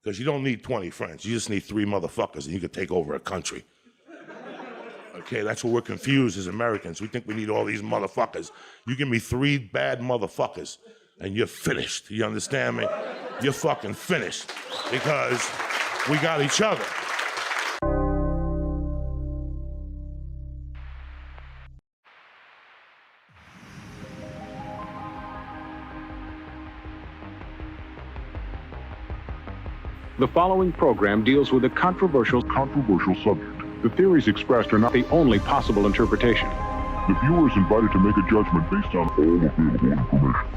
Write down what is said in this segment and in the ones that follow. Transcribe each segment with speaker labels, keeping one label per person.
Speaker 1: Because you don't need 20 friends. You just need 3 motherfuckers, and you could take over a country. Okay, that's what we're confused as Americans. We think we need all these motherfuckers. You give me 3 bad motherfuckers, and you're finished. You understand me? You're fucking finished. Because we got each other.
Speaker 2: The following program deals with a controversial subject. The theories expressed are not the only possible interpretation.
Speaker 3: The viewer is invited to make a judgment based on all available information.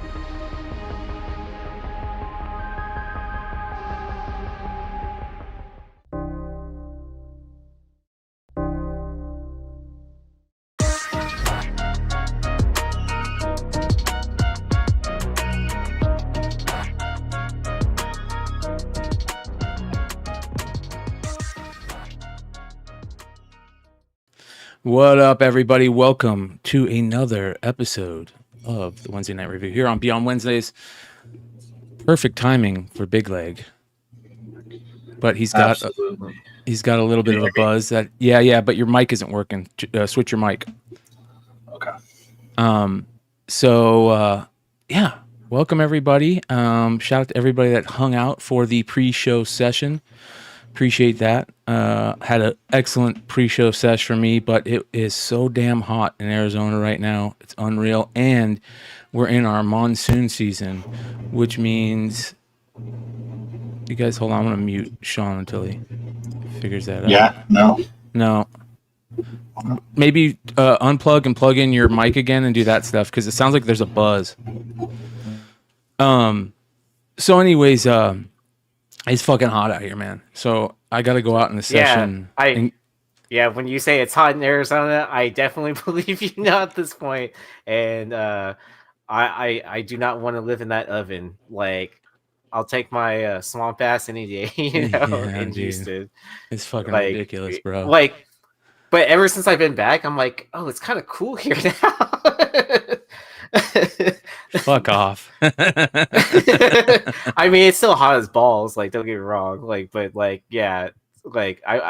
Speaker 4: What up, everybody? Welcome to another episode of the Wednesday Night Review here on Beyond Wednesdays. Perfect timing for Big Leg, but he's got a little bit of a buzz. That but your mic isn't working. Switch your mic.
Speaker 5: Okay.
Speaker 4: Welcome everybody. Shout out to everybody that hung out for the pre-show session. Appreciate that. Had an excellent pre-show sesh for me, but it is so damn hot in Arizona right now. It's unreal. And we're in our monsoon season, which means... You guys hold on. I'm going to mute Sean until he figures that out.
Speaker 5: Yeah,
Speaker 4: No. Maybe unplug and plug in your mic again and do that stuff, because it sounds like there's a buzz. So anyways... It's fucking hot out here, man. So I got to go out in the session.
Speaker 6: When you say it's hot in Arizona, I definitely believe you now at this point. And I do not want to live in that oven. Like, I'll take my swamp ass any day, in Houston.
Speaker 4: It's fucking ridiculous, bro.
Speaker 6: But ever since I've been back, I'm like, oh, it's kind of cool here now.
Speaker 4: Fuck off.
Speaker 6: I mean, it's still hot as balls, like, don't get me wrong, I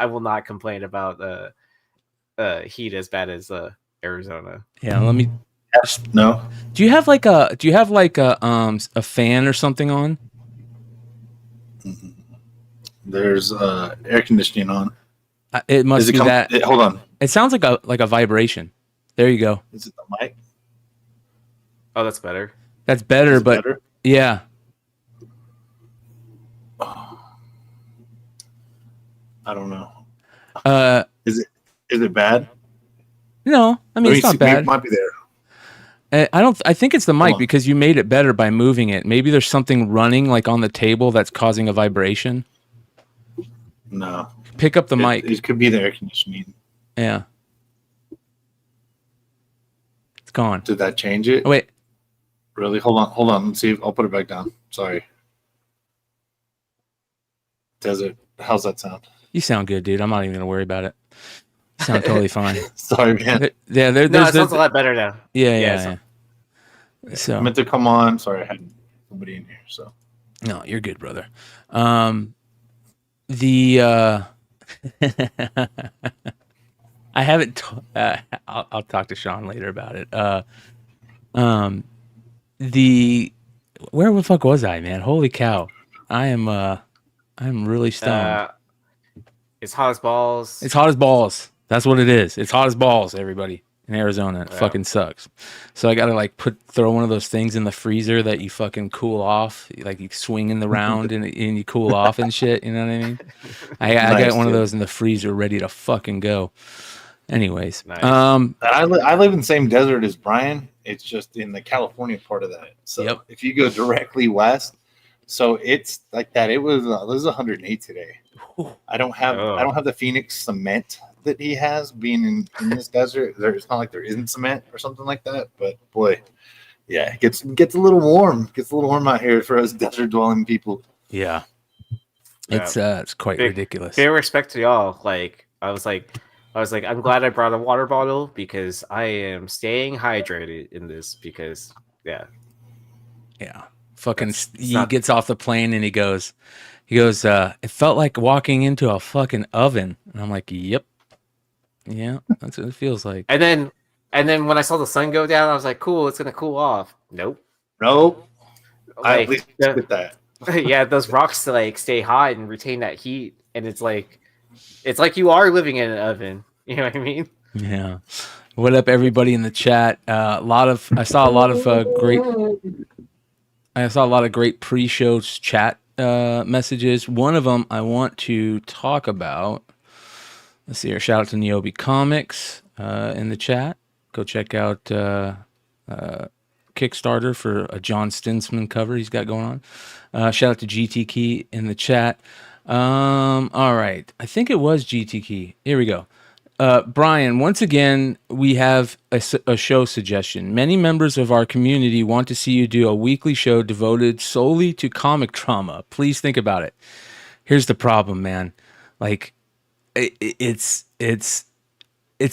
Speaker 6: will not complain about heat as bad as Arizona.
Speaker 4: Yeah, let me
Speaker 5: No.
Speaker 4: Do you have like a fan or something on?
Speaker 5: There's air conditioning on.
Speaker 4: It must be that.
Speaker 5: Hold on.
Speaker 4: It sounds like a vibration. There you go.
Speaker 5: Is it the mic?
Speaker 6: Oh, that's better.
Speaker 4: That's better, but
Speaker 5: better?
Speaker 4: Yeah.
Speaker 5: I don't know.
Speaker 4: Uh,
Speaker 5: is it bad?
Speaker 4: No, I mean, it's not bad.
Speaker 5: It might be there.
Speaker 4: I think it's the mic because you made it better by moving it. Maybe there's something running like on the table that's causing a vibration.
Speaker 5: No.
Speaker 4: Pick up the mic.
Speaker 5: It could be the air conditioning.
Speaker 4: Yeah. It's gone.
Speaker 5: Did that change it?
Speaker 4: Oh, wait.
Speaker 5: Really? Hold on. Let's see. I'll put it back down. Sorry. How's that sound?
Speaker 4: You sound good, dude. I'm not even going to worry about it. You sound totally fine.
Speaker 5: Sorry, man.
Speaker 6: It sounds a lot better now.
Speaker 4: Yeah. So
Speaker 5: I meant to come on. Sorry, I had somebody in here. So
Speaker 4: no, you're good, brother. I haven't. I'll talk to Sean later about it. Where the fuck was I, man? Holy cow! I'm really stoned.
Speaker 6: It's hot as balls.
Speaker 4: It's hot as balls. That's what it is. It's hot as balls, everybody. In Arizona, it fucking sucks. So I gotta throw one of those things in the freezer that you fucking cool off, like you swing in the round and you cool off and shit. You know what I mean? I got one of those in the freezer ready to fucking go. Anyways,
Speaker 5: nice. I live in the same desert as Brian. It's just in the California part of that. So if you go directly west, so it's like that. It was 108 today. I don't have the Phoenix cement that he has being in this desert. It's not like there isn't cement or something like that, but boy, yeah, it gets a little warm. It gets a little warm out here for us desert dwelling people.
Speaker 4: Yeah. It's quite ridiculous.
Speaker 6: Big respect to y'all. I was like, I'm glad I brought a water bottle because I am staying hydrated in this because
Speaker 4: Fucking,
Speaker 6: It's
Speaker 4: he
Speaker 6: not-
Speaker 4: gets off the plane and he goes, it felt like walking into a fucking oven. And I'm like, yep. Yeah, that's what it feels like.
Speaker 6: And then when I saw the sun go down, I was like, cool, it's gonna cool off. Nope.
Speaker 5: Nope. I at
Speaker 6: Like
Speaker 5: least get that.
Speaker 6: yeah, those rocks like stay hot and retain that heat, and it's like you are living in an oven. You know what I mean?
Speaker 4: Yeah. What up, everybody in the chat? I saw a lot of great pre-show chat messages. One of them I want to talk about. Let's see here. Shout out to Niobe Comics in the chat. Go check out Kickstarter for a John Stinsman cover he's got going on. Shout out to GT Key in the chat. All right. I think it was GT Key. Here we go. Brian, once again, we have a show suggestion. Many members of our community want to see you do a weekly show devoted solely to comic drama. Please think about it. Here's the problem, man. Like, it's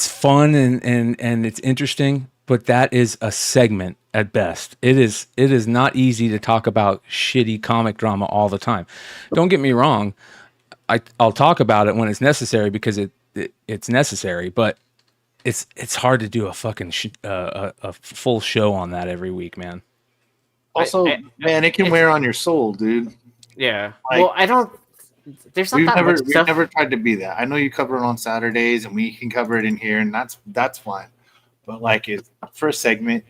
Speaker 4: fun and it's interesting, but that is a segment at best. It is not easy to talk about shitty comic drama all the time. Don't get me wrong. I'll talk about it when it's necessary because it's necessary, but it's hard to do a fucking a full show on that every week, man.
Speaker 5: Also, man, it can wear on your soul, dude.
Speaker 6: Yeah.
Speaker 5: Like,
Speaker 6: well, I don't. There's not that much
Speaker 5: we've
Speaker 6: stuff.
Speaker 5: never tried to be that. I know you cover it on Saturdays, and we can cover it in here, and that's fine. But like, it's for a segment.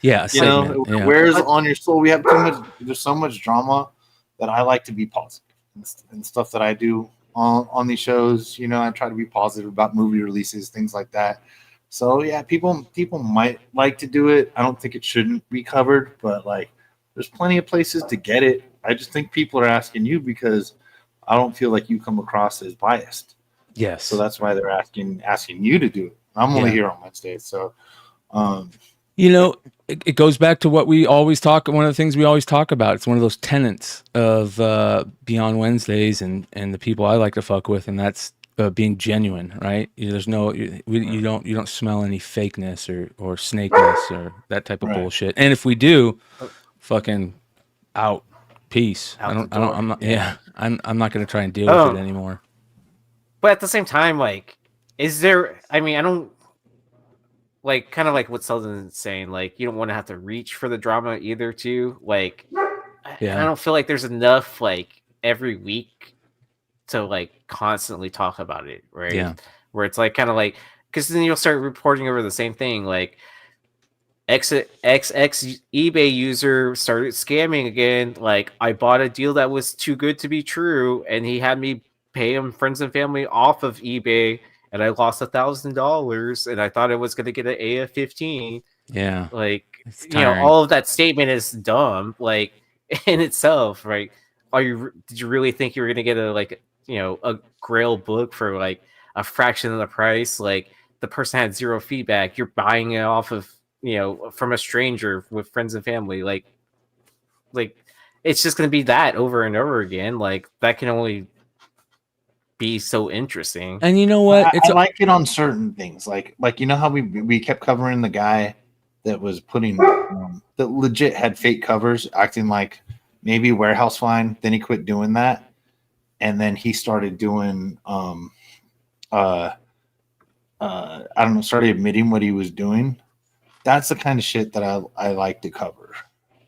Speaker 4: Yeah,
Speaker 5: you know,
Speaker 4: yeah.
Speaker 5: it wears on your soul. We have too much. There's so much drama that I like to be positive and stuff that I do on these shows. You know, I try to be positive about movie releases, things like that. So yeah, people might like to do it. I don't think it shouldn't be covered, but like, there's plenty of places to get it. I just think people are asking you because I don't feel like you come across as biased.
Speaker 4: Yes.
Speaker 5: So that's why they're asking you to do it. I'm only here on Wednesdays, so
Speaker 4: you know, it goes back to what we always talk. One of the things we always talk about. It's one of those tenets of Beyond Wednesdays and the people I like to fuck with, and that's being genuine, right? There's no, you don't smell any fakeness or snakeness or that type of bullshit. And if we do, fucking out. Peace. I'm not going to try and deal with it anymore.
Speaker 6: But at the same time, like, is there? I mean, I don't like kind of like what Selden's saying. Like, you don't want to have to reach for the drama either. Too like, I don't feel like there's enough like every week to like constantly talk about it, right?
Speaker 4: Yeah.
Speaker 6: Where it's like kind of like because then you'll start reporting over the same thing, like. XX eBay user started scamming again. Like, I bought a deal that was too good to be true, and he had me pay him friends and family off of eBay, and I lost $1,000, and I thought I was going to get an AF-15.
Speaker 4: Yeah,
Speaker 6: like you know, all of that statement is dumb, like in itself, right? Did you really think you were going to get a Grail book for like a fraction of the price? Like, the person had zero feedback. You're buying it off of from a stranger with friends and family, like it's just going to be that over and over again. Like, that can only be so interesting.
Speaker 4: And you know what?
Speaker 5: I like it on certain things, like you know how we kept covering the guy that was putting that legit had fake covers, acting like maybe warehouse find. Then he quit doing that, and then he started doing I don't know, started admitting what he was doing. That's the kind of shit that I like to cover.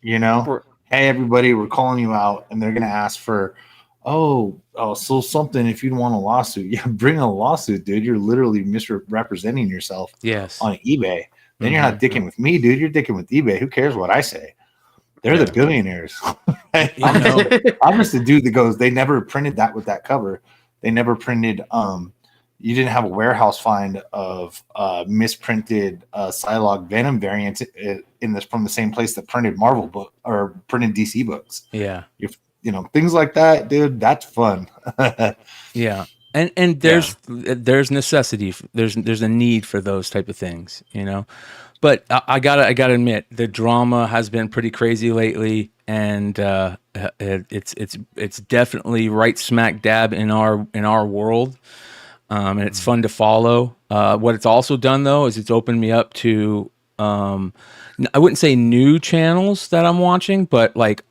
Speaker 5: You know, hey, everybody, we're calling you out, and they're going to ask for, so something if you want a lawsuit. Yeah, bring a lawsuit, dude. You're literally misrepresenting yourself on eBay. Then you're not dicking with me, dude. You're dicking with eBay. Who cares what I say? They're the billionaires. I'm just the dude that goes, they never printed that with that cover. They never printed you didn't have a warehouse find of misprinted Psylocke Venom variants from the same place that printed Marvel book or printed DC books.
Speaker 4: Yeah,
Speaker 5: things like that, dude. That's fun.
Speaker 4: Yeah, and there's necessity. There's a need for those type of things, But I gotta admit, the drama has been pretty crazy lately, and it's definitely right smack dab in our world. And it's fun to follow. What it's also done, though, is it's opened me up to I wouldn't say new channels that I'm watching, but like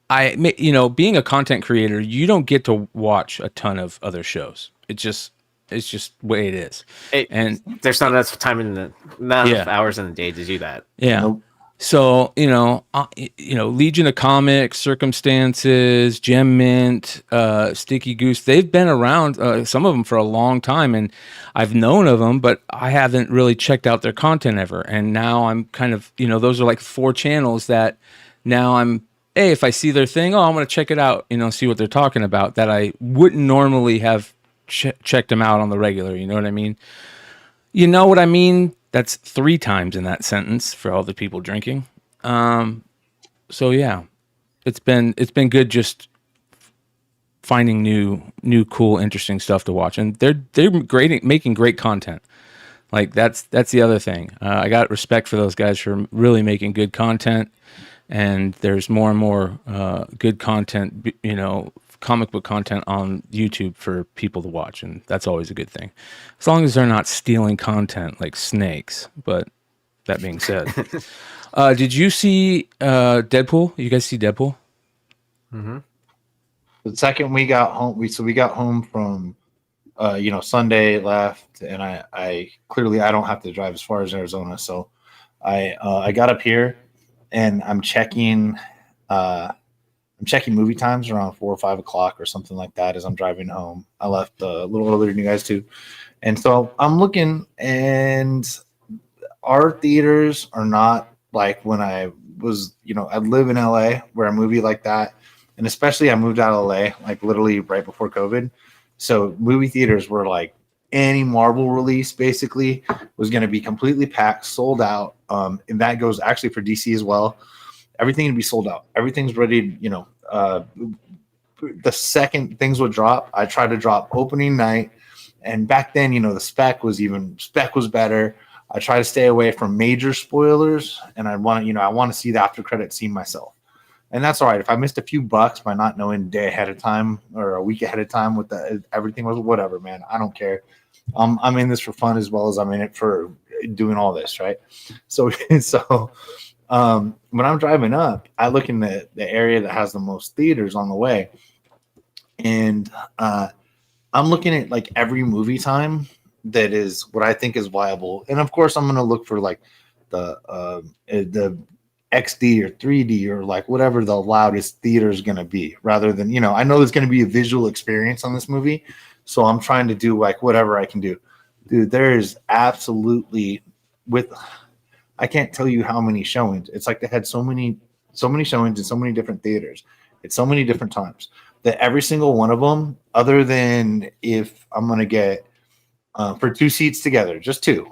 Speaker 4: being a content creator, you don't get to watch a ton of other shows. It's just the way it is. And
Speaker 6: There's not enough time not enough
Speaker 4: Yeah.
Speaker 6: hours in the day to do that.
Speaker 4: yeah.
Speaker 5: Nope.
Speaker 4: So, Legion of Comics, Circumstances, Gem Mint, Sticky Goose, they've been around, some of them for a long time, and I've known of them, but I haven't really checked out their content ever. And now I'm kind of, those are like 4 channels that now hey, if I see their thing, I'm going to check it out, see what they're talking about, that I wouldn't normally have checked them out on the regular. You know what I mean? You know what I mean? That's 3 times in that sentence for all the people drinking. So yeah, it's been good just finding new, cool, interesting stuff to watch, and they're great at making great content. Like that's the other thing. I got respect for those guys for really making good content, and there's more and more good content, comic book content on YouTube for people to watch, and that's always a good thing, as long as they're not stealing content like snakes. But that being said, did you see Deadpool? You guys see Deadpool?
Speaker 6: Mm-hmm.
Speaker 5: The second we got home, we got home from Sunday, left, and I clearly I don't have to drive as far as Arizona, so I got up here and I'm checking movie times around 4 or 5 o'clock or something like that as I'm driving home. I left a little earlier than you guys too. And so I'm looking, and our theaters are not like when I was, I live in LA where a movie like that, and especially I moved out of LA like literally right before COVID. So movie theaters were like any Marvel release basically was going to be completely packed, sold out. And that goes actually for DC as well. Everything would be sold out. Everything's ready. The second things would drop, I tried to drop opening night. And back then, the spec was better. I try to stay away from major spoilers, and I want to see the after credit scene myself. And that's all right. If I missed a few bucks by not knowing a day ahead of time or a week ahead of time with everything was whatever, man. I don't care. I'm in this for fun as well as I'm in it for doing all this, right? So when I'm driving up, I look in the area that has the most theaters on the way, and I'm looking at like every movie time that is what I think is viable. And of course, I'm going to look for like the XD or 3D or like whatever the loudest theater is going to be, rather than, I know there's going to be a visual experience on this movie. So I'm trying to do like whatever I can do. Dude, there is absolutely I can't tell you how many showings. It's like they had so many showings in so many different theaters at so many different times that every single one of them, other than if I'm going to get for 2 seats together, just 2,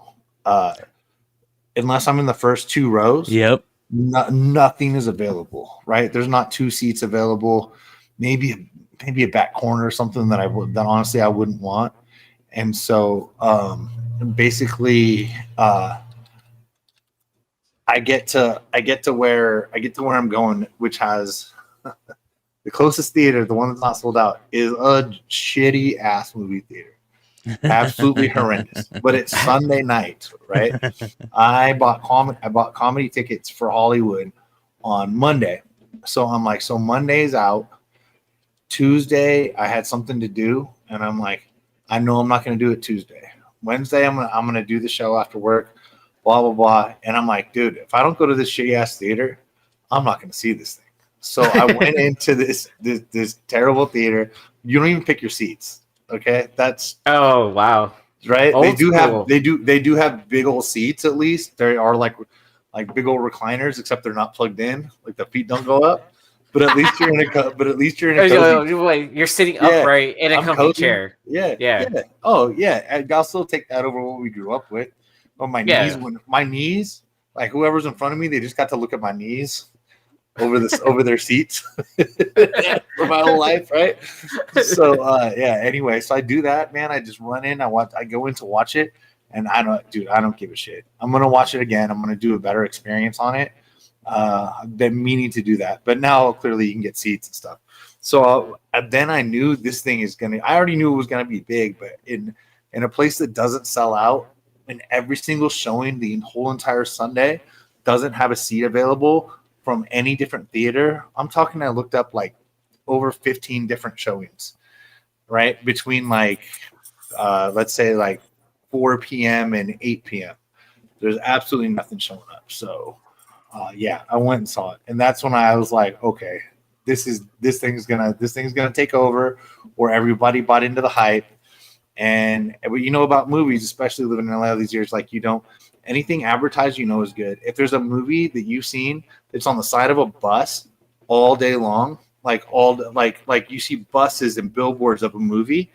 Speaker 5: unless I'm in the first 2 rows.
Speaker 4: Yep.
Speaker 5: Nothing is available, right? There's not 2 seats available. Maybe a back corner or something that honestly I wouldn't want. And so basically I get to where I'm going, which has the closest theater, the one that's not sold out, is a shitty ass movie theater. Absolutely horrendous. But it's Sunday night, right? I bought comedy tickets for Hollywood on Monday. So I'm like, so Monday's out. Tuesday I had something to do, and I'm like, I know I'm not going to do it Tuesday. Wednesday I'm gonna do the show after work, blah blah blah. And I'm like, dude, if I don't go to this shitty ass theater, I'm not going to see this thing. So I went into this terrible theater. You don't even pick your seats. Okay, that's
Speaker 6: wow,
Speaker 5: right.
Speaker 6: Old
Speaker 5: they do
Speaker 6: school.
Speaker 5: have big old seats. At least they are like big old recliners, except they're not plugged in. Like the feet don't go up. But at least you're in a cozy.
Speaker 6: Wait, you're sitting
Speaker 5: Yeah,
Speaker 6: upright in a
Speaker 5: I'm
Speaker 6: comfy
Speaker 5: cozy.
Speaker 6: chair.
Speaker 5: Yeah. Oh yeah, I'll still take that over what we grew up with. But my knees, like whoever's in front of me, they just got to look at my knees over their seats for my whole life, right? So anyway, so I do that, man. I just run in, I go in to watch it, and I don't give a shit. I'm gonna watch it again. I'm gonna do a better experience on it. I've been meaning to do that, but now clearly you can get seats and stuff. So then I knew this thing I already knew it was gonna be big, but in a place that doesn't sell out and every single showing the whole entire Sunday doesn't have a seat available from any different theater. I'm talking, I looked up like over 15 different showings, right? Between like, let's say like 4 p.m. and 8 p.m. There's absolutely nothing showing up. So, yeah, I went and saw it. And that's when I was like, okay, this thing's gonna take over, where everybody bought into the hype. And you know about movies, especially living in LA these years, like, you don't, anything advertised, is good. If there's a movie that you've seen that's on the side of a bus all day long, like you see buses and billboards of a movie,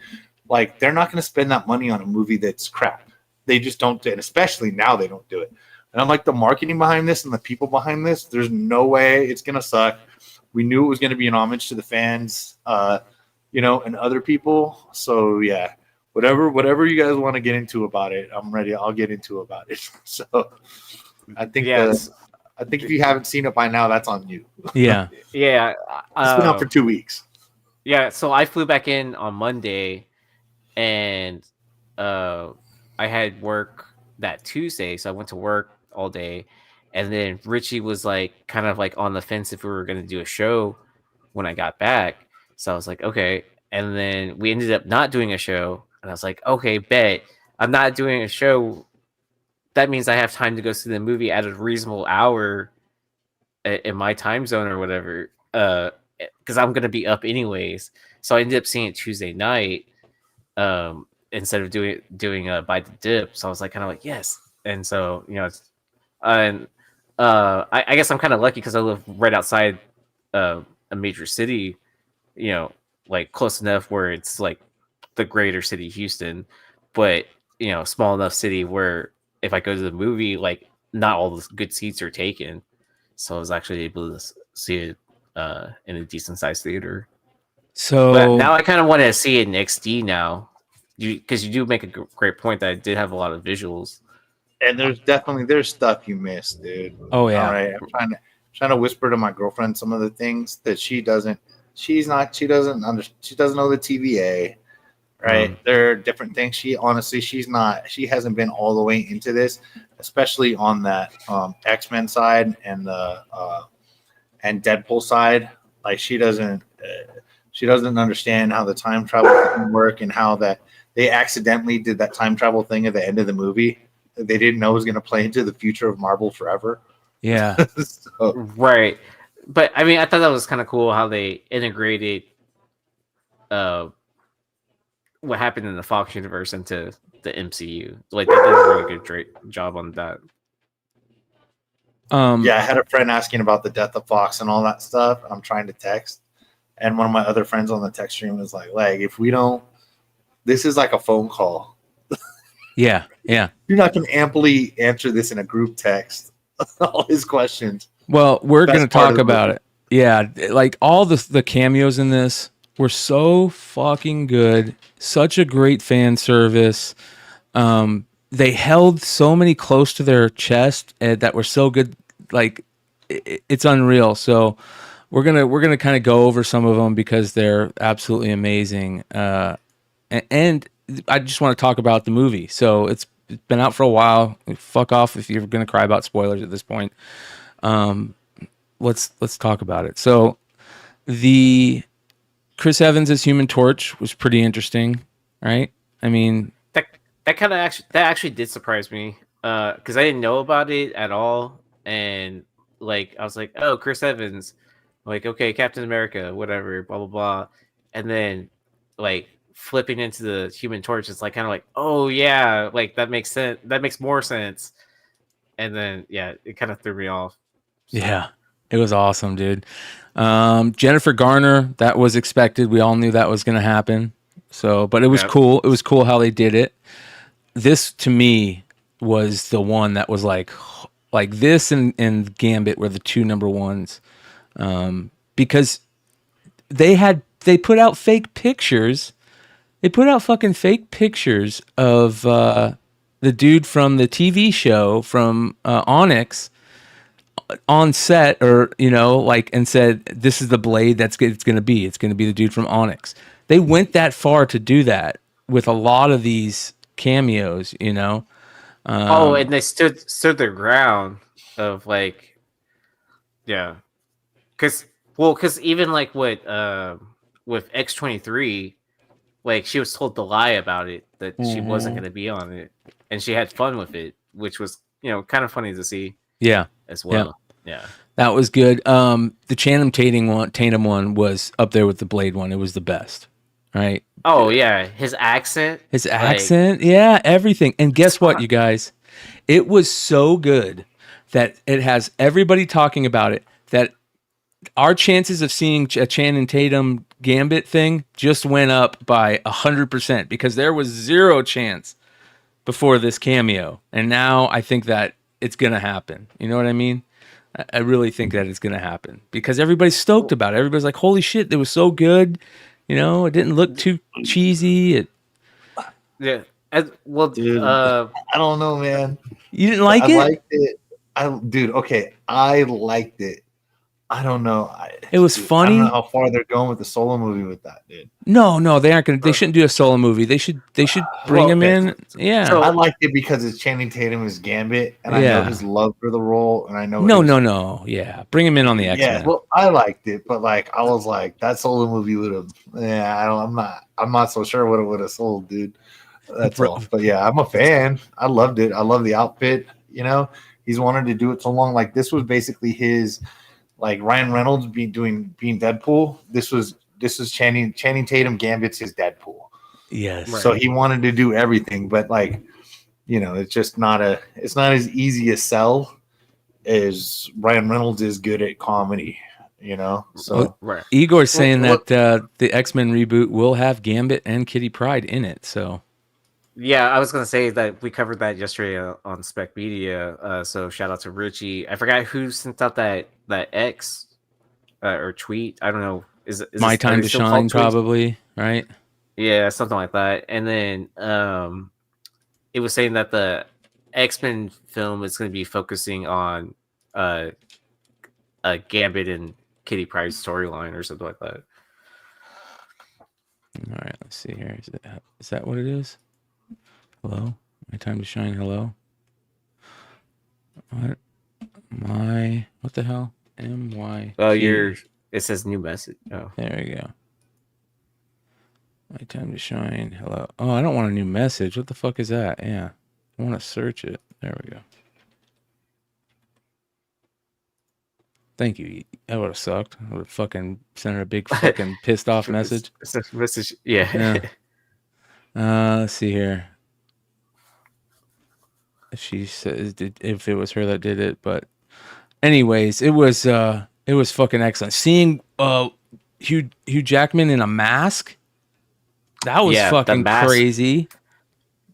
Speaker 5: like, they're not going to spend that money on a movie that's crap. They just don't do it. Especially now, they don't do it. And I'm like, the marketing behind this and the people behind this, there's no way it's going to suck. We knew it was going to be an homage to the fans, and other people. So yeah, whatever you guys want to get into about it, I'm ready. I'll get into about it. So I think I think if you haven't seen it by now, that's on you.
Speaker 4: Yeah.
Speaker 6: Yeah.
Speaker 5: It's been out for 2 weeks.
Speaker 6: Yeah. So I flew back in on Monday, and I had work that Tuesday. So I went to work all day. And then Richie was like, kind of like on the fence if we were going to do a show when I got back. So I was like, okay. And then we ended up not doing a show. And I was like, okay, bet. I'm not doing a show. That means I have time to go see the movie at a reasonable hour in my time zone or whatever. Because I'm going to be up anyways. So I ended up seeing it Tuesday night instead of doing By the Dip. So I was like, kind of like, yes. And so, I guess I'm kind of lucky because I live right outside a major city, like close enough where it's like the greater city Houston, but small enough city where if I go to the movie, like not all the good seats are taken. So I was actually able to see it in a decent sized theater.
Speaker 4: So
Speaker 6: but now I kind of want to see it in XD now, because you do make a great point that it did have a lot of visuals.
Speaker 5: And there's stuff you missed, dude.
Speaker 4: Oh yeah.
Speaker 5: All right. I'm trying to whisper to my girlfriend some of the things that she doesn't know the TVA, right? There are different things. She hasn't been all the way into this, especially on that X-Men side and the and Deadpool side. Like, she doesn't understand how the time travel can work, and how that they accidentally did that time travel thing at the end of the movie. They didn't know it was going to play into the future of Marvel forever.
Speaker 4: Yeah.
Speaker 5: So,
Speaker 6: right. But I mean, I thought that was kind of cool how they integrated what happened in the Fox universe into the MCU. Like, they did a really good job on that.
Speaker 5: Yeah, I had a friend asking about the death of Fox and all that stuff. I'm trying to text, and one of my other friends on the text stream was like, if we don't, this is like a phone call.
Speaker 4: Yeah.
Speaker 5: You're not going to amply answer this in a group text. All his questions.
Speaker 4: Well, we're going to talk about it. Yeah, like all the cameos in this were so fucking good. Such a great fan service. They held so many close to their chest that were so good. Like, it's unreal. So we're gonna kind of go over some of them because they're absolutely amazing. And I just want to talk about the movie. So it's been out for a while. Fuck off if you're going to cry about spoilers at this point. Let's talk about it. So the Chris Evans as Human Torch was pretty interesting, right? I mean,
Speaker 6: that actually did surprise me because I didn't know about it at all, and like I was like, oh, Chris Evans, like, okay, Captain America, whatever, blah blah blah, and then like flipping into the Human Torch, it's like kind of like, oh yeah, like that makes sense. That makes more sense. And then yeah, it kind of threw me off. So.
Speaker 4: Yeah, it was awesome, dude. Jennifer Garner, that was expected. We all knew that was going to happen. So, but it was cool. It was cool how they did it. This to me was the one that was like this and Gambit were the two number ones, because they put out fake pictures. They put out fucking fake pictures of the dude from the TV show from Onyx on set, or and said, this is the blade it's going to be. It's going to be the dude from Onyx. They went that far to do that with a lot of these cameos,
Speaker 6: And they stood their ground of like, yeah, because even like with X-23, like she was told to lie about it, that she wasn't going to be on it, and she had fun with it, which was kind of funny to see.
Speaker 4: Yeah,
Speaker 6: as well. Yeah,
Speaker 4: that was good. The Channing Tatum one was up there with the Blade one. It was the best, right?
Speaker 6: Oh yeah, his accent,
Speaker 4: yeah, everything. And guess what, you guys? It was so good that it has everybody talking about it. That our chances of seeing a Channing Tatum Gambit thing just went up by 100% because there was zero chance before this cameo, and now I think that it's gonna happen. You know what I mean? I really think that it's gonna happen because everybody's stoked about it. Everybody's like, "Holy shit, it was so good!" It didn't look too cheesy.
Speaker 6: Dude,
Speaker 5: I don't know, man.
Speaker 4: You didn't like it?
Speaker 5: I liked it. I liked it. I don't know.
Speaker 4: It was funny.
Speaker 5: I don't know how far they're going with the solo movie with that, dude.
Speaker 4: No, they aren't gonna. They shouldn't do a solo movie. They should bring him in. Yeah,
Speaker 5: so I liked it because it's Channing Tatum as Gambit, and I know his love for the role, and I know.
Speaker 4: No. Yeah, bring him in on the X-Men.
Speaker 5: Yeah, well, I liked it, but like I was like, that solo movie would have. Yeah, I'm not so sure what it would have sold, dude. That's all. But yeah, I'm a fan. I loved it. I love the outfit. He's wanted to do it so long. Like this was basically his. Like Ryan Reynolds being Deadpool, this was Channing Tatum Gambit's his Deadpool.
Speaker 4: Yes.
Speaker 5: So he wanted to do everything, but like, it's just it's not as easy a sell as Ryan Reynolds is good at comedy, So
Speaker 4: Igor's saying that the X-Men reboot will have Gambit and Kitty Pryde in it. So
Speaker 6: yeah, I was gonna say that we covered that yesterday on Spec Media. So shout out to Richie. I forgot who sent out that X or tweet. I don't know. Is
Speaker 4: My Time to Shine, probably, right?
Speaker 6: Yeah, something like that. And then it was saying that the X-Men film is going to be focusing on Gambit and Kitty Pryde's storyline or something like that.
Speaker 4: All right, let's see here. Is that what it is? Hello? My Time to Shine, hello? What the hell? MY.
Speaker 6: Oh, it says new message. Oh.
Speaker 4: There we go. My Time to Shine, hello. Oh, I don't want a new message. What the fuck is that? Yeah. I want to search it. There we go. Thank you. That would have sucked. I would have fucking sent her a big fucking pissed off message.
Speaker 6: Yeah.
Speaker 4: Let's see here. She says if it was her that did it, but anyways, it was fucking excellent. Seeing Hugh Jackman in a mask, that was fucking crazy.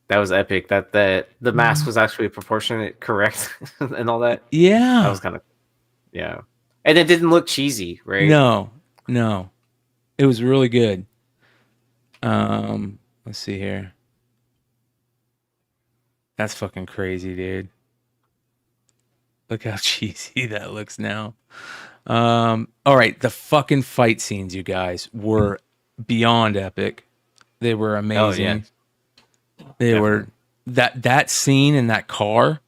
Speaker 6: That was epic. That the mask was actually proportionate, correct, and all that.
Speaker 4: Yeah,
Speaker 6: that was kind of and it didn't look cheesy, right?
Speaker 4: No, it was really good. Let's see here. That's fucking crazy, dude. Look how cheesy that looks now. All right, the fucking fight scenes, you guys, were beyond epic. They were amazing. Oh, yeah. They were that scene in that car,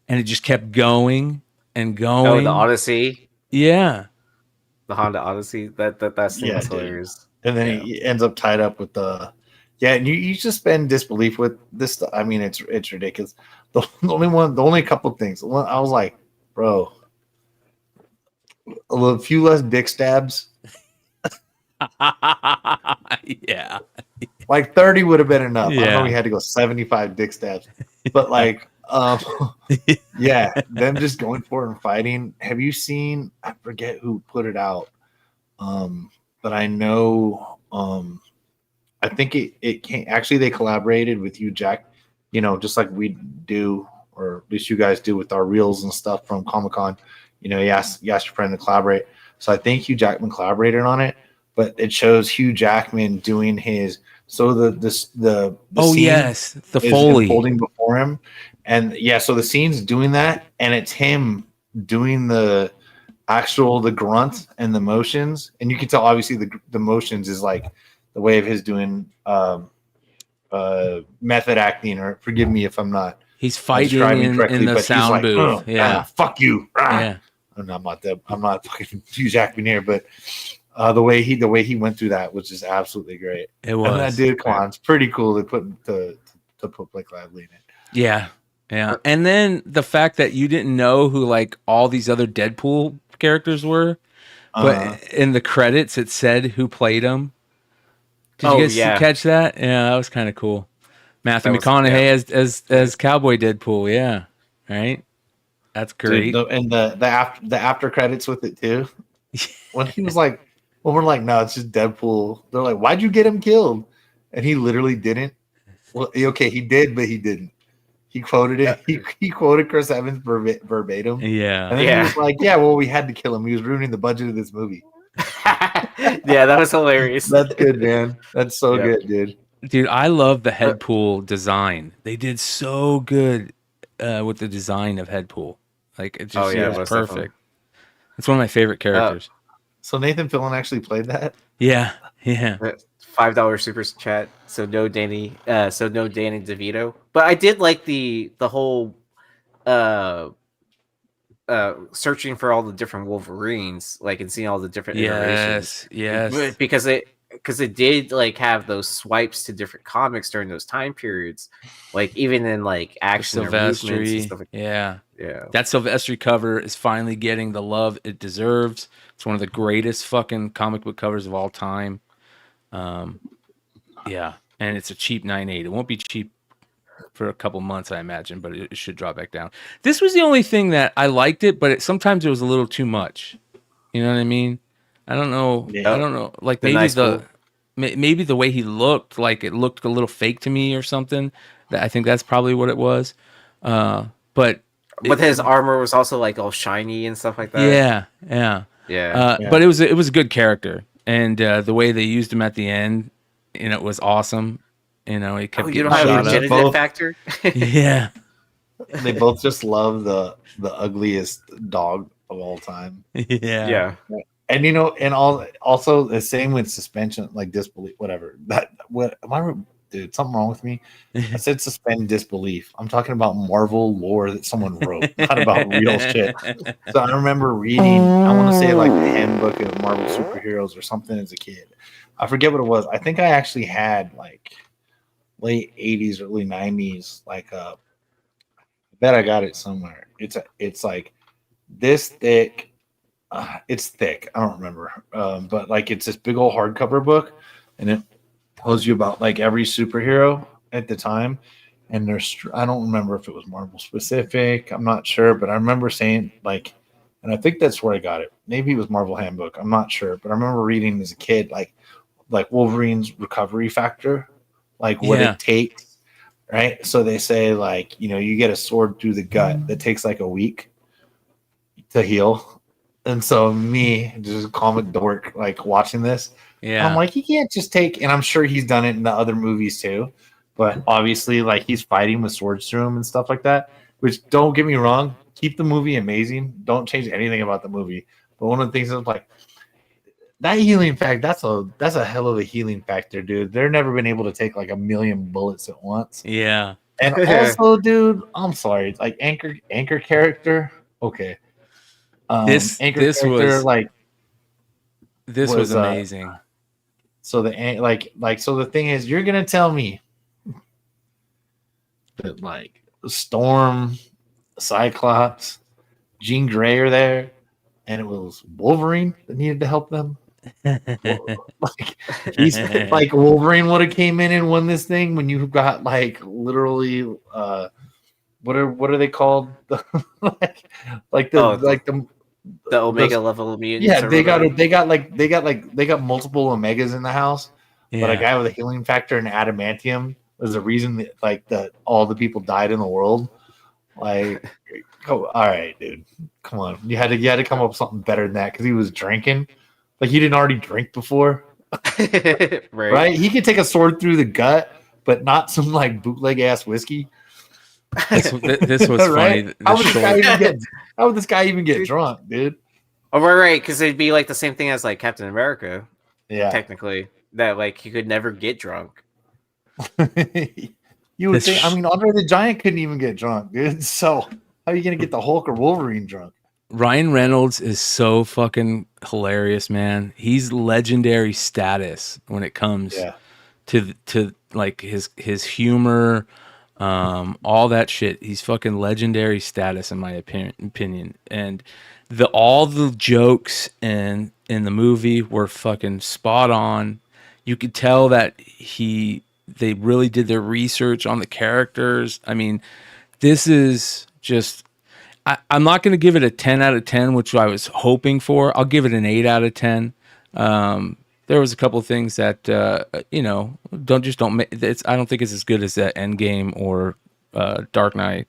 Speaker 4: and it just kept going and going.
Speaker 6: Oh, the Odyssey.
Speaker 4: Yeah,
Speaker 6: the Honda Odyssey. That scene is hilarious.
Speaker 5: And then he ends up tied up with the. Yeah, and you suspend disbelief with this stuff. I mean, it's ridiculous. The only couple things. I was like, bro, a few less dick stabs.
Speaker 4: Yeah,
Speaker 5: like 30 would have been enough. Yeah. I know we had to go 75 dick stabs, but like, yeah, them just going for it and fighting. Have you seen? I forget who put it out, but I know. I think it came actually they collaborated with Hugh Jack, just like we do, or at least you guys do with our reels and stuff from Comic-Con. You asked your friend to collaborate. So I think Hugh Jackman collaborated on it, but it shows Hugh Jackman doing his the Foley unfolding before him. And so the scene's doing that, and it's him doing the grunt and the motions, and you can tell obviously the motions is like the way of his doing method acting, or forgive me if I'm not
Speaker 4: He's fighting
Speaker 5: describing
Speaker 4: in
Speaker 5: correctly,
Speaker 4: the
Speaker 5: but he's
Speaker 4: sound
Speaker 5: like,
Speaker 4: booth. Yeah.
Speaker 5: fuck you.
Speaker 4: Yeah.
Speaker 5: I'm not fucking Hugh Jackman here, but the way he went through that was just absolutely great.
Speaker 4: It
Speaker 5: And that
Speaker 4: was.
Speaker 5: dude, come on, it's pretty cool to put Blake Lively in it.
Speaker 4: Yeah. Yeah. And then the fact that you didn't know who like all these other Deadpool characters were, but in the credits it said who played them. Did you guys catch that? Yeah, that was kind of cool. Matthew McConaughey as Cowboy Deadpool. Yeah. Right. That's great.
Speaker 5: Dude, and the after credits with it too. When he was like, when we're like, no, it's just Deadpool. They're like, why'd you get him killed? And he literally didn't. Well, okay, he did, but he didn't. He quoted it. He quoted Chris Evans verbatim.
Speaker 4: Yeah.
Speaker 5: And then he was like, yeah, well, we had to kill him. He was ruining the budget of this movie.
Speaker 6: Yeah, that was hilarious.
Speaker 5: That's good, man. That's so good, dude.
Speaker 4: Dude, I love the Headpool design. They did so good with the design of Headpool. Like it just it was perfect. Definitely. It's one of my favorite characters.
Speaker 5: So Nathan Fillion actually played that?
Speaker 4: Yeah. Yeah.
Speaker 6: $5 super chat. So no Danny DeVito. But I did like the whole searching for all the different Wolverines, like, and seeing all the different iterations.
Speaker 4: Yes.
Speaker 6: Because it did like have those swipes to different comics during those time periods, like even in like action or movements and stuff like that. Yeah. That
Speaker 4: Silvestri cover is finally getting the love it deserves. It's one of the greatest fucking comic book covers of all time. Yeah, and it's a cheap 9.8. It won't be cheap for a couple months, I imagine, but it should drop back down. This was the only thing that I liked it, but sometimes it was a little too much. You know what I mean? I don't know.
Speaker 5: Yeah.
Speaker 4: I don't know. Like maybe the way he looked, like it looked a little fake to me or something. I think that's probably what it was. But
Speaker 6: his armor was also like all shiny and stuff like that.
Speaker 4: Yeah. But it was a good character, and the way they used him at the end, it was awesome. He kept getting
Speaker 6: you don't have
Speaker 4: shot
Speaker 6: a genetic factor.
Speaker 4: Yeah.
Speaker 5: They both just love the ugliest dog of all time.
Speaker 4: Yeah.
Speaker 5: And and also the same with suspension, like disbelief, whatever. Dude, something wrong with me? I said suspend disbelief. I'm talking about Marvel lore that someone wrote, not about real shit. So I remember reading, I want to say like the handbook of Marvel superheroes or something as a kid. I forget what it was. I think I actually had like late 80s, early 90s, like I bet I got it somewhere. It's like this thick. It's thick. I don't remember. But like it's this big old hardcover book, and it tells you about like every superhero at the time. And I don't remember if it was Marvel specific. I'm not sure, but I remember saying like, and I think that's where I got it. Maybe it was Marvel Handbook. I'm not sure, but I remember reading as a kid like Wolverine's recovery factor, like what it takes, right? So they say like, you get a sword through the gut that takes like a week to heal. And so me, just a comic dork, like watching this, I'm like, he can't just take, and I'm sure he's done it in the other movies too, but obviously like he's fighting with swords through him and stuff like that, which don't get me wrong, keep the movie amazing. Don't change anything about the movie. But one of the things is like, that healing fact, that's a hell of a healing factor, dude. They've never been able to take like 1,000,000 bullets at once.
Speaker 4: Yeah.
Speaker 5: And also, dude, I'm sorry, like anchor character, okay.
Speaker 4: This was amazing.
Speaker 5: So the thing is, you're gonna tell me that like Storm, Cyclops, Jean Grey are there, and it was Wolverine that needed to help them. He's like Wolverine would have came in and won this thing when you've got like literally what are they called? The
Speaker 6: Omega level of mutants.
Speaker 5: Yeah, they got multiple Omegas in the house. Yeah. But a guy with a healing factor and adamantium was the reason that all the people died in the world. Like, all right, dude, come on. You had to come up with something better than that because he was drinking. Like he didn't already drink before, right? He could take a sword through the gut, but not some like bootleg ass whiskey.
Speaker 4: This was funny.
Speaker 5: How would this guy even get drunk, dude?
Speaker 6: Oh, right, because it'd be like the same thing as like Captain America.
Speaker 5: Yeah,
Speaker 6: technically, that like he could never get drunk.
Speaker 5: You would
Speaker 4: This
Speaker 5: think. I mean, Andre the Giant couldn't even get drunk, dude. So how are you gonna get the Hulk or Wolverine drunk?
Speaker 4: Ryan Reynolds is so fucking hilarious, man. He's legendary status when it comes
Speaker 5: Yeah.
Speaker 4: to like his humor, all that shit. He's fucking legendary status in my opinion. And all the jokes in the movie were fucking spot on. You could tell that they really did their research on the characters. I mean, this is just. I'm not going to give it a 10 out of 10, which I was hoping for. I'll give it an 8 out of 10. There was a couple of things that don't make it's. I don't think it's as good as that Endgame or Dark Knight,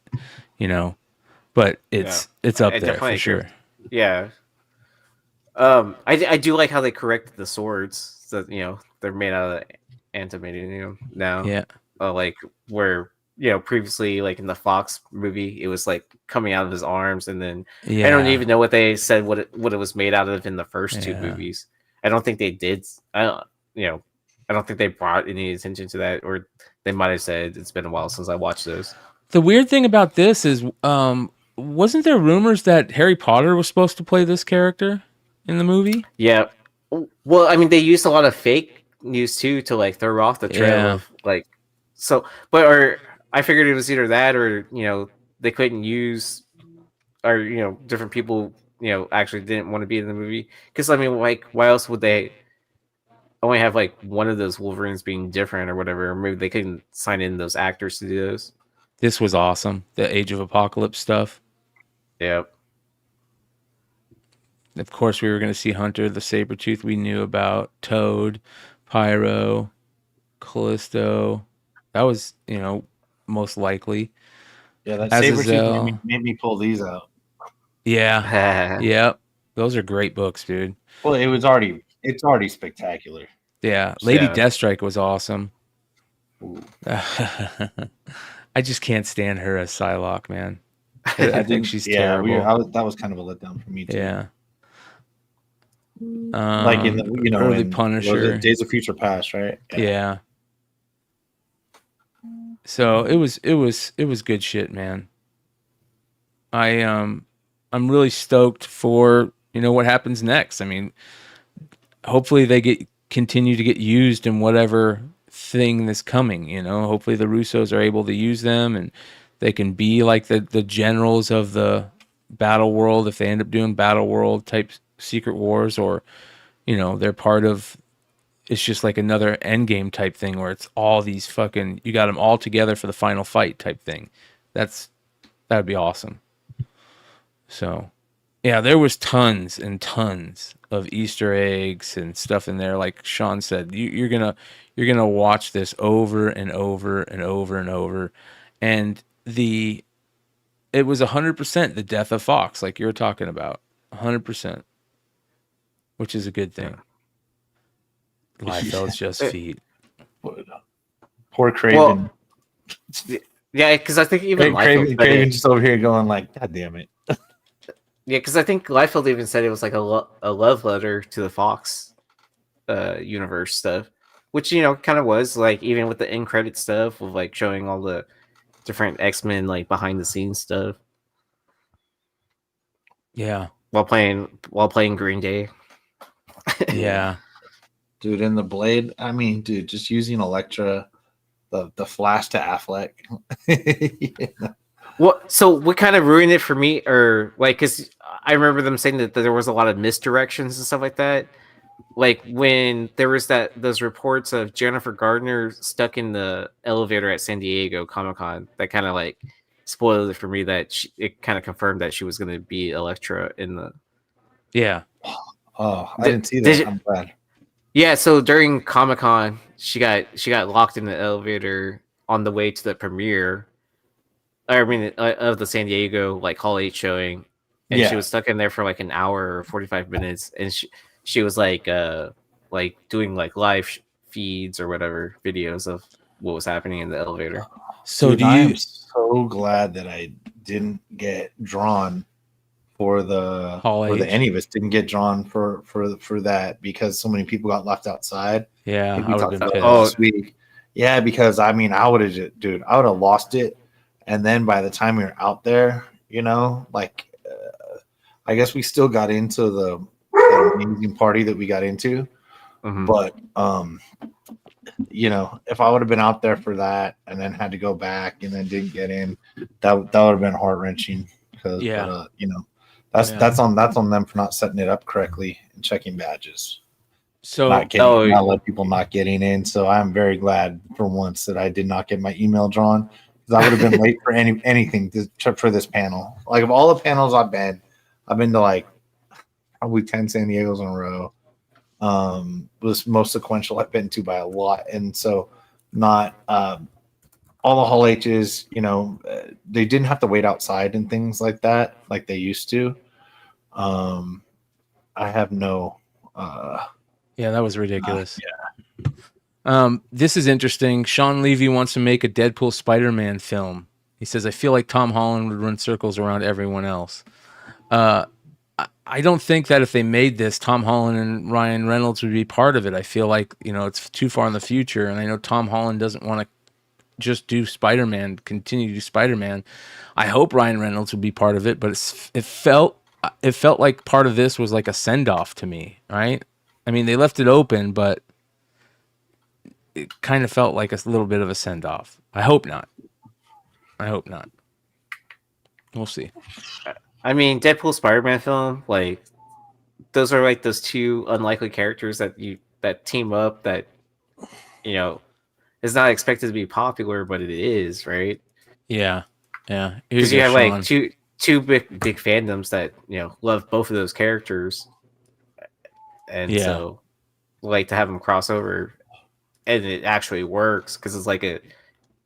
Speaker 4: but it's up there for sure.
Speaker 6: Yeah. I do like how they corrected the swords. So, they're made out of antimonium now.
Speaker 4: Yeah.
Speaker 6: Like where previously, like in the Fox movie, it was like coming out of his arms, and then I don't even know what they said what it was made out of in the first two movies. I don't think they did. I don't think they brought any attention to that, or they might have said it's been a while since I watched those.
Speaker 4: The weird thing about this is, wasn't there rumors that Harry Potter was supposed to play this character in the movie?
Speaker 6: Yeah. Well, I mean, they used a lot of fake news too to like throw off the trail of like or I figured it was either that or they couldn't use or different people actually didn't want to be in the movie, because I mean, like, why else would they only have like one of those Wolverines being different or whatever? Or maybe they couldn't sign in those actors to do those.
Speaker 4: This was awesome, the Age of Apocalypse stuff.
Speaker 6: Yep.
Speaker 4: Of course, we were going to see Hunter, the Sabretooth we knew about, Toad, Pyro, Callisto. That was, most likely.
Speaker 5: Yeah, that
Speaker 4: Azazel.
Speaker 5: Sabretooth made me pull these out.
Speaker 4: Yeah. Yep. Those are great books, dude.
Speaker 5: Well, it's already spectacular.
Speaker 4: Yeah. Lady Deathstrike was awesome. I just can't stand her as Psylocke, man. I think she's terrible.
Speaker 5: That was kind of a letdown for me too.
Speaker 4: Yeah.
Speaker 5: Like in the
Speaker 4: early Punisher,
Speaker 5: Days of Future Past, right?
Speaker 4: Yeah. So it was good shit, man. I'm really stoked for what happens next. I mean, hopefully they continue to get used in whatever thing that's coming. Hopefully the Russos are able to use them and they can be like the generals of the Battle World if they end up doing Battle World type Secret Wars, or they're part of. It's just like another Endgame type thing where it's all these fucking, you got them all together for the final fight type thing. That'd be awesome. So, yeah, there was tons and tons of Easter eggs and stuff in there. Like Sean said, you're gonna watch this over and over and over and over, and it was 100% the death of Fox, like you were talking about, 100%, which is a good thing. Liefeld's just feet.
Speaker 5: Poor Craven.
Speaker 6: Well, yeah, because I think even
Speaker 5: Craven just over here going like, God damn it.
Speaker 6: Yeah, because I think Liefeld even said it was like a love letter to the Fox universe stuff, which kind of was, like, even with the end credit stuff of like showing all the different X-Men like behind the scenes stuff.
Speaker 4: Yeah.
Speaker 6: While playing Green Day.
Speaker 4: Yeah.
Speaker 5: Dude, in the Blade, I mean, dude, just using Elektra, the flash to Affleck. Yeah.
Speaker 6: What kind of ruined it for me, or like, because I remember them saying that there was a lot of misdirections and stuff like that. Like when there was those reports of Jennifer Gardner stuck in the elevator at San Diego Comic-Con, that kind of like spoiled it for me, that it kind of confirmed that she was going to be Elektra in the.
Speaker 4: Yeah.
Speaker 5: Oh, I didn't see that. I'm glad.
Speaker 6: Yeah, so during Comic-Con, she got locked in the elevator on the way to the premiere. I mean, of the San Diego like Hall 8 showing, and she was stuck in there for like an hour or 45 minutes, and she was like doing like live feeds or whatever, videos of what was happening in the elevator.
Speaker 4: So
Speaker 5: Dude, I'm so glad that I didn't get drawn for the
Speaker 4: Hall 8.
Speaker 5: Any of us didn't get drawn for that, because so many people got left outside.
Speaker 4: Yeah,
Speaker 5: Like
Speaker 4: I
Speaker 5: we
Speaker 4: would
Speaker 5: talked
Speaker 4: have been
Speaker 5: about
Speaker 4: pissed.
Speaker 5: last week. Yeah, because I mean, I would have, dude, I would have lost it. And then by the time we were out there, I guess we still got into that amazing party that we got into.
Speaker 6: Mhm.
Speaker 5: But, if I would have been out there for that and then had to go back and then didn't get in, that would have been heart wrenching.
Speaker 4: Yeah.
Speaker 5: That's on them for not setting it up correctly and checking badges.
Speaker 4: So
Speaker 5: Not let people not getting in. So I'm very glad for once that I did not get my email drawn, because I would have been late for anything for this panel. Like, of all the panels I've been to like probably 10 San Diegos in a row. Was most sequential I've been to by a lot, and so not all the Hall H's. They didn't have to wait outside and things like that, like they used to. I have no.
Speaker 4: Yeah, that was ridiculous. This is interesting. Sean Levy wants to make a Deadpool Spider-Man film. He says, I feel like Tom Holland would run circles around everyone else. I don't think that if they made this, Tom Holland and Ryan Reynolds would be part of it. I feel like, it's too far in the future. And I know Tom Holland doesn't want to just do Spider-Man, continue to do Spider-Man. I hope Ryan Reynolds would be part of it, but it felt like part of this was like a send-off to me, right? I mean, they left it open, but it kind of felt like a little bit of a send-off. I hope not. We'll see.
Speaker 6: I mean, Deadpool Spider-Man film, like, those are like those two unlikely characters that team up that, is not expected to be popular, but it is, right?
Speaker 4: Yeah.
Speaker 6: Because you have like two big fandoms that love both of those characters, and so like to have them cross over, and it actually works because it's like a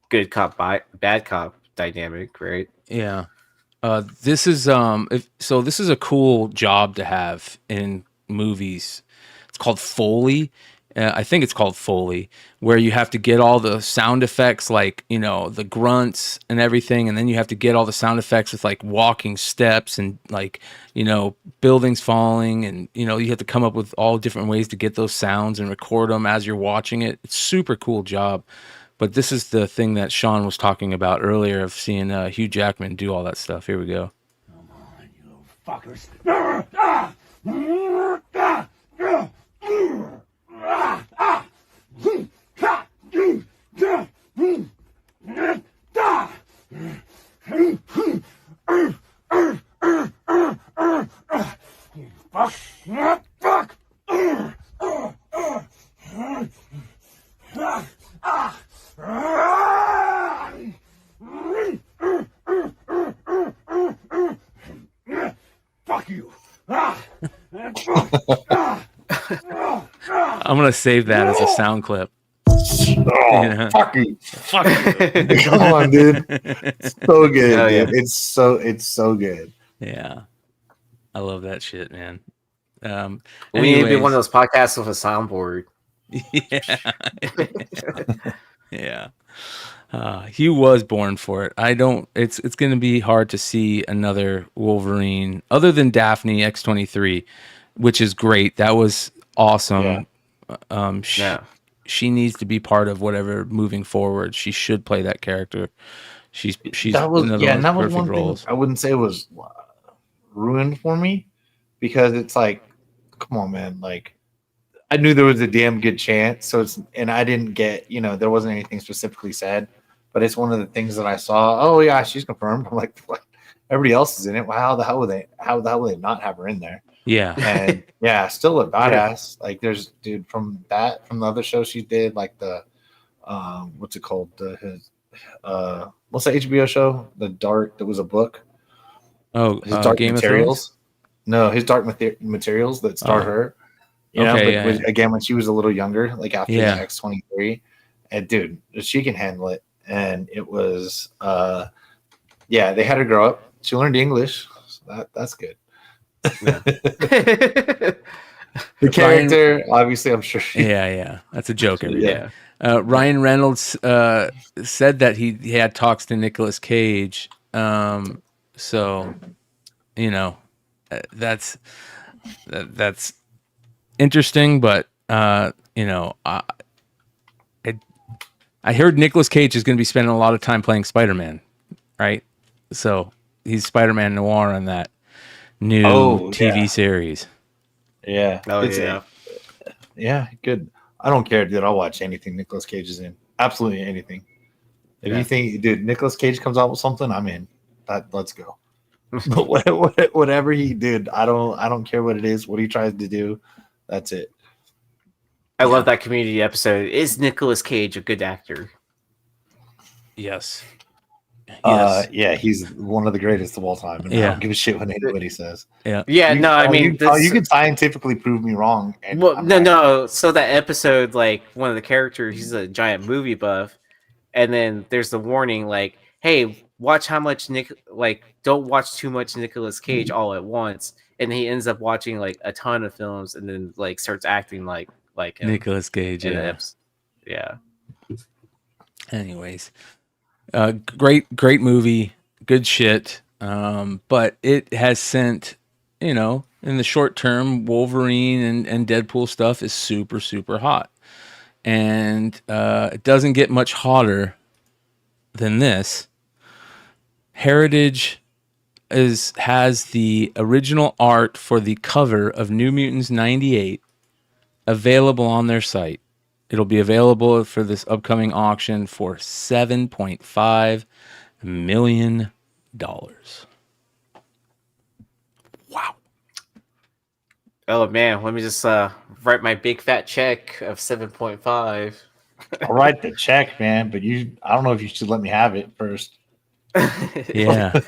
Speaker 6: good cop bad cop dynamic, right?
Speaker 4: Yeah. This is this is a cool job to have in movies. It's called Foley. I think it's called Foley, where you have to get all the sound effects, like, the grunts and everything. And then you have to get all the sound effects with like walking steps and like, buildings falling. And, you have to come up with all different ways to get those sounds and record them as you're watching it. It's a super cool job. But this is the thing that Sean was talking about earlier of seeing Hugh Jackman do all that stuff. Here we go.
Speaker 7: Come on, you fuckers. Fuck. Fuck you.
Speaker 4: I'm going to save that as a sound clip.
Speaker 5: Oh, fuck you. Come on, dude. It's so good.
Speaker 6: Oh, yeah.
Speaker 5: It's so good.
Speaker 4: Yeah. I love that shit, man.
Speaker 6: We need to be one of those podcasts with a soundboard.
Speaker 4: Yeah. He was born for it. It's going to be hard to see another Wolverine other than Daphne X-23, which is great. That was awesome.
Speaker 5: Yeah.
Speaker 4: She needs to be part of whatever moving forward. She should play that character. She's
Speaker 5: that was
Speaker 4: another
Speaker 5: and that was
Speaker 4: perfect
Speaker 5: one
Speaker 4: roles.
Speaker 5: thing I wouldn't say was ruined for me, because it's like, come on, man, like, I knew there was a damn good chance. And I didn't get, there wasn't anything specifically said, but it's one of the things that I saw. Oh yeah, she's confirmed. I'm like, what? Everybody else is in it. Well, how the hell would they not have her in there?
Speaker 4: Yeah.
Speaker 5: And yeah, still a badass. Like, there's dude from the other show she did, like the what's it called? What's the HBO show? The Dark, that was a book.
Speaker 4: Oh,
Speaker 5: his Dark
Speaker 4: Game
Speaker 5: Materials. No, his Dark Materials that starred her. Again, when she was a little younger, like after the X-23, and dude, she can handle it. And it was, they had her grow up. She learned English. So that's good.
Speaker 4: Yeah.
Speaker 5: The character, obviously, I'm sure.
Speaker 4: Yeah. That's a joke every day. Ryan Reynolds said that he had talks to Nicolas Cage. So, that's interesting, but I I heard Nicolas Cage is going to be spending a lot of time playing Spider-Man, right? So he's Spider-Man Noir on that new TV series.
Speaker 5: Yeah.
Speaker 6: Oh yeah.
Speaker 5: Yeah, good. I don't care, dude. I'll watch anything Nicolas Cage is in. Absolutely anything. If you think, dude, Nicolas Cage comes out with something, I'm in. Let's go. But whatever he did, I don't care what it is, what he tries to do. That's it.
Speaker 6: I love that Community episode. Is Nicolas Cage a good actor?
Speaker 4: Yes.
Speaker 5: Yeah, he's one of the greatest of all time. And I don't give a shit what anybody says.
Speaker 4: Yeah.
Speaker 5: You can scientifically prove me wrong. And
Speaker 6: no. So that episode, like one of the characters, he's a giant movie buff, and then there's the warning, like, "Hey, watch how much don't watch too much Nicolas Cage all at once." And he ends up watching like a ton of films, and then like starts acting like him.
Speaker 4: Nicolas Cage.
Speaker 6: Yeah.
Speaker 4: Anyways, great movie, good shit. But it has sent, in the short term, Wolverine and Deadpool stuff is super, super hot. And it doesn't get much hotter than this. Heritage has the original art for the cover of New Mutants 98 available on their site. It'll be available for this upcoming auction for $7.5 million. Wow.
Speaker 6: Oh man, let me just write my big fat check of 7.5.
Speaker 5: I'll write the check, man, but I don't know if you should let me have it first.
Speaker 4: Yeah.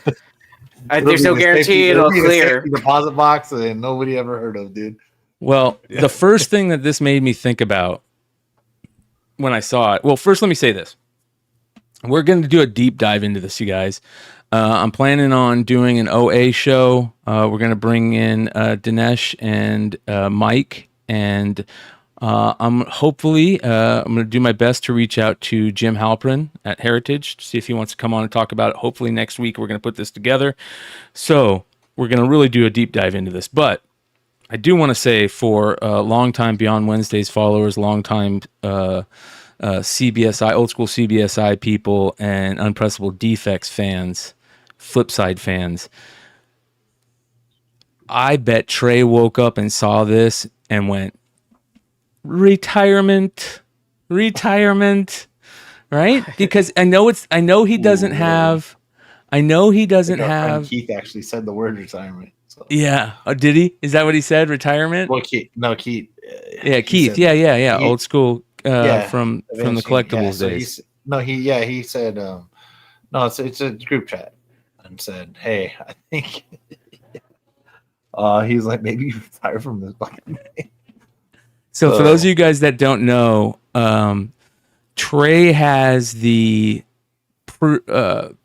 Speaker 6: There's no guarantee it'll clear.
Speaker 5: Deposit box and nobody ever heard of, dude.
Speaker 4: Well, the first thing that this made me think about when I saw it. Well, first let me say this. We're going to do a deep dive into this, you guys. I'm planning on doing an OA show. We're going to bring in Dinesh and Mike, and I'm going to do my best to reach out to Jim Halprin at Heritage to see if he wants to come on and talk about it. Hopefully next week we're going to put this together. So we're going to really do a deep dive into this. But I do want to say for longtime Beyond Wednesdays followers, longtime CBSI, old school CBSI people, and Unpressable Defects fans, Flipside fans, I bet Trey woke up and saw this and went, retirement, right? Because I know he doesn't have.
Speaker 5: Keith actually said the word retirement. So.
Speaker 4: Yeah. Oh, did he? Is that what he said? Retirement?
Speaker 5: Well, Keith.
Speaker 4: Yeah, Keith.
Speaker 5: Said,
Speaker 4: yeah. Old school from the Collectibles days.
Speaker 5: He said, no, it's a group chat, and said, hey, I think he's like, maybe you retire from this fucking thing.
Speaker 4: So for those of you guys that don't know, Trey has the what do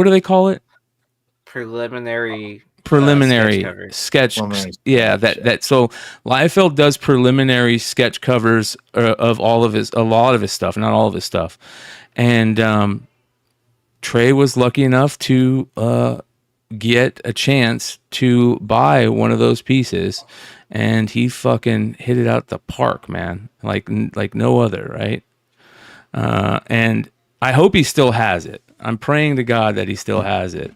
Speaker 4: they call it?
Speaker 6: Preliminary
Speaker 4: sketch. Yeah, that so Liefeld does preliminary sketch covers of a lot of his stuff, not all of his stuff. And Trey was lucky enough to get a chance to buy one of those pieces, and he fucking hit it out the park, man. Like no other, right? And I hope he still has it. I'm praying to God that he still has it.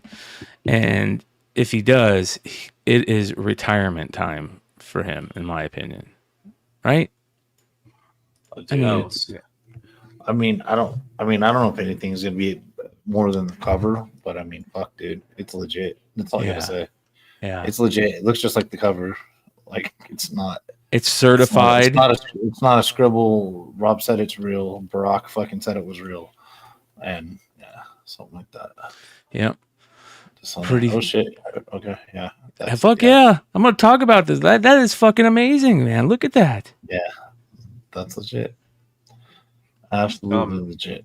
Speaker 4: And if he does, it is retirement time for him, in my opinion. Right?
Speaker 5: I don't know if anything's gonna be more than the cover, but I mean, fuck, dude, it's legit. That's all I gotta say.
Speaker 4: Yeah,
Speaker 5: it's legit. It looks just like the cover. Like it's not.
Speaker 4: It's certified.
Speaker 5: It's not a scribble. Rob said it's real. Barack fucking said it was real, and yeah, something like that.
Speaker 4: Yep.
Speaker 5: Pretty. Oh shit. Okay. Yeah.
Speaker 4: Fuck yeah. I'm gonna talk about this. That is fucking amazing, man. Look at that.
Speaker 5: Yeah, that's legit. Absolutely legit.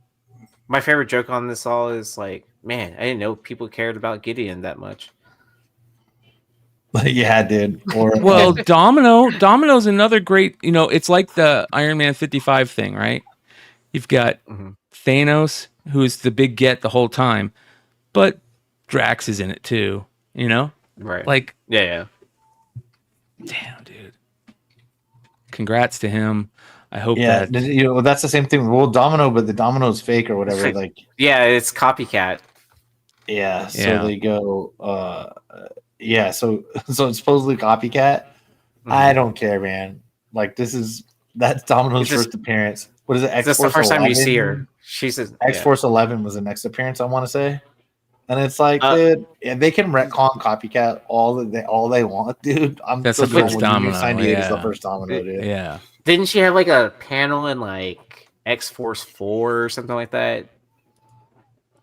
Speaker 6: My favorite joke on this all is like, man, I didn't know people cared about Gideon that much.
Speaker 5: Yeah, dude.
Speaker 4: Well, Domino's another great. It's like the Iron Man 55 thing, right? You've got Thanos, who's the big get the whole time, but Drax is in it too.
Speaker 6: Right?
Speaker 4: Like,
Speaker 6: yeah.
Speaker 4: Damn, dude. Congrats to him. I hope
Speaker 5: Yeah,
Speaker 4: that.
Speaker 5: you know, that's the same thing. Well, Domino, but the Domino's fake or whatever. Like,
Speaker 6: Yeah, it's copycat.
Speaker 5: yeah. So
Speaker 4: Yeah.
Speaker 5: they go, yeah. So so it's supposedly copycat. I
Speaker 6: Mhm.
Speaker 5: don't care, man. Like that's Domino's
Speaker 6: It's just
Speaker 5: first appearance. What is it?
Speaker 6: it's
Speaker 5: X
Speaker 6: just the
Speaker 5: Force
Speaker 6: first time you see
Speaker 5: 11.
Speaker 6: her. She's a,
Speaker 5: X
Speaker 6: yeah.
Speaker 5: Force 11 was the next appearance. I want to say. And it's like,
Speaker 6: Uh,
Speaker 5: dude, yeah, they can retcon copycat all they want, dude. I'm
Speaker 4: That's
Speaker 5: still
Speaker 4: the
Speaker 5: going
Speaker 4: first
Speaker 5: with Junior
Speaker 4: Domino,
Speaker 5: San Diego's the
Speaker 4: yeah.
Speaker 5: first Domino, dude.
Speaker 4: Yeah.
Speaker 6: Didn't she have like a panel in like X Force 4 or something like that?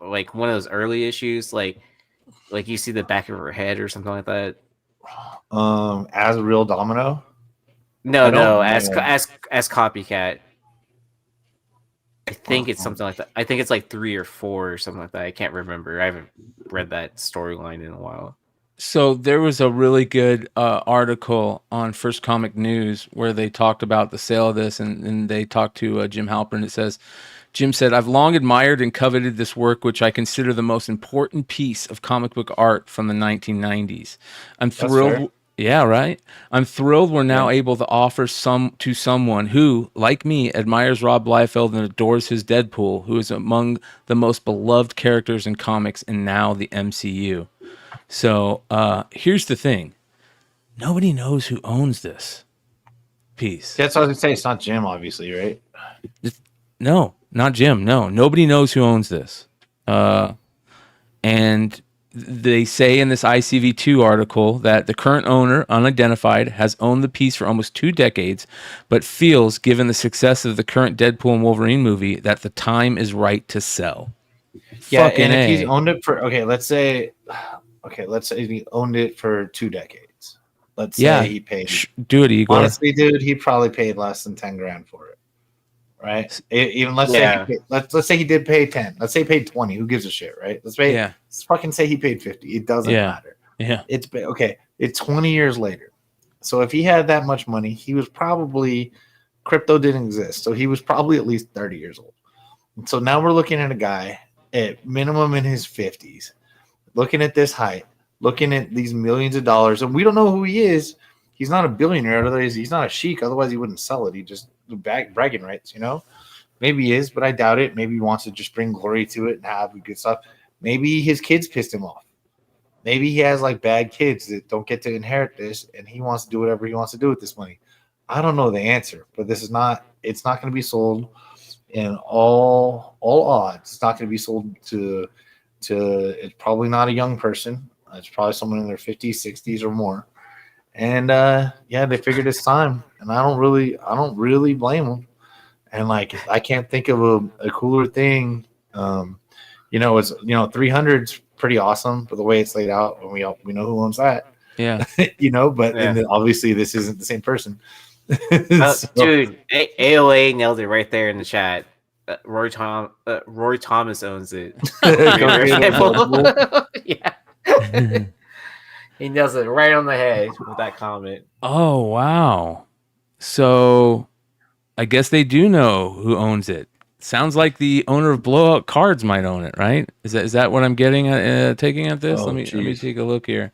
Speaker 6: Like one of those early issues, like you see the back of her head or something like that.
Speaker 5: As a real Domino.
Speaker 6: No,
Speaker 5: I don't
Speaker 6: no,
Speaker 5: know.
Speaker 6: as copycat. I think it's something like that. I think it's like 3 or 4 or something like that. I can't remember. I haven't read that storyline in a while.
Speaker 4: So there was a really good article on First Comic News where they talked about the sale of this, and they talked to Jim Halpern. It says, Jim said, I've long admired and coveted this work, which I consider the most important piece of comic book art from the 1990s. I'm thrilled.
Speaker 5: fair.
Speaker 4: Yeah, right. I'm thrilled we're now
Speaker 5: Yeah.
Speaker 4: able to offer someone who, like me, admires Rob Liefeld and adores his Deadpool, who is among the most beloved characters in comics and now the MCU. So here's the thing. Nobody knows who owns this piece.
Speaker 5: That's what I was gonna say. It's not Jim, obviously, right?
Speaker 4: No, not Jim. No, nobody knows who owns this. And they say in this ICV2 article that the current owner, unidentified, has owned the piece for almost 2 decades, but feels, given the success of the current Deadpool and Wolverine movie, that the time is right to sell.
Speaker 5: Yeah,
Speaker 4: Fucking
Speaker 5: and if
Speaker 4: A.
Speaker 5: he's owned it for let's say he owned it for 2 decades. Let's say he paid.
Speaker 4: Do it, Igor.
Speaker 5: Honestly, dude, he probably paid less than 10 grand for it. Right? Even let's say he did pay 10. Let's say he paid 20. Who gives a shit, right? Let's fucking say he paid 50. It doesn't matter.
Speaker 4: Yeah.
Speaker 5: It's 20 years later. So if he had that much money, he was probably crypto didn't exist. So he was probably at least 30 years old. And so now we're looking at a guy at minimum in his 50s, looking at this height, looking at these millions of dollars, and we don't know who he is. He's not a billionaire, otherwise he's not a sheik, otherwise he wouldn't sell it. He just bragging rights, you know. Maybe he is, but I doubt it. Maybe he wants to just bring glory to it and have good stuff. Maybe his kids pissed him off. Maybe he has like bad kids that don't get to inherit this, and he wants to do whatever he wants to do with this money. I don't know the answer, but it's not going to be sold in all odds. It's not going to be sold to it's probably not a young person. It's probably someone in their 50s, 60s or more. And they figured it's time, and I don't really blame them. And like, I can't think of a cooler thing. It's 300's pretty awesome, but the way it's laid out, and we know who owns that.
Speaker 4: Yeah.
Speaker 5: But And then obviously this isn't the same person.
Speaker 6: Dude, AOA nailed it right there in the chat. Roy Thomas owns it. Yeah. He nails it right on the head with that comment.
Speaker 4: Oh, wow. So I guess they do know who owns it. Sounds like the owner of Blowout Cards might own it, right? Is that what I'm getting at, taking at this? Let me take a look here.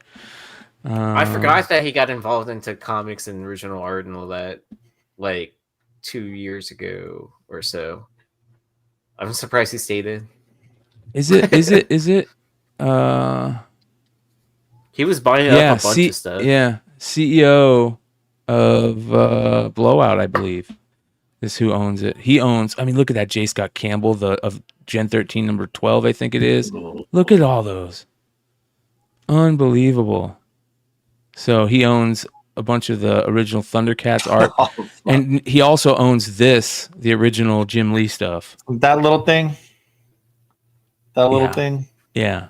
Speaker 6: I forgot that he got involved into comics and original art and all that like 2 years ago or so. I'm surprised he stayed in.
Speaker 4: Is it
Speaker 6: he was buying up a bunch of stuff.
Speaker 4: Yeah, CEO of Blowout, I believe, is who owns it. He owns. I mean, look at that, J. Scott Campbell, of Gen 13, number 12, I think it is. Look at all those. Unbelievable. So he owns a bunch of the original Thundercats art, and he also owns the original Jim Lee stuff.
Speaker 5: That little thing. Thing.
Speaker 4: Yeah.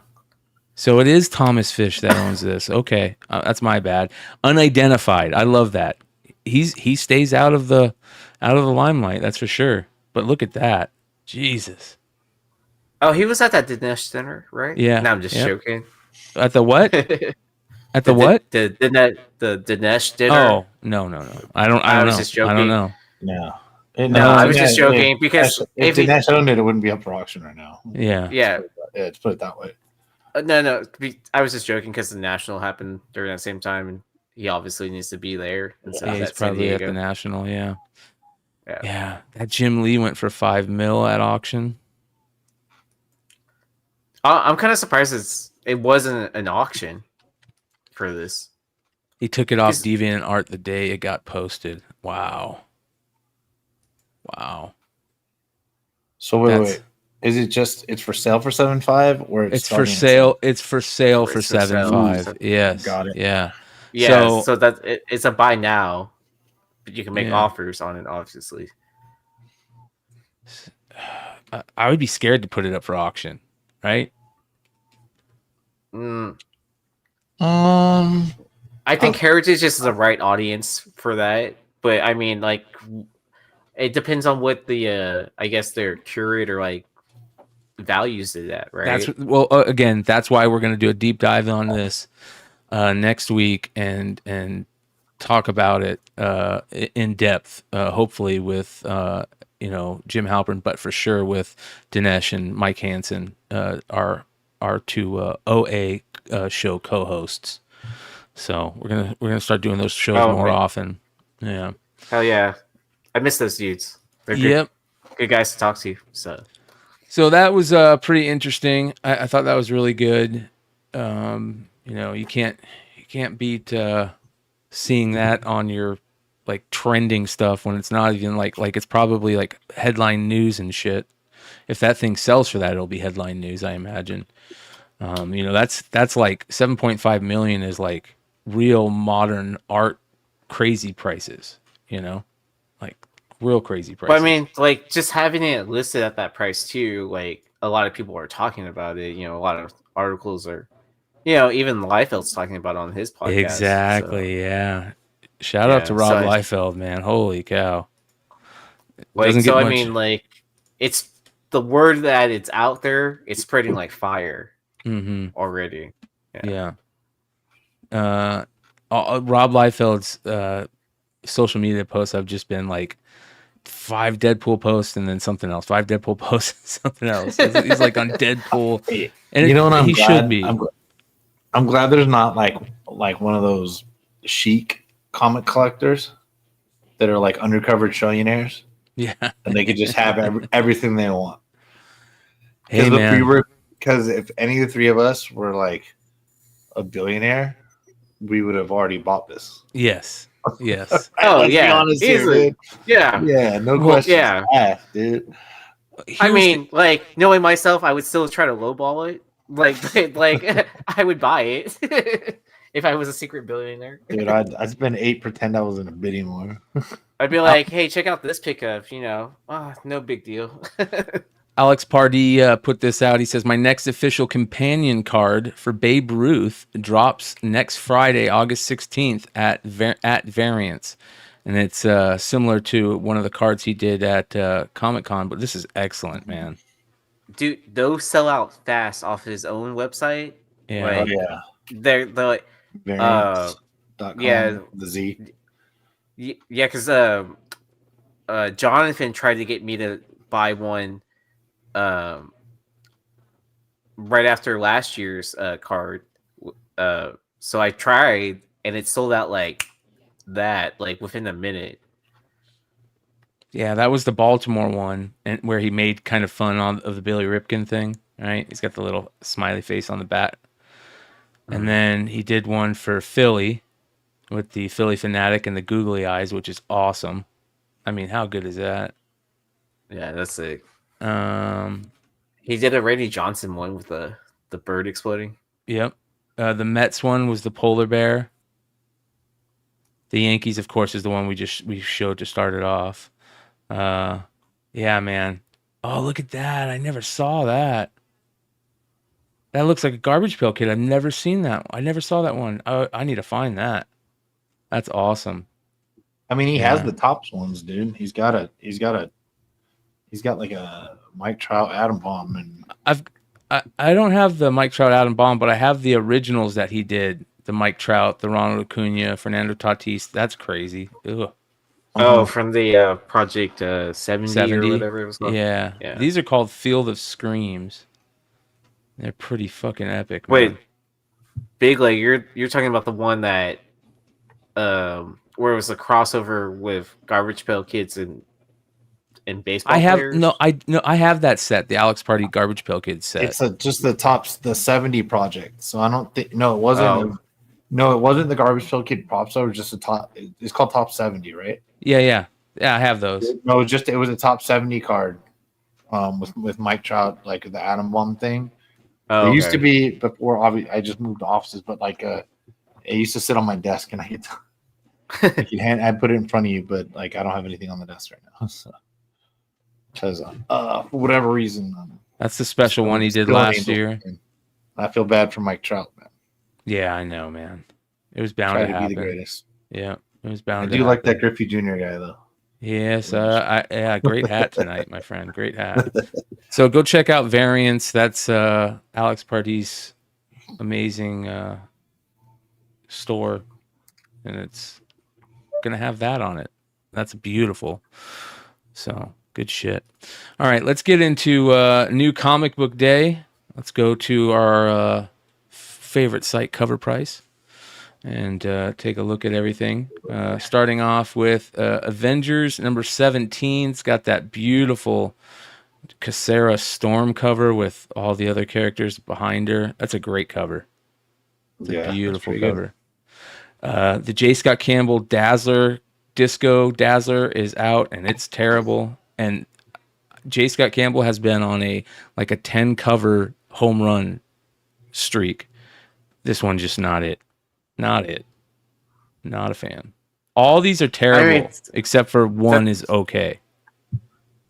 Speaker 4: So it is Thomas Fish that owns this. Okay, that's my bad. Unidentified. I love that. He stays out of the limelight. That's for sure. But look at that. Jesus.
Speaker 6: Oh, he was at that Dinesh dinner, right?
Speaker 4: Yeah.
Speaker 6: No, I'm just joking.
Speaker 4: At the what? At the what?
Speaker 6: The Dinesh dinner.
Speaker 4: Oh, no. I don't know.
Speaker 6: Just joking.
Speaker 4: I don't know.
Speaker 6: No, I was just joking because
Speaker 5: if Dinesh owned it wouldn't be up for auction right now.
Speaker 4: Yeah.
Speaker 6: Yeah.
Speaker 5: Let's put it that way.
Speaker 6: No. I was just joking because the National happened during that same time, and he obviously needs to be there. And so
Speaker 4: he's probably at the National. Yeah. Yeah, that Jim Lee went for $5 million at auction.
Speaker 6: I'm kind of surprised it wasn't an auction for this.
Speaker 4: He took it off
Speaker 6: 'Cause-
Speaker 4: DeviantArt the day it got posted. Wow.
Speaker 5: So wait. Is it just it's for sale for 7.5 or
Speaker 4: It's for sale? It's for sale for 7.5. Yes.
Speaker 5: Got it.
Speaker 4: Yeah.
Speaker 6: Yeah. So that it's a buy now, but you can make offers on it, obviously.
Speaker 4: I would be scared to put it up for auction, right?
Speaker 6: I think Heritage is the right audience for that, but I mean, like, it depends on what the I guess their curator like values it at, right?
Speaker 4: Again, that's why we're going to do a deep dive on this next week and talk about it in depth, hopefully with Jim Halpern, but for sure with Dinesh and Mike Hansen, our two OA show co-hosts. So we're gonna start doing those shows more often. Yeah.
Speaker 6: Hell yeah, I miss those dudes. They're good, good guys to talk to. So
Speaker 4: that was pretty interesting. I thought that was really good. You can't beat seeing that on your like trending stuff when it's not even like it's probably like headline news and shit. If that thing sells for that, it'll be headline news, I imagine. That's like 7.5 million is like real modern art crazy prices, like real crazy prices.
Speaker 6: But I mean, like just having it listed at that price too, like a lot of people are talking about it. A lot of articles are, even Liefeld's talking about it on his podcast.
Speaker 4: Exactly. So. Yeah. Shout out to Rob Liefeld, man. Holy cow.
Speaker 6: I mean, like it's the word that it's out there. It's spreading like fire already.
Speaker 4: Yeah. Rob Liefeld's social media posts have just been like 5 Deadpool posts and then something else. 5 Deadpool posts and something else. He's like on Deadpool. And he should be.
Speaker 5: I'm glad there's not like one of those chic comic collectors that are like undercover trillionaires.
Speaker 4: Yeah.
Speaker 5: And they could just have everything they want.
Speaker 4: Hey, man.
Speaker 5: Because if any of the 3 of us were like a billionaire, we would have already bought this.
Speaker 4: Yes.
Speaker 5: Let's be honest here, dude.
Speaker 6: Yeah,
Speaker 5: no question asked, dude.
Speaker 6: I mean, like knowing myself, I would still try to lowball it. Like I would buy it if I was a secret billionaire.
Speaker 5: Dude, I'd spend 8 pretend I was in a bidding war.
Speaker 6: I'd be like, hey, check out this pickup. No big deal.
Speaker 4: Alex Pardee put this out. He says, my next official companion card for Babe Ruth drops next Friday, August 16th at Variants. And it's similar to one of the cards he did at Comic-Con, but this is excellent, man.
Speaker 6: Dude, those sell out fast off his own website.
Speaker 4: Yeah.
Speaker 6: They're the
Speaker 5: Variants.com, the Z.
Speaker 6: Yeah, because Jonathan tried to get me to buy one right after last year's card. So I tried and it sold out like that, like within a minute.
Speaker 4: Yeah, that was the Baltimore one, and where he made kind of fun of the Billy Ripken thing, right? He's got the little smiley face on the bat. And then he did one for Philly with the Philly Fanatic and the googly eyes, which is awesome. I mean, how good is that?
Speaker 6: Yeah, that's sick. He did a Randy Johnson one with the bird exploding.
Speaker 4: Yep. The Mets one was the polar bear. The Yankees, of course, is the one we showed to start it off. Yeah, man. Oh, look at that. I never saw that. That looks like a Garbage Pail Kid. I've never seen that. I never saw that one. I need to find that. That's awesome.
Speaker 5: I mean, he has the tops ones, dude. He's got like a Mike Trout Atom Bomb, and
Speaker 4: I don't have the Mike Trout Atom Bomb, but I have the originals that he did. The Mike Trout, the Ronald Acuna, Fernando Tatis. That's crazy. Ugh.
Speaker 6: Oh, from the Project 70 or whatever it was called.
Speaker 4: Yeah. These are called Field of Screams. They're pretty fucking epic.
Speaker 6: Wait,
Speaker 4: man.
Speaker 6: Big Leg, you're talking about the one that where it was a crossover with Garbage Pail Kids and and baseball
Speaker 4: I have
Speaker 6: players?
Speaker 4: I have that set, the Alex Party Garbage Pail Kids set.
Speaker 5: It's just the 70 project. So I don't think it wasn't.
Speaker 6: Oh.
Speaker 5: No, it wasn't the Garbage Pail Kid Pop Star. It was just a top. It's called Top 70, right?
Speaker 4: Yeah. I have those.
Speaker 5: No, it was a top 70 card, with Mike Trout, like the Atom Bomb thing.
Speaker 6: Oh,
Speaker 5: It used to
Speaker 6: okay.
Speaker 5: be before. Obviously, I just moved offices, but like it used to sit on my desk, and I get I put it in front of you, but like I don't have anything on the desk right now, so because for whatever reason,
Speaker 4: That's the special one he did
Speaker 5: still
Speaker 4: last
Speaker 5: Angel
Speaker 4: year.
Speaker 5: fan. I feel bad for Mike Trout, man.
Speaker 4: Yeah, I know, man. It was bound
Speaker 5: Try
Speaker 4: to
Speaker 5: to
Speaker 4: happen.
Speaker 5: be the greatest.
Speaker 4: Yeah, it was
Speaker 5: I
Speaker 4: bound to
Speaker 5: do like
Speaker 4: happen.
Speaker 5: that Griffey Jr. guy though.
Speaker 4: Yes, great hat tonight, my friend. Great hat. So go check out Variants. That's Alex Party's amazing store, and it's gonna have that on it. That's beautiful. So good shit. All right, let's get into new comic book day. Let's go to our favorite site, Cover Price, and take a look at everything. Starting off with Avengers number 17. It's got that beautiful Cassera Storm cover with all the other characters behind her. That's a great cover. It's a beautiful cover. The J. Scott Campbell Dazzler Disco Dazzler is out, and it's terrible. And J. Scott Campbell has been on a 10 cover home run streak. This one just not it. Not it. Not a fan. All these are terrible, except for one is okay.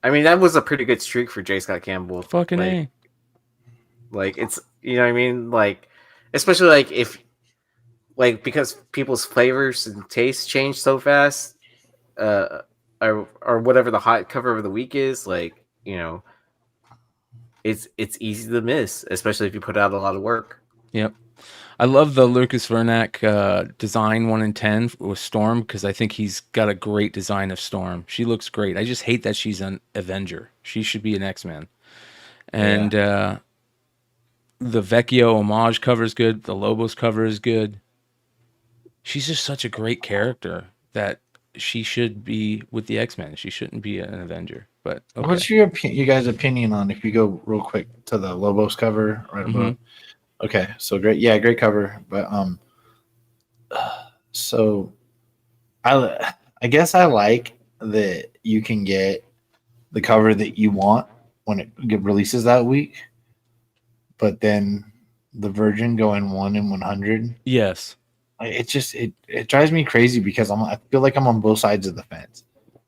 Speaker 6: I mean, that was a pretty good streak for J. Scott Campbell.
Speaker 4: Fucking A.
Speaker 6: Like, it's, you know what I mean? Like, especially like if, like, because people's flavors and tastes change so fast, or whatever the hot cover of the week is, like, you know, it's easy to miss, especially if you put out a lot of work.
Speaker 4: Yep. I love the Lucas Vernac design 1 in 10 with Storm, because I think he's got a great design of Storm. She looks great. I just hate that she's an Avenger. She should be an X-Men. And the Vecchio homage cover is good. The Lobos cover is good. She's just such a great character that she should be with the X-Men. She shouldn't be an Avenger. But okay.
Speaker 5: What's you guys' opinion on, if you go real quick to the Lobos cover right above? Okay, so great. Yeah, great cover. But so I guess I like that you can get the cover that you want when it releases that week, but then the Virgin going 1 in 100.
Speaker 4: Yes.
Speaker 5: It just it drives me crazy because I feel like I'm on both sides of the fence.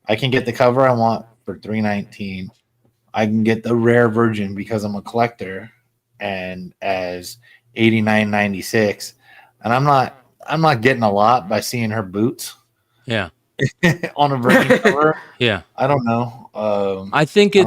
Speaker 5: I can get the cover I want for $3.19. I can get the rare Virgin because I'm a collector and as $89.96, and I'm not getting a lot by seeing her boots.
Speaker 4: Yeah.
Speaker 5: On a Virgin cover.
Speaker 4: Yeah.
Speaker 5: I don't know.
Speaker 4: I think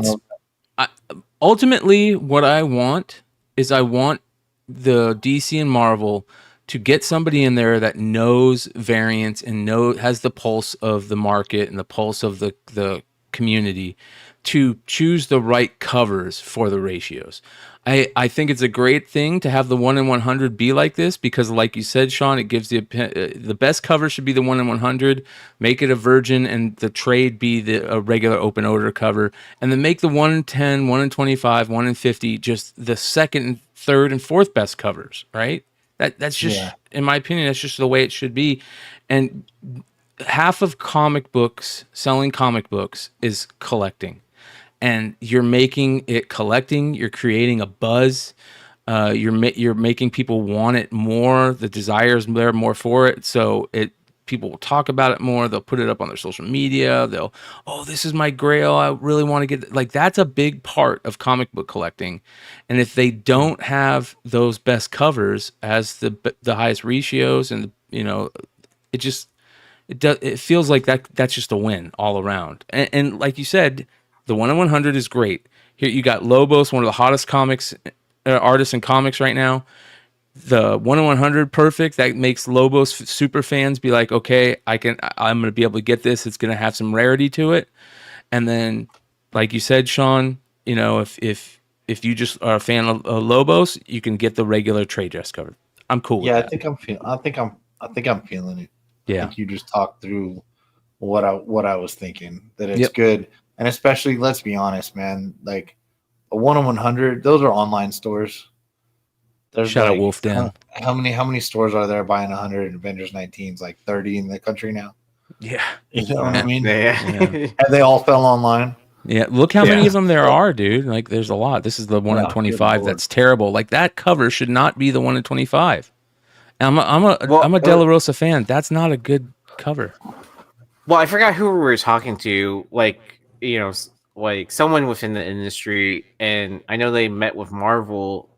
Speaker 4: ultimately what I want is I want the DC and Marvel to get somebody in there that knows variants and has the pulse of the market and the pulse of the community to choose the right covers for the ratios. I think it's a great thing to have the 1 in 100 be like this because, like you said, Sean, it gives the best cover should be the 1 in 100. Make it a Virgin, and the trade be a regular open order cover, and then make the 1 in 10, 1 in 25, 1 in 50 just the second, third, and fourth best covers. Right? That's just, in my opinion, that's just the way it should be. And half of comic books, selling comic books, is collecting. And you're making it collecting. You're creating a buzz. You're making people want it more. The desire is there more for it. So people will talk about it more. They'll put it up on their social media. This is my grail. I really want to get like that's a big part of comic book collecting. And if they don't have those best covers as the highest ratios, and it feels like that's just a win all around. And like you said. The 1 in 100 is great. Here you got Lobos, one of the hottest artists in comics right now. The 1 in 100 perfect. That makes Lobos super fans be like, okay, I'm going to be able to get this. It's going to have some rarity to it. And then, like you said, Sean, if you just are a fan of Lobos, you can get the regular trade dress cover. I'm cool with that.
Speaker 5: I think I'm feeling it.
Speaker 4: Yeah.
Speaker 5: I think you just talked through what I was thinking, that it's good. And especially, let's be honest, man, like a 1 in 100, those are online stores. There's
Speaker 4: Shout out
Speaker 5: like,
Speaker 4: Wolf Den.
Speaker 5: how many stores are there buying 100 Avengers 19s? Like 30 in the country now.
Speaker 4: Yeah.
Speaker 5: You know what I mean?
Speaker 6: Yeah.
Speaker 5: And they all fell online.
Speaker 4: Yeah, look how many
Speaker 6: Yeah.
Speaker 4: of them there are, dude. Like, there's a lot. This is the 1 in
Speaker 5: Yeah, good
Speaker 4: 25.
Speaker 5: Lord.
Speaker 4: That's terrible. Like, that cover should not be the 1 in 25. And I'm
Speaker 6: Well,
Speaker 4: a De La Rosa fan. That's not a good cover.
Speaker 6: Well, I forgot who we were talking to. Like, you know, like someone within the industry, and I know they met with Marvel,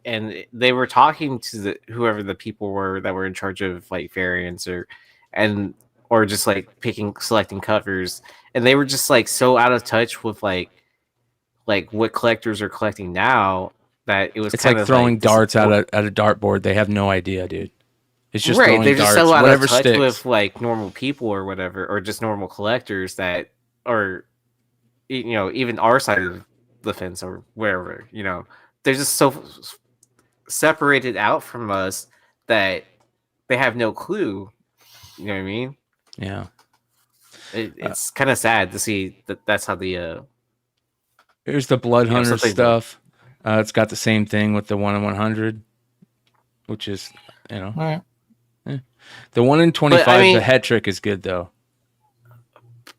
Speaker 6: and they were talking to whoever the people were that were in charge of like variants or just like selecting covers, and they were just like so out of touch with like what collectors are collecting now that it was
Speaker 4: It's
Speaker 6: kind
Speaker 4: like
Speaker 6: of
Speaker 4: throwing
Speaker 6: like
Speaker 4: darts at a dartboard. They have no idea, dude. It's just
Speaker 6: right.
Speaker 4: throwing
Speaker 6: They're
Speaker 4: darts,
Speaker 6: just so out
Speaker 4: whatever
Speaker 6: of touch
Speaker 4: sticks.
Speaker 6: with like normal people or whatever, or just normal collectors that are, you know, even our side of the fence or wherever, you know, they're just so separated out from us that they have no clue. You know what I mean?
Speaker 4: Yeah.
Speaker 6: It's kind of sad to see that that's how the
Speaker 4: Here's the Blood
Speaker 6: Yeah,
Speaker 4: Hunter
Speaker 6: something-
Speaker 4: stuff. It's got the same thing with the 1 in 100, which is, you know,
Speaker 5: All right.
Speaker 4: the 1 in 25.
Speaker 6: But, I mean-
Speaker 4: the head trick is good though.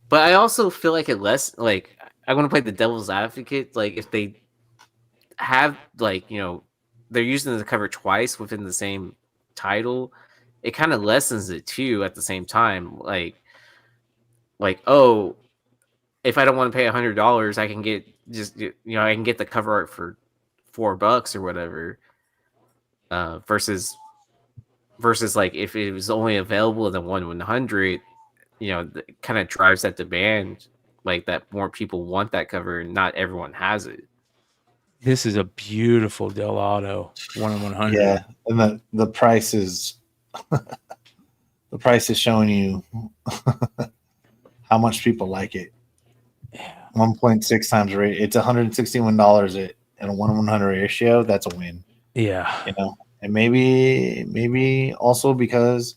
Speaker 6: But I also feel like it less like I want to play the devil's advocate. Like if they have like, you know, they're using the cover twice within the same title, it kind of lessens it too at the same time. Like oh, if I don't want to pay $100, I can get I can get the cover art for $4 or whatever. Versus like if it was only available in the 1/100, you know, it kind of drives that demand, like that more people want that cover and not everyone has it.
Speaker 4: This is a beautiful Del Auto 1 in 100.
Speaker 5: Yeah, and the price is the price is showing you how much people like it. 1.6 times rate. It's $161 at a 1 in 100 ratio. That's a win.
Speaker 4: Yeah.
Speaker 5: You know, and maybe also because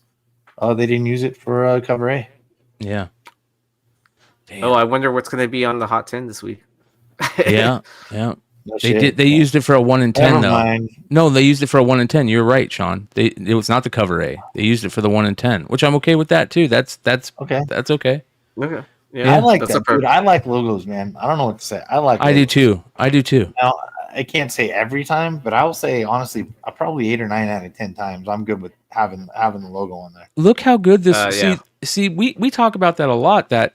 Speaker 5: they didn't use it for cover A.
Speaker 4: Yeah. Damn.
Speaker 6: Oh, I wonder what's going to be on the Hot 10 this week.
Speaker 4: Yeah. Yeah.
Speaker 5: No
Speaker 4: They
Speaker 5: shit.
Speaker 4: did. They used it for a 1 in 10
Speaker 5: Never
Speaker 4: though.
Speaker 5: mind.
Speaker 4: No, they used it for a 1 in 10. You're right, Sean. It was not the cover A. They used it for the 1 in 10, which I'm okay with that too. That's
Speaker 5: Okay.
Speaker 4: That's okay.
Speaker 6: Okay.
Speaker 5: I like
Speaker 6: that's
Speaker 5: that, dude. I like logos, man. I don't know what to say.
Speaker 4: I do too. I do too.
Speaker 5: Now, I can't say every time, but I will say honestly, probably 8 or 9 out of 10 times, I'm good with having the logo on there.
Speaker 4: Look how good this.
Speaker 6: Yeah.
Speaker 4: See, we talk about that a lot. That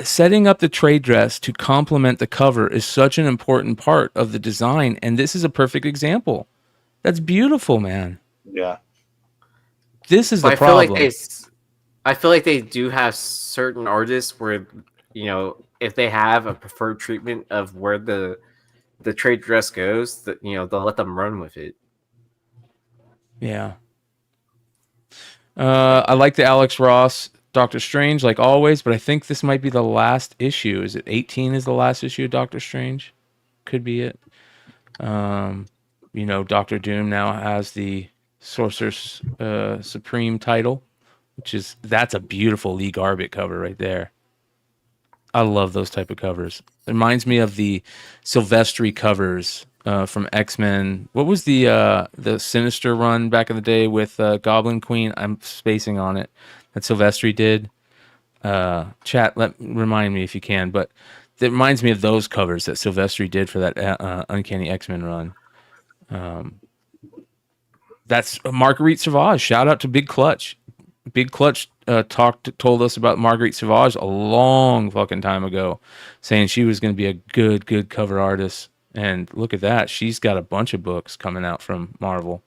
Speaker 4: setting up the trade dress to complement the cover is such an important part of the design, and this is a perfect example. That's beautiful, man.
Speaker 5: Yeah.
Speaker 4: This is
Speaker 6: But
Speaker 4: the problem.
Speaker 6: I feel like they do have certain artists where, you know, if they have a preferred treatment of where the trade dress goes, that, you know, they'll let them run with it.
Speaker 4: Yeah. I like the Alex Ross Doctor Strange, like always, but I think this might be the last issue. Is it 18 is the last issue of Doctor Strange? Could be it. You know, Doctor Doom now has the Sorcerer's Supreme title, that's a beautiful Lee Garbett cover right there. I love those type of covers. It reminds me of the Silvestri covers from X-Men. What was the Sinister run back in the day with Goblin Queen? I'm spacing on it. That Silvestri did. Chat, remind me if you can. But it reminds me of those covers that Silvestri did for that Uncanny X-Men run. That's Marguerite Sauvage. Shout out to Big Clutch. Big Clutch told us about Marguerite Sauvage a long fucking time ago, saying she was going to be a good cover artist. And look at that, she's got a bunch of books coming out from Marvel.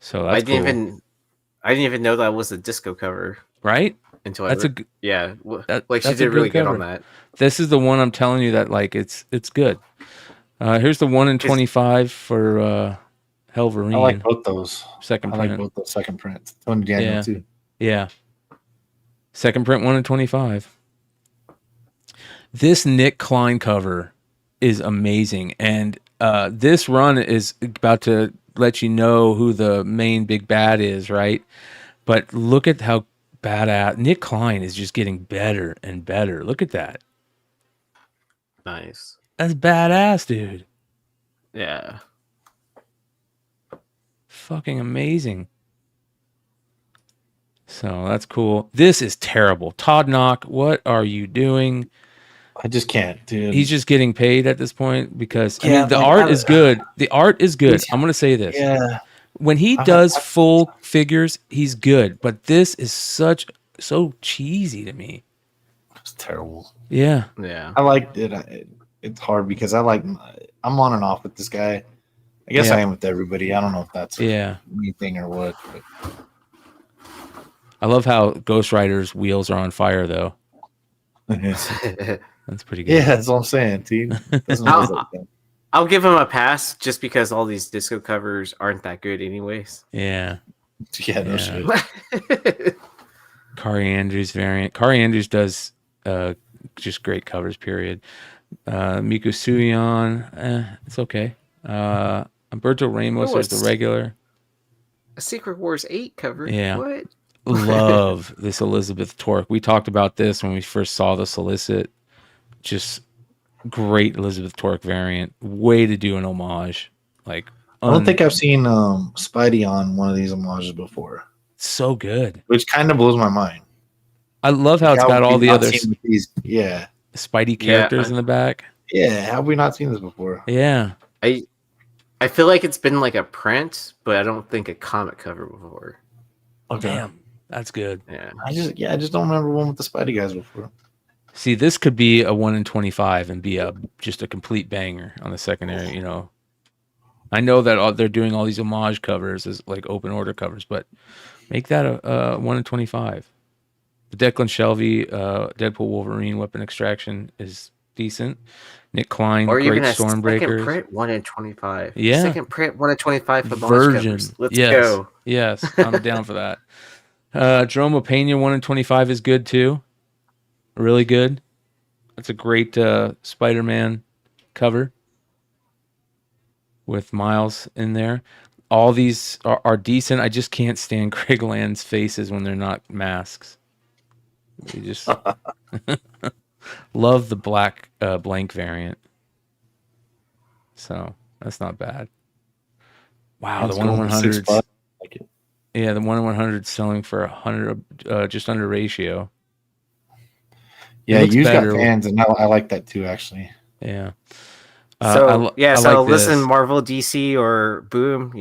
Speaker 4: So that's cool.
Speaker 6: I didn't even know that was a disco cover,
Speaker 4: right?
Speaker 6: Until
Speaker 4: that's
Speaker 6: like she
Speaker 4: that's
Speaker 6: did really good on that.
Speaker 4: This is the one I'm telling you that like it's good. Here's the 1 in 25 for Wolverine.
Speaker 5: I like both those.
Speaker 4: Second
Speaker 5: I
Speaker 4: print.
Speaker 5: like both those second prints. Tony Daniel too.
Speaker 4: Yeah. Second print 1 in 25. This Nick Klein cover is amazing. And this run is about to let you know who the main big bad is, right? But look at how badass Nick Klein is, just getting better and better. Look at that.
Speaker 6: Nice.
Speaker 4: That's badass, dude.
Speaker 6: Yeah.
Speaker 4: Fucking amazing. So that's cool. This is terrible. Todd Knock, what are you doing?
Speaker 5: I just can't, dude.
Speaker 4: He's just getting paid at this point because I
Speaker 5: Yeah,
Speaker 4: mean the
Speaker 5: like,
Speaker 4: art is good. The art is good.
Speaker 5: He's-
Speaker 4: I'm gonna say this.
Speaker 5: Yeah.
Speaker 4: When he does full figures, he's good. But this is so cheesy to me.
Speaker 5: It's terrible.
Speaker 4: Yeah.
Speaker 6: Yeah.
Speaker 5: I liked it. It's hard because I'm on and off with this guy. I guess
Speaker 4: Yeah.
Speaker 5: I am with everybody. I don't know if that's
Speaker 4: Yeah.
Speaker 5: anything or what. But
Speaker 4: I love how Ghost Rider's wheels are on fire though.
Speaker 5: yeah,
Speaker 4: That's pretty good.
Speaker 5: that's what I'm saying, dude. Doesn't always like that.
Speaker 6: I'll give him a pass just because all these disco covers aren't that good, anyways.
Speaker 4: Yeah.
Speaker 5: Yeah, no
Speaker 4: Yeah.
Speaker 5: shit.
Speaker 4: Kari Andrews variant. Kari Andrews does just great covers, period. Miku Suyon, it's okay. Umberto Ramos is the regular.
Speaker 6: A Secret Wars 8 cover?
Speaker 4: Yeah.
Speaker 6: What?
Speaker 4: Love this Elizabeth Torque. We talked about this when we first saw the solicit. Just great Elizabeth Torque variant. Way to do an homage. Like
Speaker 5: I don't think I've seen Spidey on one of these homages before,
Speaker 4: so good.
Speaker 5: which kind of blows my mind.
Speaker 4: I love how it's got all the other
Speaker 5: Yeah,
Speaker 4: Spidey characters in the back.
Speaker 5: yeah. How have we not seen this before?
Speaker 4: Yeah.
Speaker 6: I feel like it's been like a print, but I don't think a comic cover before.
Speaker 5: Okay.
Speaker 4: Damn. That's good.
Speaker 6: Yeah.
Speaker 5: I just don't remember one with the Spidey guys before.
Speaker 4: See, this could be a 1 in 25 and be just a complete banger on the secondary, you know. I know that they're doing all these homage covers as like open order covers, but make that a 1 in 25. The Declan Shelby, Deadpool Wolverine weapon extraction is decent. Nick Klein,
Speaker 6: Or
Speaker 4: great
Speaker 6: even a second
Speaker 4: Stormbreakers.
Speaker 6: print 1 in 25.
Speaker 4: Yeah.
Speaker 6: Second print 1 in 25 for
Speaker 4: Version.
Speaker 6: covers. Let's
Speaker 4: yes.
Speaker 6: go.
Speaker 4: Yes, I'm down for that. Jerome Pena 1 in 25 is good too. Really good. That's a great Spider-Man cover with Miles in there. All these are decent. I just can't stand Craig Land's faces when they're not masks. You just love the black blank variant. So that's not bad. Wow,
Speaker 5: That's
Speaker 4: the 1 in
Speaker 5: going for
Speaker 4: 100.
Speaker 5: $6. Like it.
Speaker 4: Yeah, the 1 in 100 selling for 100, just under ratio.
Speaker 5: Yeah,
Speaker 4: looks
Speaker 5: you've got
Speaker 4: better.
Speaker 5: fans, and I like that too. Actually,
Speaker 4: Yeah.
Speaker 6: So
Speaker 4: I
Speaker 6: so
Speaker 4: like
Speaker 6: listen,
Speaker 4: this.
Speaker 6: Marvel, DC, or Boom,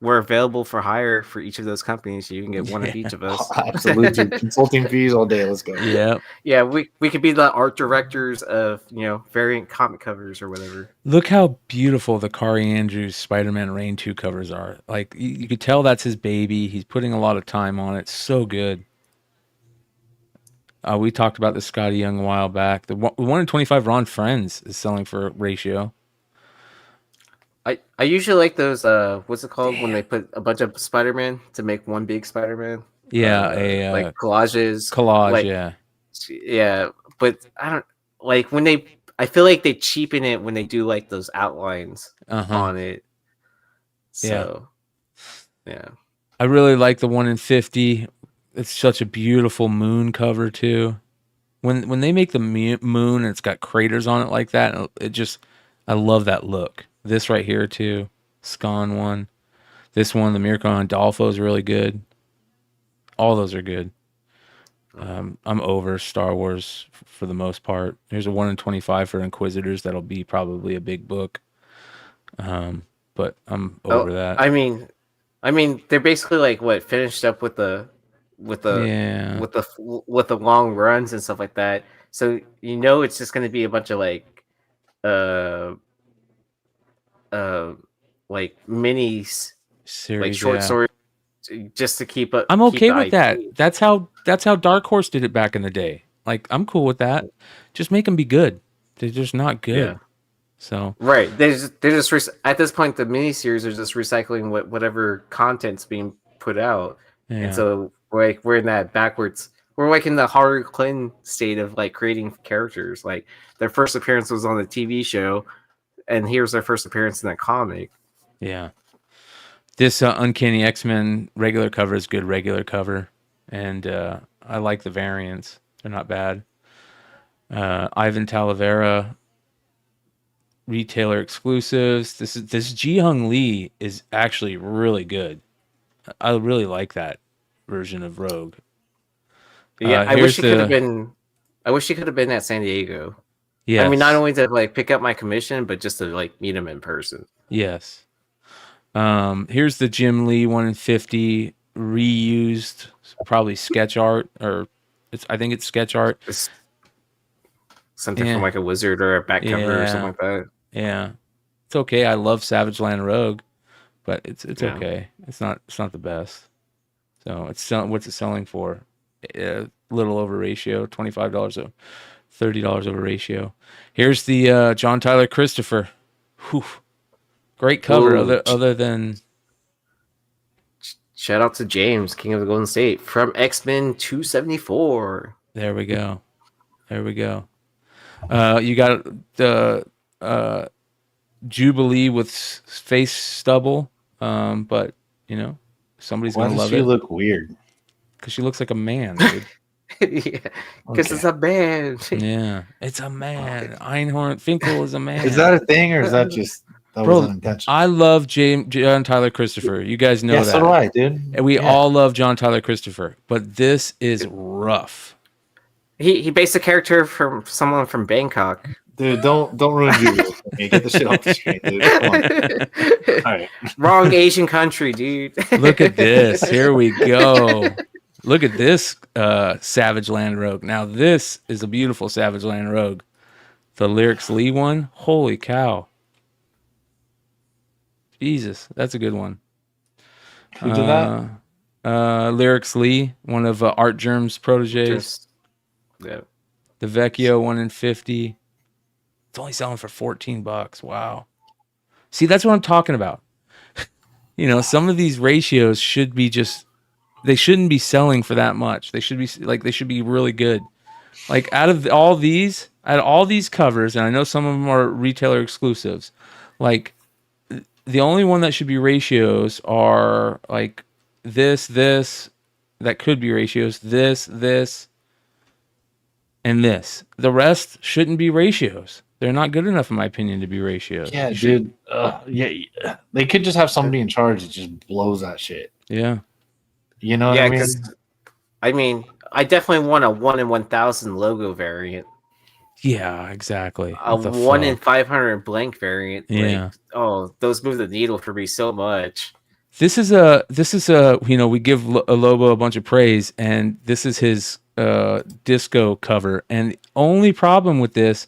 Speaker 6: we're available for hire for each of those companies. You can get one of each of us.
Speaker 5: absolutely. Consulting fees all day. Let's go.
Speaker 4: Yeah.
Speaker 6: Yeah, we could be the art directors of variant comic covers or whatever.
Speaker 4: Look how beautiful the Kari Andrews Spider-Man Reign 2 covers are. Like you could tell that's his baby. He's putting a lot of time on it. So good. We talked about the Scotty Young a while back. The 1 in 25 Ron Friends is selling for ratio.
Speaker 6: I usually like those what's it called when they put a bunch of Spider-Man to make one big Spider-Man?
Speaker 4: Yeah,
Speaker 6: like collages.
Speaker 4: collage,
Speaker 6: like,
Speaker 4: yeah.
Speaker 6: Yeah, but I don't like when I feel like they cheapen it when they do like those outlines on it. So, yeah.
Speaker 4: I really like the 1 in 50. It's such a beautiful moon cover too. When they make the moon and it's got craters on it like that, I love that look. This right here too, Scon one. This one, the Miracle on Dolfo is really good. All those are good. I'm over Star Wars for the most part. Here's a 1 in 25 for Inquisitors. That'll be probably a big book. But I'm over that.
Speaker 6: I mean, they're basically like what finished up with the long runs and stuff like that. So it's just going to be a bunch of like minis,
Speaker 4: Series,
Speaker 6: like short stories, just to keep up.
Speaker 4: I'm okay with
Speaker 6: IP.
Speaker 4: that. That's how Dark Horse did it back in the day. Like I'm cool with that. Just make them be good. They're just not good.
Speaker 6: Yeah.
Speaker 4: So
Speaker 6: right, they're just at this point the miniseries are just recycling whatever content's being put out, and so we're in that backwards. We're like in the Harley Quinn state of like creating characters. Like their first appearance was on the TV show, and here's their first appearance in that comic.
Speaker 4: Yeah. This Uncanny X-Men regular cover is good regular cover, and I like the variants. They're not bad. Ivan Talavera retailer exclusives. This Ji-Hung Lee is actually really good. I really like that version of Rogue.
Speaker 6: Yeah, I
Speaker 4: here's
Speaker 6: wish he could have
Speaker 4: the
Speaker 6: been. I wish he could have been at San Diego.
Speaker 4: yes.
Speaker 6: I mean, not only to like pick up my commission, but just to like meet him in person.
Speaker 4: Yes. Here's the Jim Lee 1 in 50 reused, probably sketch art, or I think it's sketch art.
Speaker 6: It's something from like a wizard or a back cover or something like that.
Speaker 4: Yeah, it's okay. I love Savage Land Rogue, but it's okay. It's not the best. So what's it selling for? A little over ratio, $25 or $30 over ratio. Here's the John Tyler Christopher. Whew. Great cover.
Speaker 6: Ooh.
Speaker 4: Other than
Speaker 6: shout out to James, King of the Golden State, from X-Men 274.
Speaker 4: There we go. You got the Jubilee with face stubble, but somebody's gonna love it.
Speaker 5: Why does she look weird?
Speaker 4: Because she looks like a man, dude.
Speaker 6: Yeah, because it's a man.
Speaker 4: Yeah, it's a man. Einhorn Finkel is a man.
Speaker 5: Is that a thing, or is that just that was unintentional?
Speaker 4: I love John Tyler Christopher. You guys know that.
Speaker 5: Yeah, so do I, dude.
Speaker 4: And we all love John Tyler Christopher, but this is rough.
Speaker 6: He based a character from someone from Bangkok.
Speaker 5: Dude, don't ruin Jubilee for me. Get the shit off the screen, dude. Come on. All right.
Speaker 6: Wrong Asian country, dude.
Speaker 4: Look at this. Here we go. Look at this Savage Land Rogue. Now this is a beautiful Savage Land Rogue. The Lyrics Lee one. Holy cow. Jesus, that's a good one.
Speaker 5: Who did that?
Speaker 4: Lyrics Lee, one of Art Germ's proteges.
Speaker 6: Yeah.
Speaker 4: The Vecchio 1 in 50. It's only selling for $14. Wow. See, that's what I'm talking about. Some of these ratios should be they shouldn't be selling for that much. They should be really good. Like out of all these covers, and I know some of them are retailer exclusives, like the only one that should be ratios are like this, that could be ratios, this, and this. The rest shouldn't be ratios. They're not good enough, in my opinion, to be ratios.
Speaker 5: Yeah, dude. Yeah, they could just have somebody in charge that just blows that shit.
Speaker 4: Yeah.
Speaker 5: You know what I mean?
Speaker 6: I mean, I definitely want a 1 in 1,000 logo variant.
Speaker 4: Yeah, exactly.
Speaker 6: A 1 in 500 blank variant.
Speaker 4: Yeah.
Speaker 6: Those move the needle for me so much.
Speaker 4: This is a we give Lobo a bunch of praise, and this is his disco cover. And the only problem with this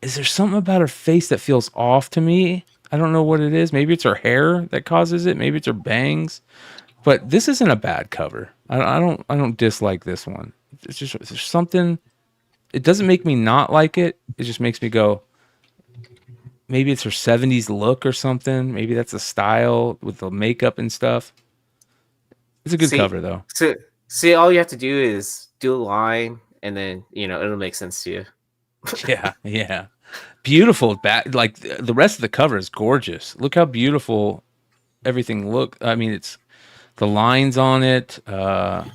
Speaker 4: is there's something about her face that feels off to me. I don't know what it is. Maybe it's her hair that causes it. Maybe it's her bangs. But this isn't a bad cover. I don't dislike this one. It's just there's something. It doesn't make me not like it. It just makes me go. Maybe it's her 70s look or something. Maybe that's a style with the makeup and stuff. It's a good cover though.
Speaker 6: See, all you have to do is do a line, and then it'll make sense to you.
Speaker 4: Yeah. Beautiful. Like the rest of the cover is gorgeous. Look how beautiful everything look. I mean, it's the lines on it. Her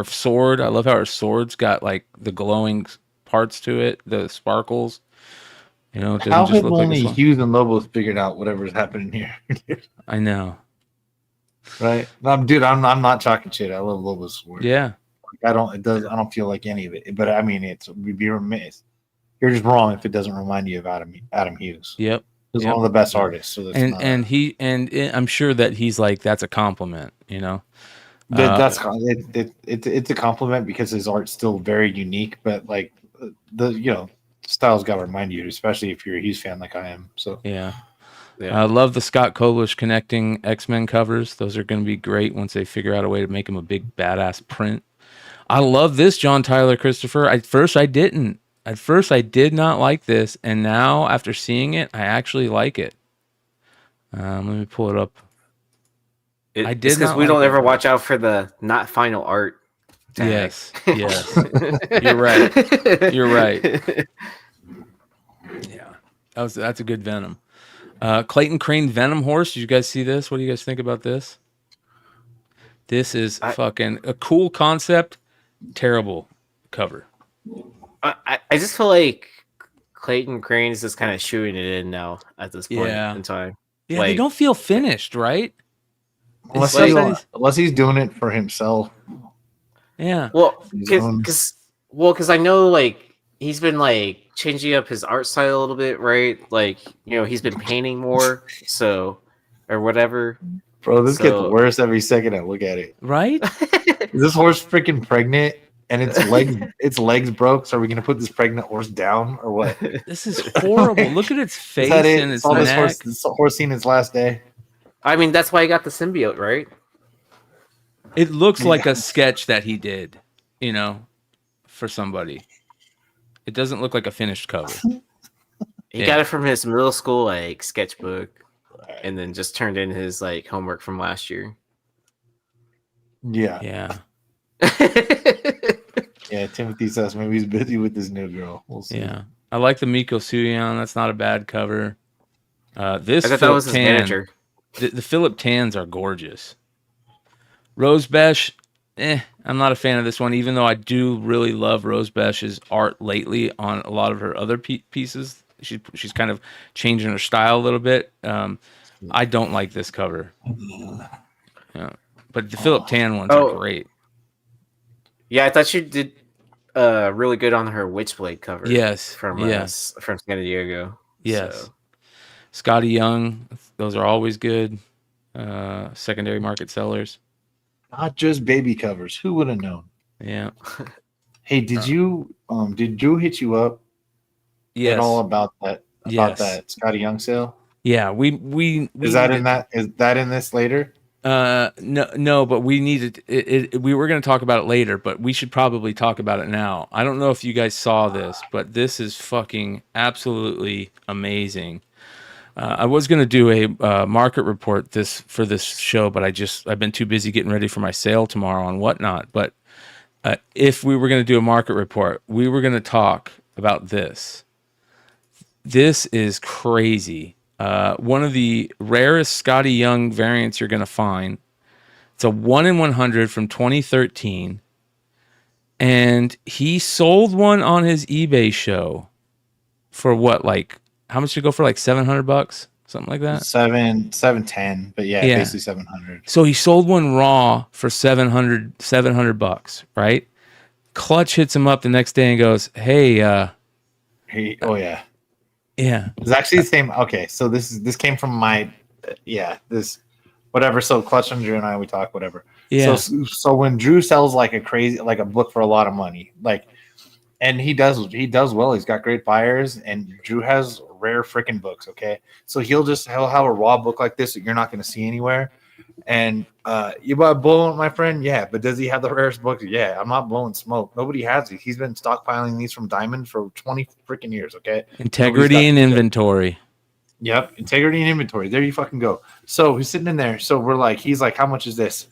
Speaker 4: sword. I love how her sword's got like the glowing parts to it, the sparkles. It doesn't
Speaker 5: how
Speaker 4: just
Speaker 5: have
Speaker 4: look
Speaker 5: only
Speaker 4: like
Speaker 5: Hughes and Lobos figured out whatever's happening here?
Speaker 4: I know.
Speaker 5: Right? Dude, I'm not talking shit. I love Lobos' sword.
Speaker 4: Yeah.
Speaker 5: I don't feel like any of it. But I mean, we'd be remiss. You're just wrong if it doesn't remind you of Adam Hughes.
Speaker 4: Yep.
Speaker 5: He's one of the best artists. So
Speaker 4: I'm sure that he's like, that's a compliment,
Speaker 5: It's a compliment because his art's still very unique, but like the style's got to remind you, especially if you're a Hughes fan like I am. So
Speaker 4: yeah. I love the Scott Kolish connecting X-Men covers. Those are going to be great once they figure out a way to make him a big badass print. I love this John Tyler Christopher. At first I did not like this, and now after seeing it, I actually like it. Let me pull it up.
Speaker 6: I did because we don't ever watch out for the not final art tag.
Speaker 4: Yes. You're right. Yeah, that's a good Venom. Clayton Crane Venom Horse. Did you guys see this? What do you guys think about this? This is fucking a cool concept. Terrible cover.
Speaker 6: I just feel like Clayton Crane is just kind of shooing it in now at this point in time.
Speaker 4: Yeah, they don't feel finished, right?
Speaker 5: Unless he's doing it for himself.
Speaker 4: Yeah.
Speaker 6: Well, because I know like he's been like changing up his art style a little bit, right? Like he's been painting more, or whatever.
Speaker 5: Bro, this gets worse every second I look at it.
Speaker 4: Right?
Speaker 5: Is this horse freaking pregnant and its legs broke? So are we gonna put this pregnant horse down or what?
Speaker 4: This is horrible. Look at its face and its neck.
Speaker 5: This horse seen its last day.
Speaker 6: I mean, that's why he got the symbiote, right?
Speaker 4: It looks like a sketch that he did, for somebody. It doesn't look like a finished cover.
Speaker 6: He got it from his middle school like sketchbook, and then just turned in his like homework from last year.
Speaker 5: Yeah.
Speaker 4: Yeah.
Speaker 5: Yeah, Timothy says maybe he's busy with this new girl. We'll see.
Speaker 4: Yeah. I like the Miko Suyon. That's not a bad cover. This
Speaker 6: I thought that was his manager.
Speaker 4: The Philip Tans are gorgeous. Rose Besh, I'm not a fan of this one, even though I do really love Rose Besh's art lately on a lot of her other pieces. She's kind of changing her style a little bit. I don't like this cover. But the Philip Tan ones are great.
Speaker 6: Yeah, I thought she did really good on her Witchblade cover.
Speaker 4: Yes.
Speaker 6: From San Diego.
Speaker 4: Yes.
Speaker 6: So.
Speaker 4: Scotty Young, those are always good. Secondary market sellers.
Speaker 5: Not just baby covers. Who would have known?
Speaker 4: Yeah.
Speaker 5: Hey, did Drew hit you up?
Speaker 4: Yes.
Speaker 5: At all about that? About that Scotty Young sale?
Speaker 4: Yeah, we
Speaker 5: is that in that? Is that in this later?
Speaker 4: No, but we needed it. We were going to talk about it later, but we should probably talk about it now. I don't know if you guys saw this, but this is fucking absolutely amazing. I was going to do a market report for this show, but I've been too busy getting ready for my sale tomorrow and whatnot. But if we were going to do a market report, we were going to talk about this. This is crazy. One of the rarest Scotty Young variants you're going to find. It's a 1 in 100 from 2013. And he sold one on his eBay show for what, like, how much did it go for? Like $700, something like that.
Speaker 5: 710, but yeah, basically 700.
Speaker 4: So he sold one raw for $700, right? Clutch hits him up the next day and goes, "Hey,
Speaker 5: yeah,
Speaker 4: it's
Speaker 5: actually the same." Okay, so this came from my this whatever. So Clutch and Drew and I we talk whatever.
Speaker 4: Yeah.
Speaker 5: So when Drew sells like a book for a lot of money, like. And he does well. He's got great buyers, and Drew has rare freaking books. Okay, so he'll have a raw book like this that you're not going to see anywhere. And you buy blowing, my friend, yeah. But does he have the rarest books? Yeah, I'm not blowing smoke. Nobody has these. He's been stockpiling these from Diamond for 20 freaking years. Okay,
Speaker 4: integrity and inventory.
Speaker 5: Yep, integrity and inventory. There you fucking go. So he's sitting in there. So he's like, how much is this?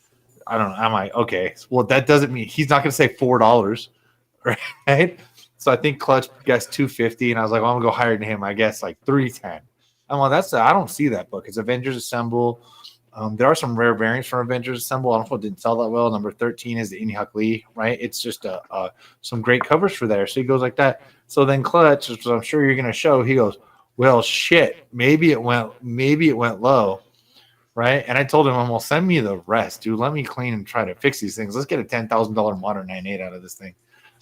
Speaker 5: I don't know. I'm like, okay. Well, that doesn't mean he's not going to say $4. Right, so I think Clutch guessed $250, and I was like, well, I'm gonna go higher than him. I guess like $310. I'm like, I don't see that book. It's Avengers Assemble. There are some rare variants from Avengers Assemble. I don't know if it didn't sell that well. Number 13 is the Inhyuk Lee, right? It's just some great covers for there. So he goes like that. So then Clutch, which I'm sure you're gonna show, he goes, well, shit, maybe it went low. Right, and I told him, "Well, send me the rest, dude. Let me clean and try to fix these things. Let's get a $10,000 modern 9.8 out of this thing."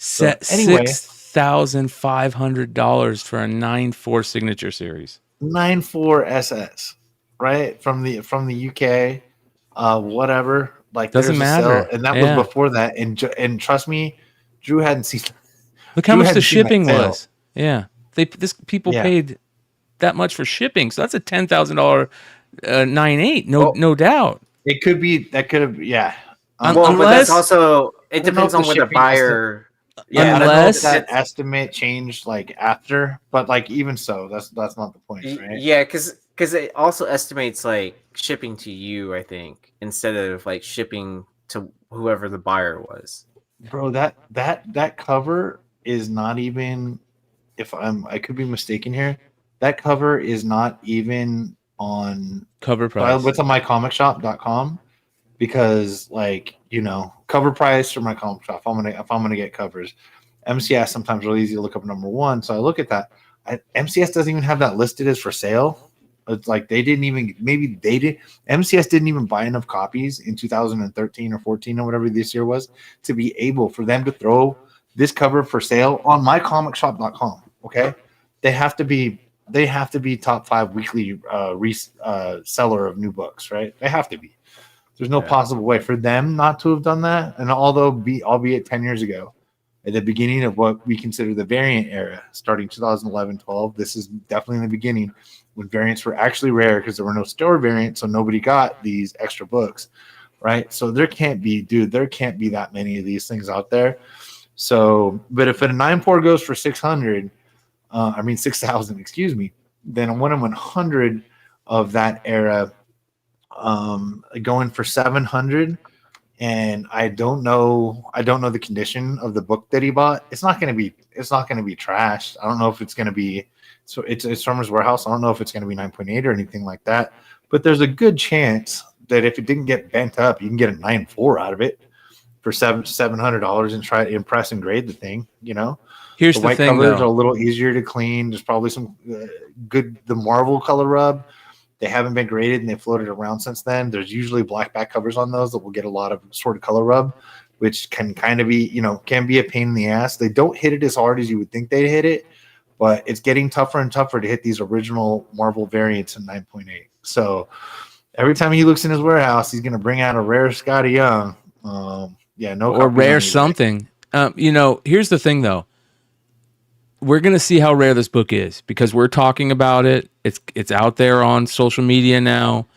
Speaker 4: So, anyway, $6,500 for a 9.4 signature series.
Speaker 5: 9.4 SS, right? From the UK, whatever. Like
Speaker 4: doesn't matter.
Speaker 5: And that was before that. And trust me, Drew hadn't seen.
Speaker 4: Look how much the shipping was. Yeah, people paid that much for shipping, so that's a $10,000 9.8. No doubt.
Speaker 5: It could be. That could have. Yeah.
Speaker 6: But that's also. It depends on what the buyer.
Speaker 5: Yeah, unless that estimate changed like after, but like even so, that's not the point, right?
Speaker 6: Yeah, because it also estimates like shipping to you, I think, instead of like shipping to whoever the buyer was.
Speaker 5: Bro, that cover is not even. I could be mistaken here. That cover is not even on
Speaker 4: cover price.
Speaker 5: It's on mycomicshop.com. Because cover price for my comic shop. If I'm gonna get covers, MCS sometimes really easy to look up number one. So I look at that. MCS doesn't even have that listed as for sale. It's like they didn't even, maybe they did. MCS didn't even buy enough copies in 2013 or 14 or whatever this year was to be able for them to throw this cover for sale on mycomicshop.com. Okay, they have to be top 5 weekly seller of new books, right? They have to be. There's no possible way for them not to have done that. And albeit 10 years ago, at the beginning of what we consider the variant era, starting 2011-12, this is definitely in the beginning when variants were actually rare because there were no store variants, so nobody got these extra books, right? So there can't be that many of these things out there. So, but if a 9.4 goes for 6,000, excuse me, then a 1/100 of that era going for 700, and I don't know the condition of the book that he bought. It's not going to be trashed. I don't know if it's going to be, so it's from his warehouse. I don't know if it's going to be 9.8 or anything like that, but there's a good chance that if it didn't get bent up, you can get a 9.4 out of it for $700 and try to impress and grade the thing.
Speaker 4: Here's
Speaker 5: the
Speaker 4: the
Speaker 5: white
Speaker 4: thing,
Speaker 5: covers
Speaker 4: though.
Speaker 5: are a little easier to clean. There's probably some the Marvel color rub. They haven't been graded and they floated around since then. There's usually black back covers on those that will get a lot of sort of color rub, which can kind of be, can be a pain in the ass. They don't hit it as hard as you would think they'd hit it, but it's getting tougher and tougher to hit these original Marvel variants in 9.8. So every time he looks in his warehouse, he's going to bring out a rare Scotty Young. No,
Speaker 4: or rare something. Here's the thing, though. We're going to see how rare this book is because we're talking about it. It's out there on social media now.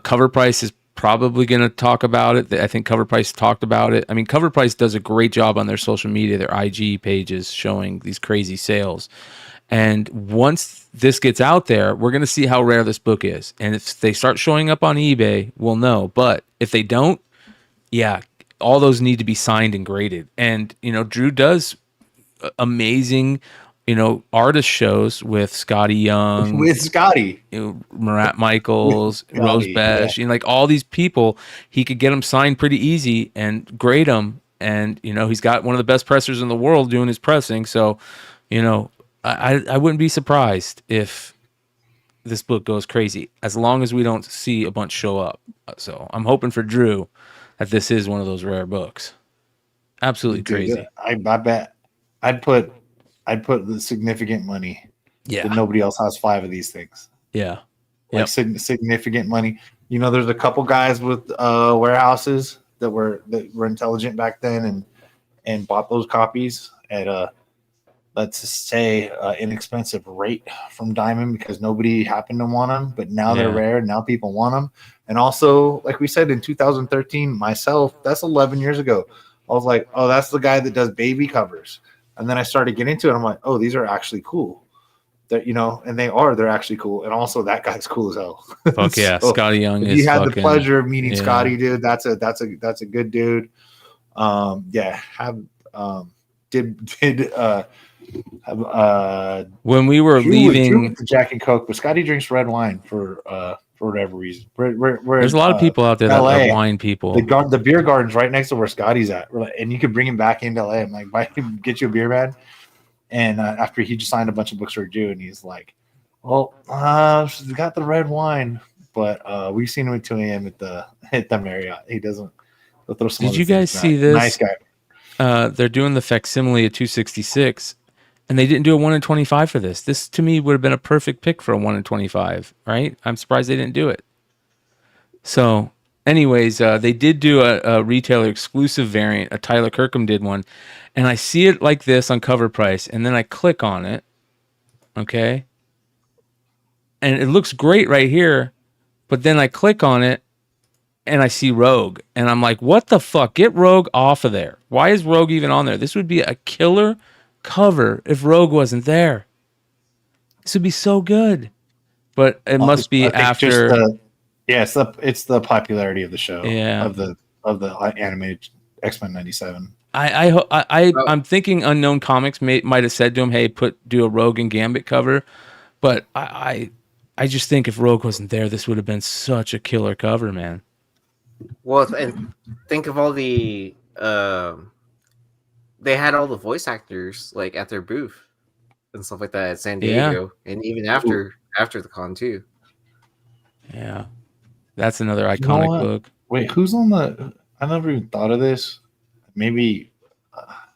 Speaker 4: Cover Price is probably going to talk about it. I think Cover Price talked about it. I mean, Cover Price does a great job on their social media, their IG pages showing these crazy sales. And once this gets out there, we're going to see how rare this book is. And if they start showing up on eBay, we'll know. But if they don't, yeah, all those need to be signed and graded. And, Drew does amazing, artist shows with Scotty Young, Marat Michaels, Rose Besh, like all these people. He could get them signed pretty easy and grade them. And, he's got one of the best pressers in the world doing his pressing. So, I wouldn't be surprised if this book goes crazy as long as we don't see a bunch show up. So I'm hoping for Drew that this is one of those rare books. Absolutely crazy.
Speaker 5: I bet I'd put the significant money that nobody else has 5 of these things.
Speaker 4: Yeah.
Speaker 5: Like significant money. There's a couple guys with warehouses that were intelligent back then and bought those copies at a, let's just say, inexpensive rate from Diamond because nobody happened to want them, but now they're rare. Now people want them. And also, like we said, in 2013, myself, that's 11 years ago, I was like, oh, that's the guy that does baby covers. And then I started getting into it. I'm like, oh, these are actually cool. That and they're actually cool. And also that guy's cool as hell.
Speaker 4: Fuck yeah,
Speaker 5: so,
Speaker 4: Scotty Young is.
Speaker 5: You had the pleasure of meeting Scotty, dude. That's a good dude.
Speaker 4: When we were leaving
Speaker 5: Jack and Coke, but Scotty drinks red wine for whatever reason.
Speaker 4: There's a lot of people out there that love wine people.
Speaker 5: The beer garden's right next to where Scotty's at, and you could bring him back into LA. I'm like, get you a beer, man. And after he just signed a bunch of books for Drew, and he's like, well, she's got the red wine, but we've seen him at 2 a.m. at the Marriott. He doesn't. Throw some.
Speaker 4: Did you guys see this?
Speaker 5: Nice guy.
Speaker 4: They're doing the facsimile at 266, and they didn't do a 1 in 25 for this. This to me would have been a perfect pick for a 1 in 25, right? I'm surprised they didn't do it. So, anyways, they did do a retailer exclusive variant. A Tyler Kirkham did one, and I see it like this on Cover Price, and then I click on it, okay, and it looks great right here, but then I click on it, and I see Rogue, and I'm like, what the fuck? Get Rogue off of there. Why is Rogue even on there? This would be a killer cover if Rogue wasn't there. This would be so good. But it must be after.
Speaker 5: It's the popularity of the show.
Speaker 4: Yeah.
Speaker 5: Of the animated X-Men 97.
Speaker 4: I'm thinking Unknown Comics might have said to him, hey, do a Rogue and Gambit cover. But I just think if Rogue wasn't there, this would have been such a killer cover, man.
Speaker 6: Well, and think of all the they had all the voice actors like at their booth. and stuff like that at San
Speaker 4: Yeah.
Speaker 6: Diego, and even after the con too.
Speaker 4: Yeah. That's another
Speaker 5: You know
Speaker 4: iconic
Speaker 5: what?
Speaker 4: book.
Speaker 5: Wait, who's on the? I never even thought of this. Maybe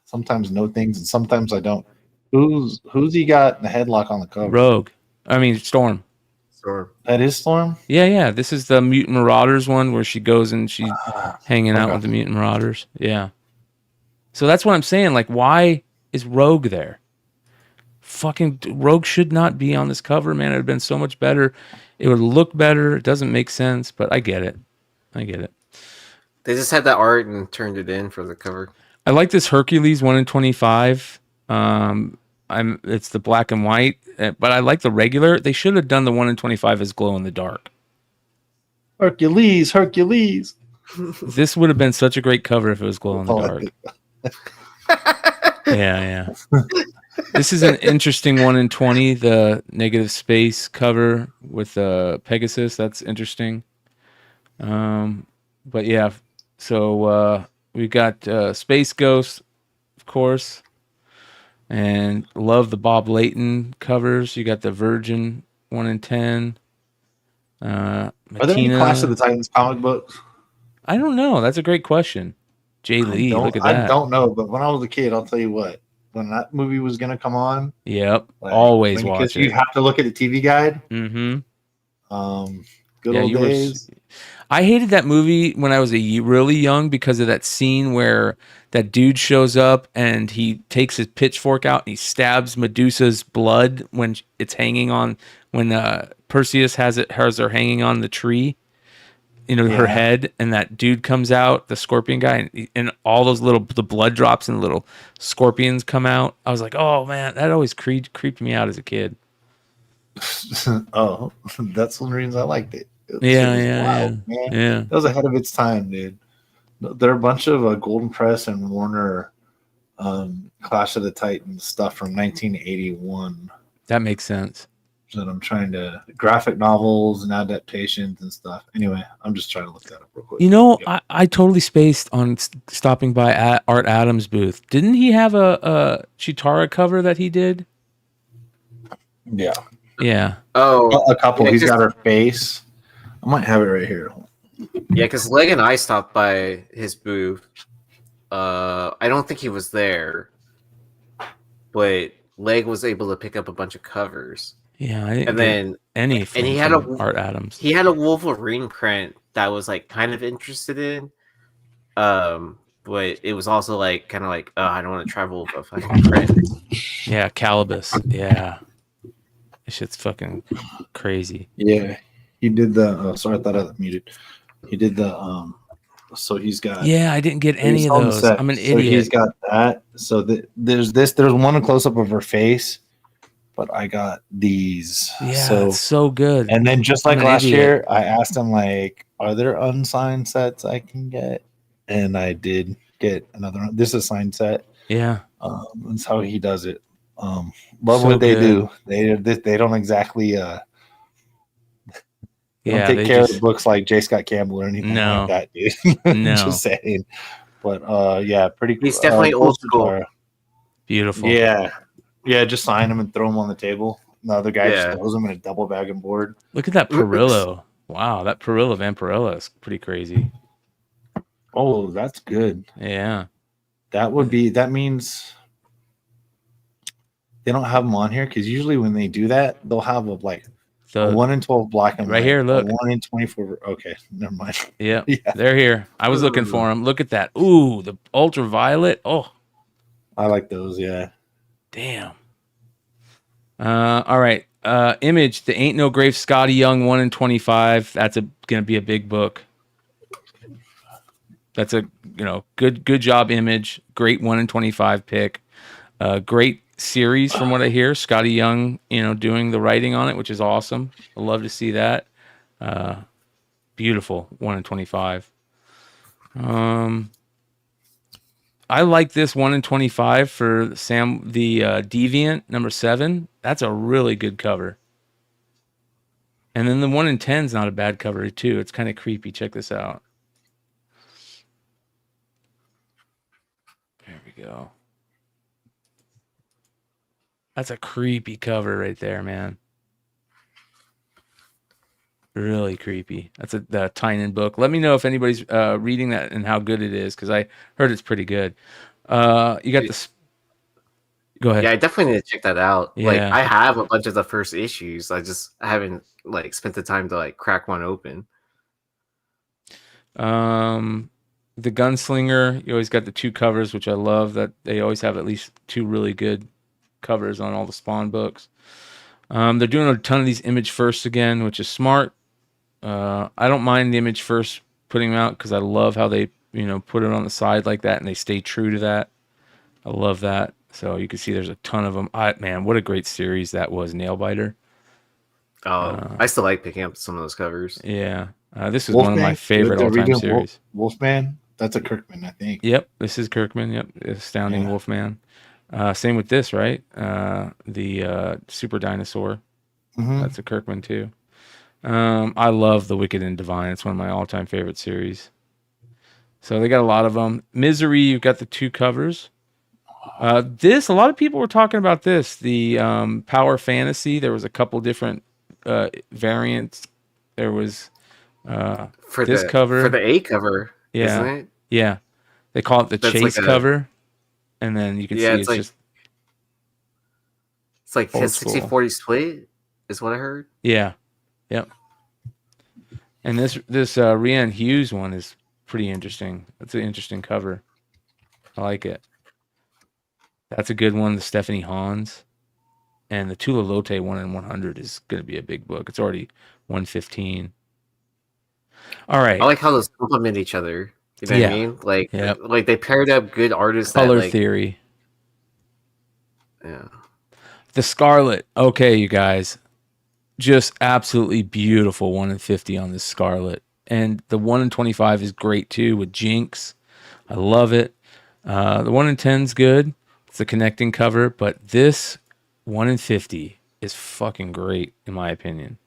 Speaker 5: sometimes know things and sometimes I don't. Who's he got in the headlock on the cover?
Speaker 4: Rogue. I mean, Storm.
Speaker 6: So
Speaker 5: That is Storm.
Speaker 4: Yeah, yeah. This is the Mutant Marauders one where she goes and she's hanging out
Speaker 5: okay.
Speaker 4: with the Mutant Marauders. Yeah. So that's what I'm saying. Like, why is Rogue there? Fucking Rogue should not be on this cover, man. It would have been so much better. It would look better. It doesn't make sense, but I get it. I get it.
Speaker 6: they just had that art and turned it in for the cover.
Speaker 4: I like this Hercules 1 in 25. It's the black and white, but I like the regular. They should have done the 1 in 25 as glow in the dark.
Speaker 5: Hercules.
Speaker 4: This would have been such a great cover if it was glow in the dark. Yeah. This is an interesting 1 in 20, the negative space cover with Pegasus. That's interesting. But yeah, so we got Space Ghost, of course, and love the Bob Layton covers. You got the Virgin 1 in 10.
Speaker 5: Are there any Clash of the Titans comic books?
Speaker 4: I don't know. That's a great question. Jay Lee, look at that.
Speaker 5: I don't know, but when I was a kid, I'll tell you what. When that movie was gonna come on,
Speaker 4: Yep, always watch
Speaker 5: because
Speaker 4: it.
Speaker 5: you have to look at the TV guide.
Speaker 4: Mm-hmm.
Speaker 5: Good old days.
Speaker 4: I hated that movie when I was really young because of that scene where that dude shows up and he takes his pitchfork out and he stabs Medusa's blood when it's hanging on, when Perseus has her hanging on the tree, her head, and that dude comes out, the scorpion guy, and all those the blood drops and little scorpions come out. I was like, oh man, that always creeped me out as a kid.
Speaker 5: Oh, that's one of the reasons I liked it.
Speaker 4: Yeah.
Speaker 5: That was ahead of its time, dude. There are a bunch of Golden Press and Warner Clash of the Titans stuff from 1981.
Speaker 4: That makes sense.
Speaker 5: That I'm trying to graphic novels and adaptations and stuff. Anyway, I'm just trying to look that up real quick.
Speaker 4: I totally spaced on stopping by at Art Adams' booth. Didn't he have a Chitara cover that he did?
Speaker 5: Yeah.
Speaker 4: Yeah.
Speaker 6: Oh,
Speaker 5: a couple. He's got her face. I might have it right here.
Speaker 6: Yeah, because Leg and I stopped by his booth. I don't think he was there, but Leg was able to pick up a bunch of covers.
Speaker 4: Yeah,
Speaker 6: and then
Speaker 4: he had Art Adams.
Speaker 6: He had a Wolverine print that I was like kind of interested in, but it was also like kind of like, oh, I don't want to travel with a fucking print.
Speaker 4: Yeah, Calibus. Yeah, this shit's fucking crazy.
Speaker 5: Yeah, he did the. Sorry, I thought I muted. He did the. So he's got.
Speaker 4: Yeah, I didn't get any of those. I'm an idiot.
Speaker 5: He's got that. So there's this. There's one close up of her face. But I got these.
Speaker 4: Yeah, so good.
Speaker 5: And then just like last year, I asked him like, "Are there unsigned sets I can get?" And I did get another one. This is a signed set.
Speaker 4: Yeah,
Speaker 5: that's how he does it. Love what they do. They don't exactly. They don't take care of the books like J. Scott Campbell or anything like that, dude.
Speaker 4: No,
Speaker 5: just saying. But yeah, pretty.
Speaker 6: He's definitely old school.
Speaker 4: Beautiful.
Speaker 5: Yeah, just sign them and throw them on the table. The other guy just throws them in a double bag and board.
Speaker 4: Look at that Perillo. Wow, that Perillo Vampirella is pretty crazy.
Speaker 5: Oh, that's good.
Speaker 4: Yeah.
Speaker 5: That means they don't have them on here because usually when they do that, they'll have a 1 in 12 black and white.
Speaker 4: Right here, look.
Speaker 5: 1 in 24. Okay, never mind.
Speaker 4: Yeah, they're here. I was looking for them. Look at that. Ooh, the ultraviolet. Oh,
Speaker 5: I like those. Yeah.
Speaker 4: Damn. All right. Image, the Ain't No Grave, Scotty Young, 1 in 25. That's gonna be a big book. That's a good job, Image. Great 1 in 25 pick. Great series from what I hear. Scotty Young, doing the writing on it, which is awesome. I love to see that. Beautiful 1 in 25. I like this 1 in 25 for Sam, the Deviant number 7. That's a really good cover. And then the 1 in 10 is not a bad cover too. It's kind of creepy. Check this out. There we go. That's a creepy cover right there, man. Really creepy. That's the Tynan book. Let me know if anybody's reading that and how good it is, because I heard it's pretty good. You got this. Go ahead.
Speaker 6: Yeah, I definitely need to check that out. Like,
Speaker 4: Yeah.
Speaker 6: I have a bunch of the first issues. I haven't like spent the time to like crack one open.
Speaker 4: The Gunslinger, you always got the 2 covers, which I love. That they always have at least 2 really good covers on all the Spawn books. They're doing a ton of these image first again, which is smart. I don't mind the image first putting them out because I love how they, put it on the side like that and they stay true to that. I love that. So you can see there's a ton of them. Man, what a great series that was, Nailbiter.
Speaker 6: I still like picking up some of those covers.
Speaker 4: Yeah. This is one of my favorite all-time series.
Speaker 5: Wolfman? That's a Kirkman, I think.
Speaker 4: Yep, this is Kirkman. Yep, Astounding Wolfman. Same with this, right? The Super Dinosaur. That's a Kirkman too. I love The Wicked and Divine. It's one of my all-time favorite series. So they got a lot of them. Misery, you've got the 2 covers. A lot of people were talking about this. The Power Fantasy. There was a couple different variants. There was
Speaker 6: For
Speaker 4: this
Speaker 6: the
Speaker 4: cover.
Speaker 6: For the A cover,
Speaker 4: Yeah.
Speaker 6: isn't it?
Speaker 4: Yeah. They call it the
Speaker 6: That's
Speaker 4: Chase
Speaker 6: like
Speaker 4: cover. And then you can see it's
Speaker 6: like,
Speaker 4: just...
Speaker 6: It's like
Speaker 4: old
Speaker 6: his
Speaker 4: school.
Speaker 6: 60-40 split, is what I heard.
Speaker 4: Yeah. Yep. And this Rhiannon Hughes one is pretty interesting. That's an interesting cover. I like it. That's a good one. The Stephanie Hans. And the Tula Lote 1 in 100 is going to be a big book. It's already 115. All right.
Speaker 6: I like how those complement each other. You know what I mean? Like, like they paired up good artists.
Speaker 4: Color
Speaker 6: that, like,
Speaker 4: Theory.
Speaker 6: Yeah.
Speaker 4: The Scarlet. Okay, you guys. Just absolutely beautiful 1 in 50 on this Scarlet. And the 1 in 25 is great too with Jinx. I love it. The 1 in 10 is good. It's a connecting cover, but this 1 in 50 is fucking great in my opinion.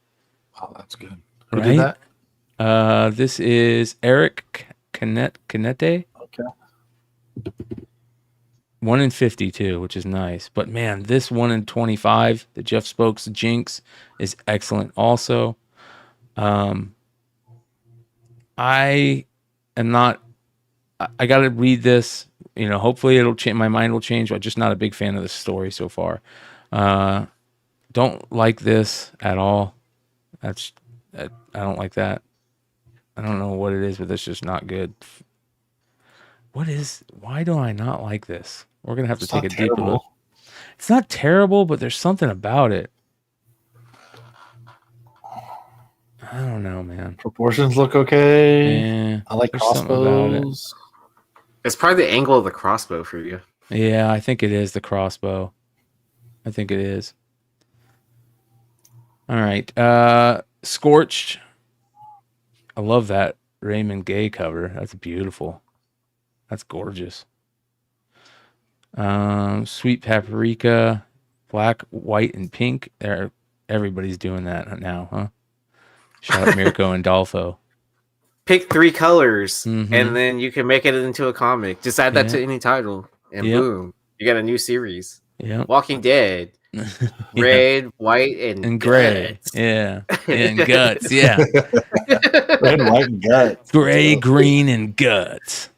Speaker 5: Oh, that's good. Who did that?
Speaker 4: This is Eric Canete.
Speaker 5: Okay.
Speaker 4: 1 in 50 too, which is nice. But man, this 1 in 25, the Jeff Spokes Jinx, is excellent also. I am not. I got to read this. Hopefully it'll change. My mind will change. I'm just not a big fan of the story so far. Don't like this at all. I don't like that. I don't know what it is, but it's just not good. Why do I not like this? We're going to have to take a deeper look. It's not terrible, but there's something about it. I don't know, man.
Speaker 5: Proportions look okay.
Speaker 4: Yeah,
Speaker 5: I like
Speaker 4: there's something about it.
Speaker 5: crossbows.
Speaker 6: It's probably the angle of the crossbow for you.
Speaker 4: Yeah, I think it is the crossbow. I think it is. All right. Scorched. I love that Raymond Gay cover. That's beautiful. That's gorgeous. Sweet Paprika, black, white, and pink. Everybody's doing that now, huh? Shout out Mirko and Dolfo.
Speaker 6: Pick 3 colors, and then you can make it into a comic. Just add that to any title, and boom, you got a new series.
Speaker 4: Yeah.
Speaker 6: Walking Dead. Red, white, and
Speaker 4: gray.
Speaker 6: guts.
Speaker 4: Yeah. And guts. Yeah.
Speaker 5: Red, white, and guts.
Speaker 4: Gray, green, and guts.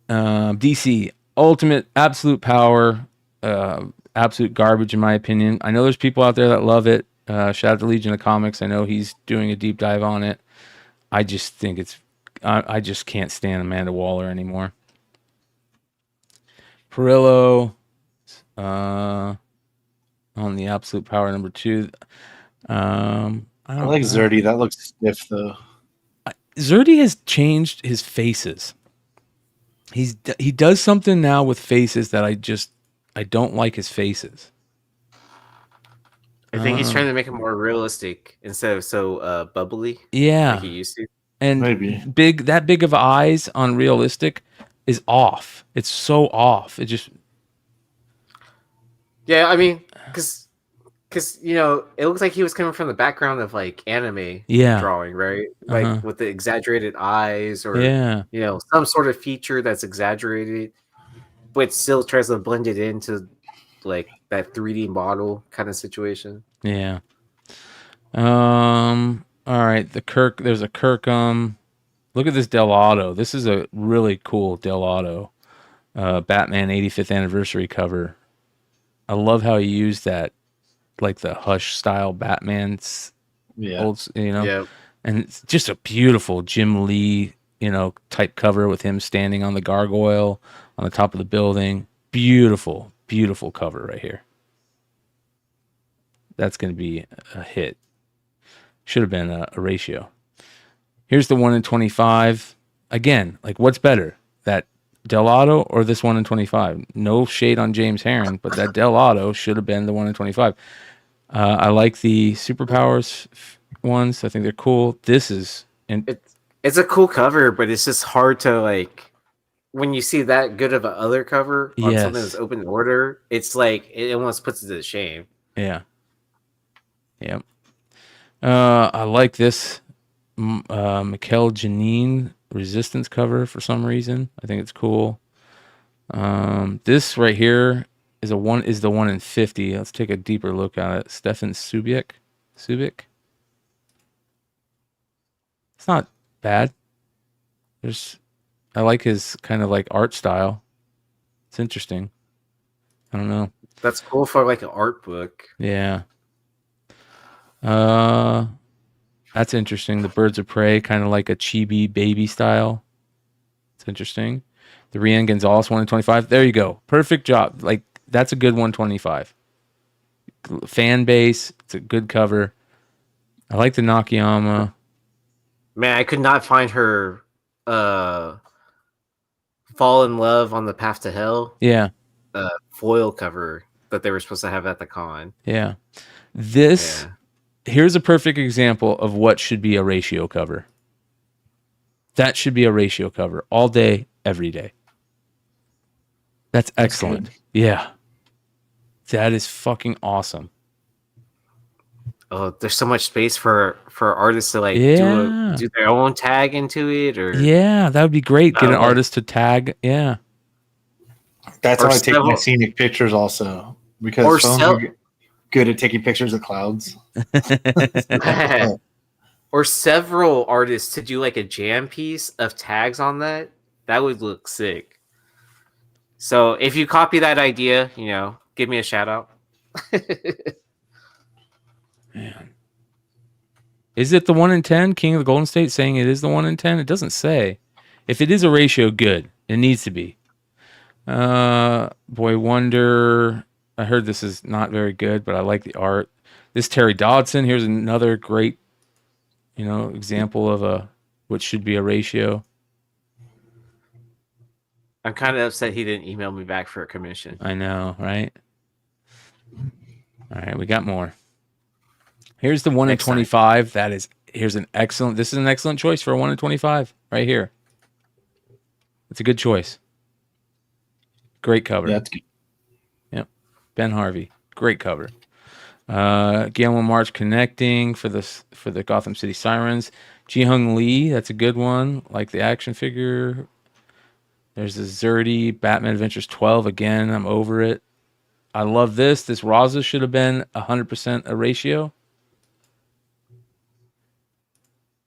Speaker 4: DC Ultimate Absolute Power. Absolute garbage in my opinion. I know there's people out there that love it. Shout out to Legion of Comics. I know he's doing a deep dive on it. I just think I just can't stand Amanda Waller anymore. Perillo on the Absolute Power number 2. I
Speaker 5: like Zerdy. That looks stiff though.
Speaker 4: Zerdy has changed his faces. He does something now with faces that I don't like his faces.
Speaker 6: I think he's trying to make it more realistic instead of so bubbly.
Speaker 4: Yeah,
Speaker 6: like he used to.
Speaker 4: And
Speaker 5: maybe
Speaker 4: that big of eyes on realistic is off. It's so off. It just.
Speaker 6: Yeah, I mean, because it looks like he was coming from the background of like anime drawing, right? Like with the exaggerated eyes or some sort of feature that's exaggerated, but still tries to blend it into like that 3D model kind of situation.
Speaker 4: Yeah. All right. There's a Kirkham. Look at this Del Auto. This is a really cool Del Auto. Batman 85th anniversary cover. I love how he used that, like the Hush style Batman's old,
Speaker 6: Yeah.
Speaker 4: and it's just a beautiful Jim Lee, type cover with him standing on the gargoyle on the top of the building. Beautiful, beautiful cover right here. That's going to be a hit. Should have been a ratio. Here's the 1 in 25. Again, like what's better, that Del Auto or this 1 in 25? No shade on James Herron, but that Del Auto should have been the 1 in 25. I like the Superpowers ones. I think they're cool. This is
Speaker 6: It's a cool cover, but it's just hard to like when you see that good of a other cover on
Speaker 4: Yes.
Speaker 6: something that's open order. It's like it almost puts it to shame.
Speaker 4: Yeah. Yep. I like this Mikkel Janine Resistance cover for some reason. I think it's cool. This right here is the 1 in 50. Let's take a deeper look at it. Stefan Subic. It's not bad. I like his kind of like art style. It's interesting. I don't know.
Speaker 6: That's cool for like an art book.
Speaker 4: Yeah. That's interesting. The Birds of Prey, kind of like a chibi baby style. It's interesting. The Rian Gonzalez 1 in 25. There you go. Perfect job. Like that's a good 125. Fan base. It's a good cover. I like the Nakayama.
Speaker 6: Man, I could not find her Fall in Love on the Path to Hell
Speaker 4: Yeah.
Speaker 6: foil cover that they were supposed to have at the con.
Speaker 4: Yeah. Here's a perfect example of what should be a ratio cover. That should be a ratio cover all day, every day. That's excellent. Yeah. That is fucking awesome.
Speaker 6: Oh, there's so much space for artists to like
Speaker 4: Yeah.
Speaker 6: do their own tag into it, or
Speaker 4: Yeah, that would be great. Get an
Speaker 6: like-
Speaker 4: artist to tag. Yeah.
Speaker 5: That's
Speaker 6: Or
Speaker 5: how I take my
Speaker 6: several-
Speaker 5: scenic pictures also.
Speaker 6: Or
Speaker 5: Because phones
Speaker 6: sell-
Speaker 5: are good at taking pictures of clouds.
Speaker 6: or several artists to do like a jam piece of tags on that. That would look sick. So if you copy that idea, give me a shout out.
Speaker 4: Man. Is it the 1 in 10? King of the Golden State saying it is the 1 in 10? It doesn't say. If it is a ratio, good. It needs to be. Boy Wonder. I heard this is not very good, but I like the art. This Terry Dodson. Here's another great, example of what should be a ratio.
Speaker 6: I'm kind of upset he didn't email me back for a commission.
Speaker 4: I know, right? All right, we got more. Here's the 1 in
Speaker 6: Next time.
Speaker 4: 25. This is an excellent choice for a 1 in 25 right here. It's a good choice. Great cover.
Speaker 5: Yeah, that's good.
Speaker 4: Yep. Ben Harvey. Great cover. Galen March connecting for the Gotham City Sirens. Ji-Hung Lee, that's a good one. Like the action figure. There's the Zerdy Batman Adventures 12 again. I'm over it. I love this. This Raza should have been 100% a ratio.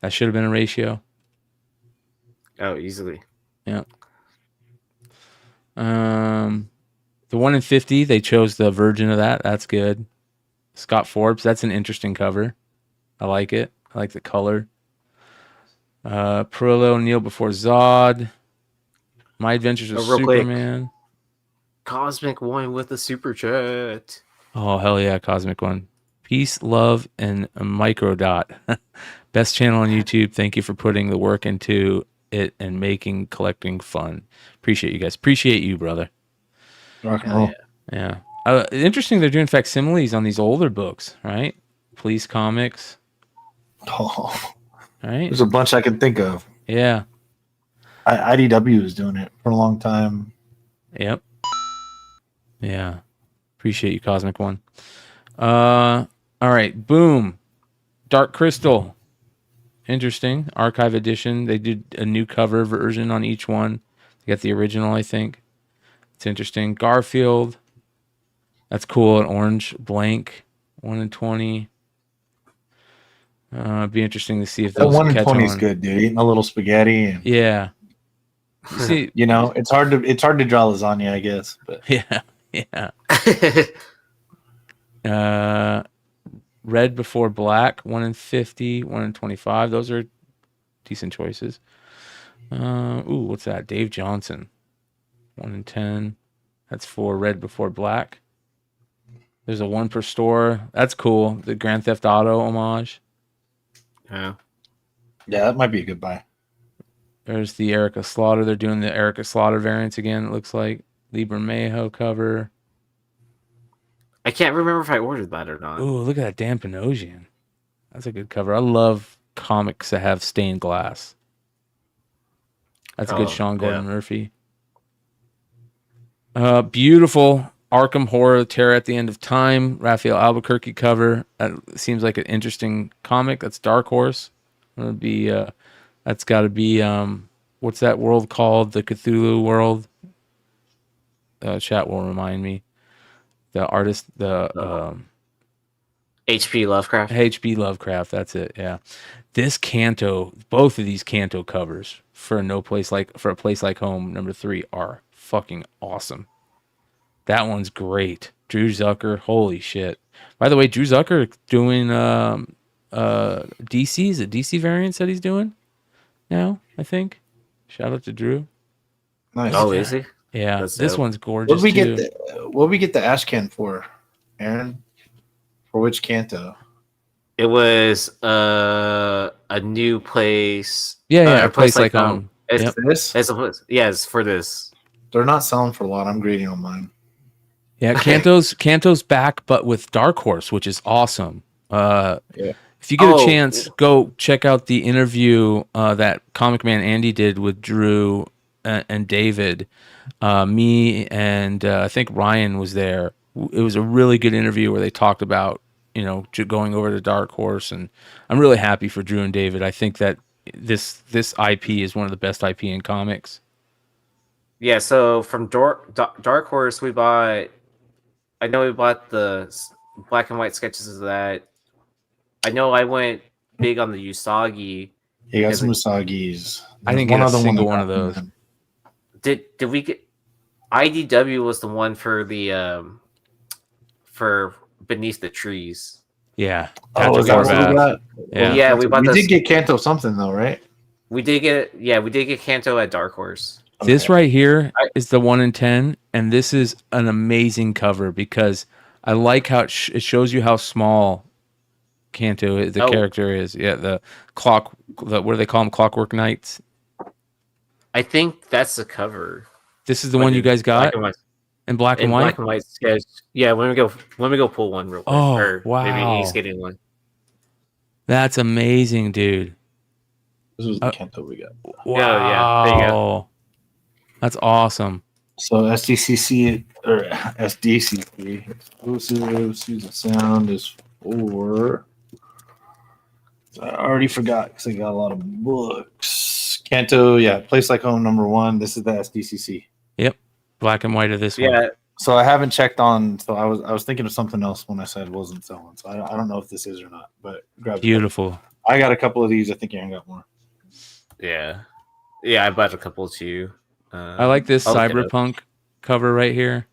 Speaker 4: That should have been a ratio.
Speaker 6: Oh, easily.
Speaker 4: Yeah. The 1 in 50, they chose the version of that. That's good. Scott Forbes, that's an interesting cover. I like it. I like the color. Perillo O'Neill before Zod. My Adventures with
Speaker 6: Real quick.
Speaker 4: Superman.
Speaker 6: Cosmic One with a super chat.
Speaker 4: Oh, hell yeah, Cosmic One. Peace, love, and a microdot. Best channel on YouTube. Thank you for putting the work into it and making collecting fun. Appreciate you guys. Appreciate you, brother.
Speaker 5: Rock and roll.
Speaker 4: Yeah. Interesting they're doing facsimiles on these older books, right? Police Comics,
Speaker 5: Oh,
Speaker 4: right?
Speaker 5: there's a bunch I can think of.
Speaker 4: Yeah.
Speaker 5: IDW was doing it for a long time.
Speaker 4: Yep. Yeah. Appreciate you, Cosmic One. All right. Boom. Dark Crystal. Interesting. Archive edition. They did a new cover version on each one. They got the original, I think. It's interesting. Garfield. That's cool. An orange blank, 1 in 20. It'd be interesting to see if
Speaker 5: That
Speaker 4: those
Speaker 5: 1 in
Speaker 4: catch
Speaker 5: 20
Speaker 4: on.
Speaker 5: is good, dude. Eating a little spaghetti and
Speaker 4: Yeah. You see,
Speaker 5: you know, it's hard to draw lasagna, I guess. But
Speaker 4: yeah, yeah. Red before black, 1 in 50, 1 in 25. Those are decent choices. What's that? Dave Johnson, 1 in 10. That's for red before black. There's a 1 per store. That's cool. The Grand Theft Auto homage.
Speaker 6: Yeah.
Speaker 5: yeah, that might be a good buy.
Speaker 4: There's the Erica Slaughter. They're doing the Erica Slaughter variants again, it looks like. Libra Mayo cover.
Speaker 6: I can't remember if I ordered that or not.
Speaker 4: Ooh, look at that Dan Panosian. That's a good cover. I love comics that have stained glass. That's a good Sean Gordon Murphy. Beautiful Arkham Horror Terror at the End of Time. Raphael Albuquerque cover. That seems like an interesting comic. That's Dark Horse. It'll be that's got to be what's that world called? The Cthulhu world. Chat will remind me. The artist,
Speaker 6: H.P. Lovecraft.
Speaker 4: H.P. Lovecraft. That's it. Yeah. This Canto, both of these Canto covers for a place like home #3 are fucking awesome. That one's great. Drew Zucker, holy shit. By the way, Drew Zucker doing DC's, a DC variants that he's doing now, I think. Shout out to Drew.
Speaker 5: Nice.
Speaker 6: Oh, is he?
Speaker 4: Yeah,
Speaker 6: That's
Speaker 4: this
Speaker 6: dope.
Speaker 4: one's gorgeous.
Speaker 5: What did we get the ash can for, Aaron? For which Canto?
Speaker 6: It was a new place.
Speaker 4: Yeah,
Speaker 6: a place like home. It's,
Speaker 4: Yep.
Speaker 5: This?
Speaker 6: it's for this.
Speaker 5: They're not selling for a lot. I'm grading on mine.
Speaker 4: Yeah, Canto's back, but with Dark Horse, which is awesome. If you get a chance, go check out the interview that Comic Man Andy did with Drew and David. Me and I think Ryan was there. It was a really good interview where they talked about, going over to Dark Horse, and I'm really happy for Drew and David. I think that this IP is one of the best IP in comics.
Speaker 6: Yeah, so from Dark Horse, we bought the black and white sketches of that. I know I went big on the Usagi.
Speaker 5: You got some Usagi's.
Speaker 4: I didn't get a single one of those.
Speaker 6: Did we get IDW was the one for the for Beneath the Trees.
Speaker 4: Yeah.
Speaker 5: Oh, is that what we got?
Speaker 6: Yeah, we bought.
Speaker 5: We did get Canto something though, right?
Speaker 6: We did get Canto at Dark Horse.
Speaker 4: This right here is the 1 in 10, and this is an amazing cover because I like how it shows you how small Canto the character is. Yeah, what do they call them? Clockwork Knights.
Speaker 6: I think that's the cover.
Speaker 4: This is the one you guys got in black and white.
Speaker 6: Black and white sketch. Yeah, when we go pull one real quick.
Speaker 4: Oh, wow!
Speaker 6: Maybe he's getting one.
Speaker 4: That's amazing, dude.
Speaker 5: This was the Canto we got.
Speaker 4: Wow.
Speaker 6: Yeah, there you go.
Speaker 4: That's awesome.
Speaker 5: So SDCC or SDCC exclusive season sound is for. I already forgot because I got a lot of books. Canto, yeah, Place Like Home #1. This is the SDCC.
Speaker 4: Yep, black and white of this one.
Speaker 5: Yeah. So I haven't checked on. So I was thinking of something else when I said it wasn't selling. So I don't know if this is or not. But grab
Speaker 4: beautiful.
Speaker 5: I got a couple of these. I think Aaron got more.
Speaker 6: Yeah, I bought a couple too.
Speaker 4: I like this cyberpunk cover right here.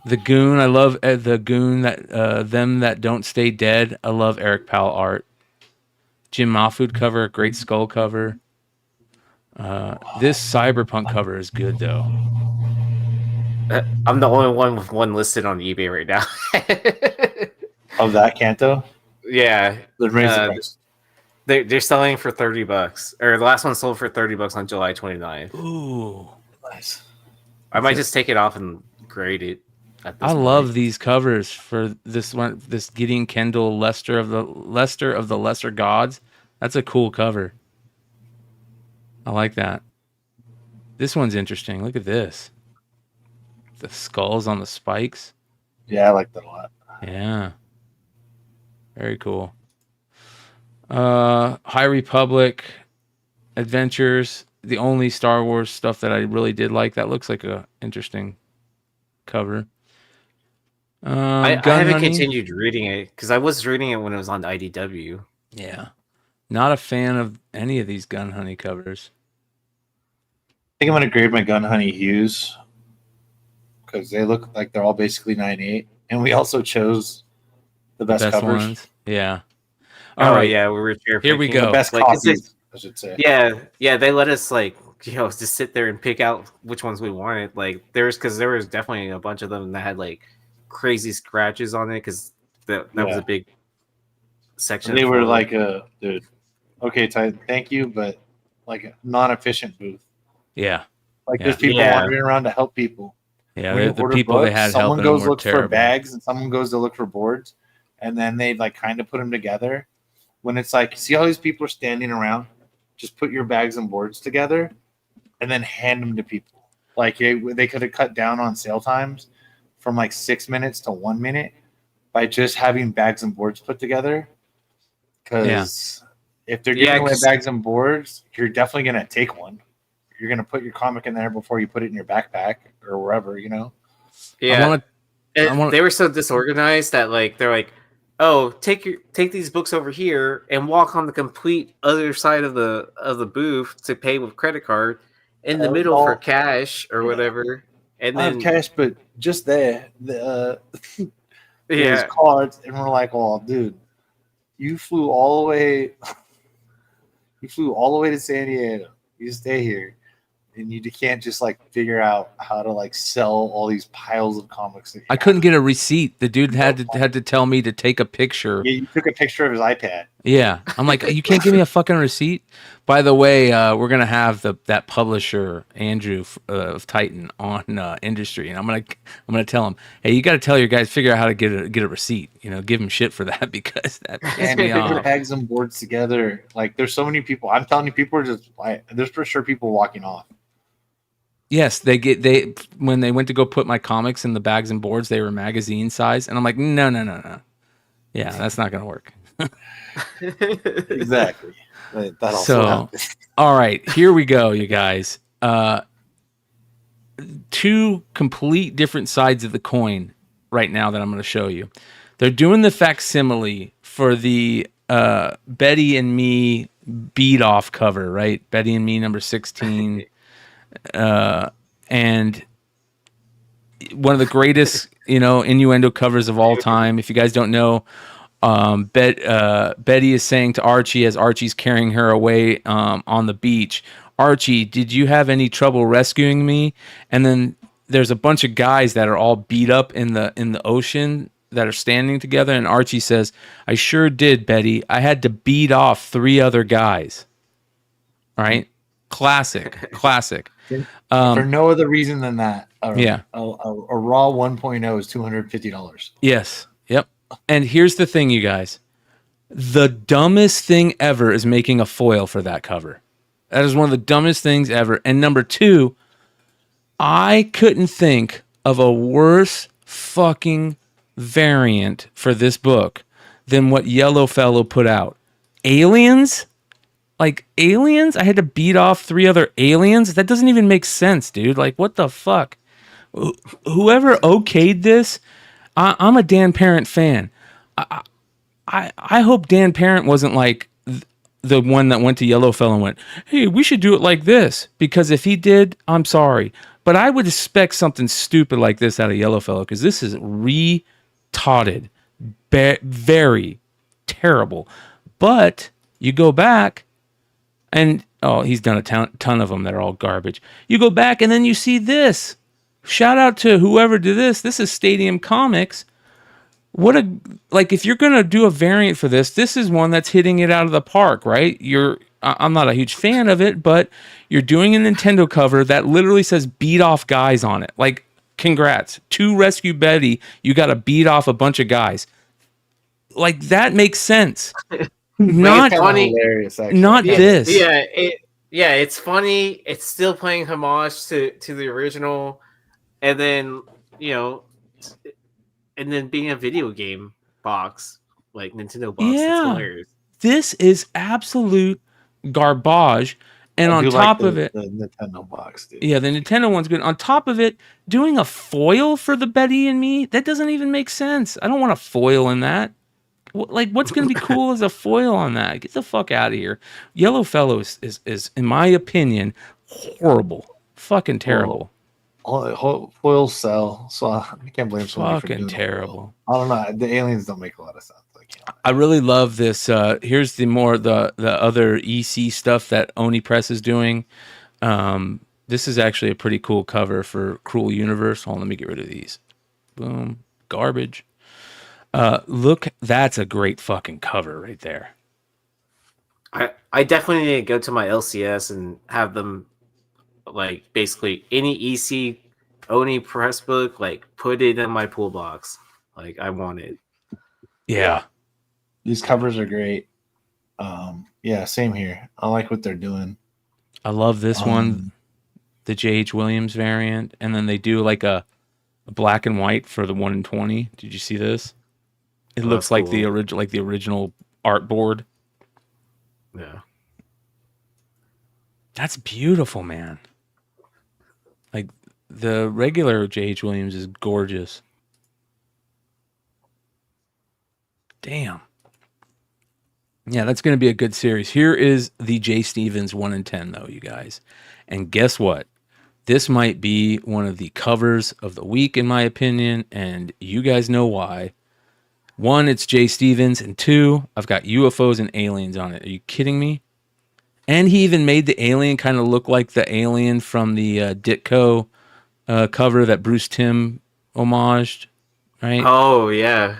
Speaker 4: The Goon, I love the Goon that them that don't stay dead. I love Eric Powell art. Jim Mahfood cover, great skull cover. This cyberpunk cover is good though.
Speaker 6: I'm the only one with one listed on eBay right now.
Speaker 5: Of that Canto?
Speaker 6: Yeah,
Speaker 5: they're
Speaker 6: they're selling for $30, or the last one sold for $30 on July 29th.
Speaker 4: Ooh,
Speaker 5: nice.
Speaker 6: I might just take it off and grade it.
Speaker 4: I love these covers for this one. This Gideon Kendall Lester of the Lesser Gods. That's a cool cover. I like that. This one's interesting. Look at this. The skulls on the spikes.
Speaker 5: Yeah, I like that a lot.
Speaker 4: Yeah. Very cool. High Republic Adventures. The only Star Wars stuff that I really did like. That looks like a interesting cover.
Speaker 6: I
Speaker 4: Gun
Speaker 6: haven't
Speaker 4: Honey.
Speaker 6: continued reading it because I was reading it when it was on IDW.
Speaker 4: Yeah, not a fan of any of these Gun Honey covers.
Speaker 5: I think I'm gonna grade my Gun Honey hues because they look like they're all basically 9.8, and we also chose the best covers,
Speaker 4: ones. Yeah.
Speaker 6: All
Speaker 4: All
Speaker 6: right,
Speaker 4: right.
Speaker 6: yeah, we were cherry
Speaker 4: Here we
Speaker 6: picking.
Speaker 4: go.
Speaker 5: the best
Speaker 6: Like, is it-
Speaker 5: copies, I should say.
Speaker 6: Yeah, they let us like just sit there and pick out which ones we wanted. Like there was definitely a bunch of them that had like crazy scratches on it because that was
Speaker 5: Yeah.
Speaker 6: a big section.
Speaker 5: They were
Speaker 6: for-
Speaker 5: like, dude, okay, Ty, thank you, but like a non-efficient booth.
Speaker 4: Yeah.
Speaker 5: Like
Speaker 4: Yeah.
Speaker 5: there's people
Speaker 6: Yeah.
Speaker 5: wandering around to help people.
Speaker 4: Yeah.
Speaker 5: When you
Speaker 4: The
Speaker 5: order
Speaker 4: people they
Speaker 5: books,
Speaker 4: had
Speaker 5: someone
Speaker 4: helping them
Speaker 5: goes
Speaker 4: were
Speaker 5: look for
Speaker 4: terrible.
Speaker 5: bags and someone goes to look for boards, and then they like kind of put them together. When it's like, see all these people are standing around, just put your bags and boards together, and then hand them to people. Like they could have cut down on sale times from like 6 minutes to 1 minute by just having bags and boards put together. Because if they're giving away
Speaker 6: 'cause-
Speaker 5: bags and boards, you're definitely gonna take one. You're gonna put your comic in there before you put it in your backpack or wherever, you know.
Speaker 6: Yeah,
Speaker 4: I want
Speaker 6: And they were so disorganized that like they're like, oh, take these books over here and walk on the complete other side of the booth to pay with credit card in the middle for cash or whatever. And
Speaker 5: I
Speaker 6: then
Speaker 5: have cash, but just there, there's
Speaker 6: yeah,
Speaker 5: cards, and we're like, "Oh, dude, you flew all the way, to San Diego. You stay here, and you can't just like figure out how to like sell all these piles of comics."
Speaker 4: I couldn't get a receipt. The dude had to tell me to take a picture.
Speaker 5: Yeah, you took a picture of his iPad.
Speaker 4: Yeah, I'm like, you can't give me a fucking receipt. By the way, we're gonna have that publisher Andrew of Titan on Industry, and I'm gonna tell him, hey, you got to tell your guys figure out how to get a receipt. You know, give him shit for that because that pissed
Speaker 5: And
Speaker 4: me
Speaker 5: they put
Speaker 4: off.
Speaker 5: bags and boards together. Like, there's so many people. I'm telling you, people are just like, there's for sure people walking off.
Speaker 4: Yes, when they went to go put my comics in the bags and boards, they were magazine size, and I'm like, no. Yeah, that's not gonna work.
Speaker 5: Exactly. That also
Speaker 4: So,
Speaker 5: happens.
Speaker 4: all right, here we go, you guys. Two complete different sides of the coin right now that I'm going to show you. They're doing the facsimile for the Betty and Me beat off cover, right? Betty and Me number 16. And one of the greatest, innuendo covers of all time. If you guys don't know, Betty is saying to Archie as Archie's carrying her away on the beach, Archie, did you have any trouble rescuing me? And then there's a bunch of guys that are all beat up in the ocean that are standing together, and Archie says, I sure did, Betty. I had to beat off 3 other guys. All right? Classic.
Speaker 5: For no other reason than that.
Speaker 4: Yeah.
Speaker 5: A raw 1.0 is $250.
Speaker 4: Yes. Yep. And here's the thing, you guys. The dumbest thing ever is making a foil for that cover. That is one of the dumbest things ever. And number 2, I couldn't think of a worse fucking variant for this book than what Yellowfellow put out. Aliens? Like, aliens? I had to beat off 3 other aliens? That doesn't even make sense, dude. Like, what the fuck? Whoever okayed this, I'm a Dan Parent fan. I hope Dan Parent wasn't like the one that went to Yellowfellow and went, hey, we should do it like this. Because if he did, I'm sorry. But I would expect something stupid like this out of Yellowfellow because this is retarded. Very terrible. But you go back and, he's done a ton of them that are all garbage. You go back and then you see this. Shout out to whoever did this. This is Stadium Comics. If you're going to do a variant for this is one that's hitting it out of the park, right? I'm not a huge fan of it, but you're doing a Nintendo cover that literally says beat off guys on it. Like, congrats. To rescue Betty, you got to beat off a bunch of guys. Like, that makes sense. Not
Speaker 6: funny.
Speaker 5: Hilarious, actually.
Speaker 4: Not this.
Speaker 6: Yeah, it's funny. It's still playing homage to the original, and then and then being a video game box like Nintendo box.
Speaker 4: Yeah.
Speaker 6: It's hilarious.
Speaker 4: This is absolute garbage. And
Speaker 5: I
Speaker 4: on
Speaker 5: do
Speaker 4: top
Speaker 5: like
Speaker 4: of it,
Speaker 5: the Nintendo box, dude.
Speaker 4: yeah, the Nintendo one's good. On top of it, doing a foil for the Betty and Me, that doesn't even make sense. I don't want a foil in that. Like, what's going to be cool as a foil on that? Get the fuck out of here. Yellow Fellow is, in my opinion, horrible. Fucking terrible.
Speaker 5: Foils sell, so I can't blame somebody for
Speaker 4: Fucking
Speaker 5: doing
Speaker 4: terrible.
Speaker 5: it. I don't know. The aliens don't make a lot of sense. Like,
Speaker 4: I really love this. Here's the other EC stuff that Oni Press is doing. This is actually a pretty cool cover for Cruel Universe. Hold on, let me get rid of these. Boom. Garbage. Look, that's a great fucking cover right there.
Speaker 6: I definitely need to go to my LCS and have them, like, basically any EC Oni press book, like, put it in my pool box. Like, I want it.
Speaker 4: Yeah.
Speaker 5: these covers are great. Yeah, same here. I like what they're doing.
Speaker 4: I love this one, the J.H. Williams variant, and then they do like a black and white for the 1 in 20. Did you see this? It looks like
Speaker 6: cool.
Speaker 4: the original art board.
Speaker 6: Yeah.
Speaker 4: That's beautiful, man. Like, the regular J.H. Williams is gorgeous. Damn. Yeah, that's going to be a good series. Here is the J. Stevens 1 in 10, though, you guys. And guess what? This might be one of the covers of the week, in my opinion, and you guys know why. 1, it's J. Stevens, and 2, I've got UFOs and aliens on it. Are you kidding me? And he even made the alien kind of look like the alien from the Ditko cover that Bruce Timm homaged, right?
Speaker 6: Oh yeah,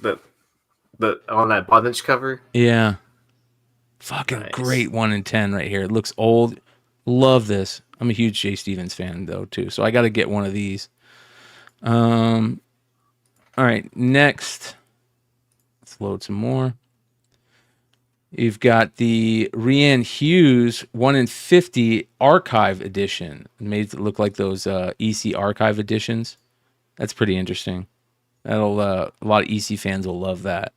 Speaker 6: the on that bondage cover.
Speaker 4: Yeah, fucking
Speaker 6: Nice.
Speaker 4: great 1 in 10 right here. It looks old. Love this. I'm a huge J. Stevens fan though too, so I got to get one of these. All right, next, let's load some more. You've got the Rhiann Hughes 1 in 50 archive edition. Made it look like those EC archive editions. That's pretty interesting. That'll a lot of EC fans will love that.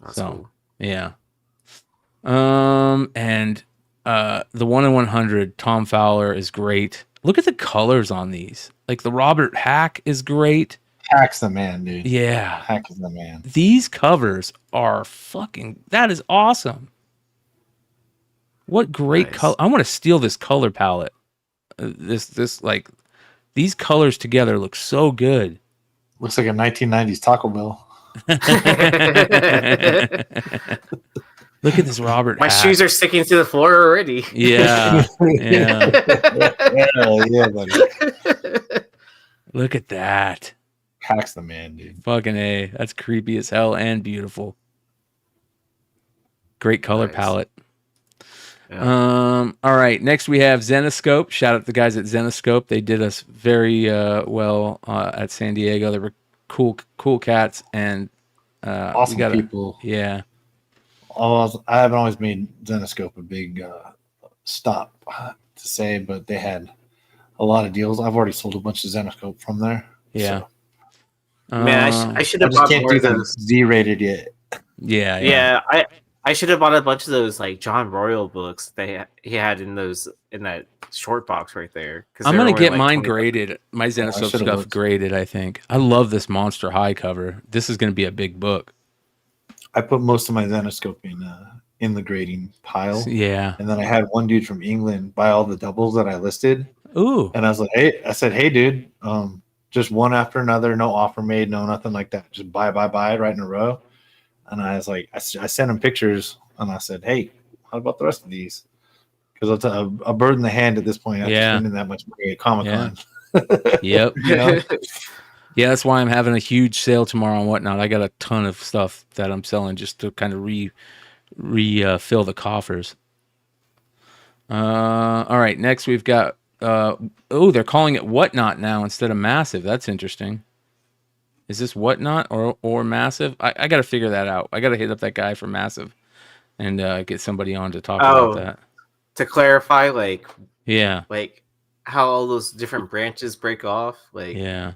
Speaker 6: That's
Speaker 4: So
Speaker 6: cool.
Speaker 4: yeah. And the 1 in 100 Tom Fowler is great. Look at the colors on these. Like the Robert Hack is great.
Speaker 5: Hack's the man, dude.
Speaker 4: Yeah.
Speaker 5: Hack is the man.
Speaker 4: These covers are fucking, that is awesome. What great
Speaker 6: Nice.
Speaker 4: color. I want to steal this color palette. This like, these colors together look so good.
Speaker 5: Looks like a 1990s Taco Bell.
Speaker 4: Look at this Robert
Speaker 6: My
Speaker 4: Hack.
Speaker 6: shoes are sticking to the floor already.
Speaker 4: Yeah. Yeah.
Speaker 5: Yeah, buddy.
Speaker 4: Look at that.
Speaker 5: Hack's the man, dude.
Speaker 4: Fucking A. That's creepy as hell and beautiful. Great color
Speaker 6: Nice.
Speaker 4: palette.
Speaker 6: Yeah.
Speaker 4: All right. Next we have Zenoscope. Shout out to the guys at Zenoscope. They did us very well at San Diego. They were cool cats and
Speaker 5: Awesome people.
Speaker 4: Yeah.
Speaker 5: I haven't always made Zenoscope a big stop to say, but they had a lot of deals. I've already sold a bunch of Zenoscope from there.
Speaker 4: Yeah.
Speaker 5: So
Speaker 6: Man, I should
Speaker 5: I
Speaker 6: have
Speaker 5: just
Speaker 6: bought
Speaker 5: can't
Speaker 6: more
Speaker 5: do
Speaker 6: of
Speaker 5: them
Speaker 6: those.
Speaker 5: Z-rated yet.
Speaker 4: Yeah.
Speaker 6: Yeah, I should have bought a bunch of those like John Royal books he had in that short box right there. 'Cause
Speaker 4: I'm
Speaker 6: they were
Speaker 4: gonna
Speaker 6: only
Speaker 4: get
Speaker 6: like
Speaker 4: mine
Speaker 6: 20
Speaker 4: graded. My Zenoscope
Speaker 5: should've
Speaker 4: stuff
Speaker 5: looked.
Speaker 4: graded. I think I love this Monster High cover. This is gonna be a big book.
Speaker 5: I put most of my Zenoscope in the grading pile.
Speaker 4: Yeah.
Speaker 5: And then I had one dude from England buy all the doubles that I listed.
Speaker 4: Ooh.
Speaker 5: And I was like, hey, dude, just one after another, no offer made, no nothing like that. Just buy right in a row. And I was like, I sent him pictures and I said, hey, how about the rest of these? Because it's a bird in the hand at this point after
Speaker 4: Yeah.
Speaker 5: spending that much money at Comic-Con.
Speaker 4: Yep.
Speaker 5: You know?
Speaker 4: Yeah, that's why I'm having a huge sale tomorrow and whatnot. I got a ton of stuff that I'm selling just to kind of refill the coffers. All right, next we've got they're calling it Whatnot now instead of Massive. That's interesting. Is this Whatnot or Massive? I got to figure that out. I got to hit up that guy for Massive and get somebody on to talk about that.
Speaker 6: To clarify, like
Speaker 4: Yeah.
Speaker 6: how all those different branches break off. Like
Speaker 4: Yeah.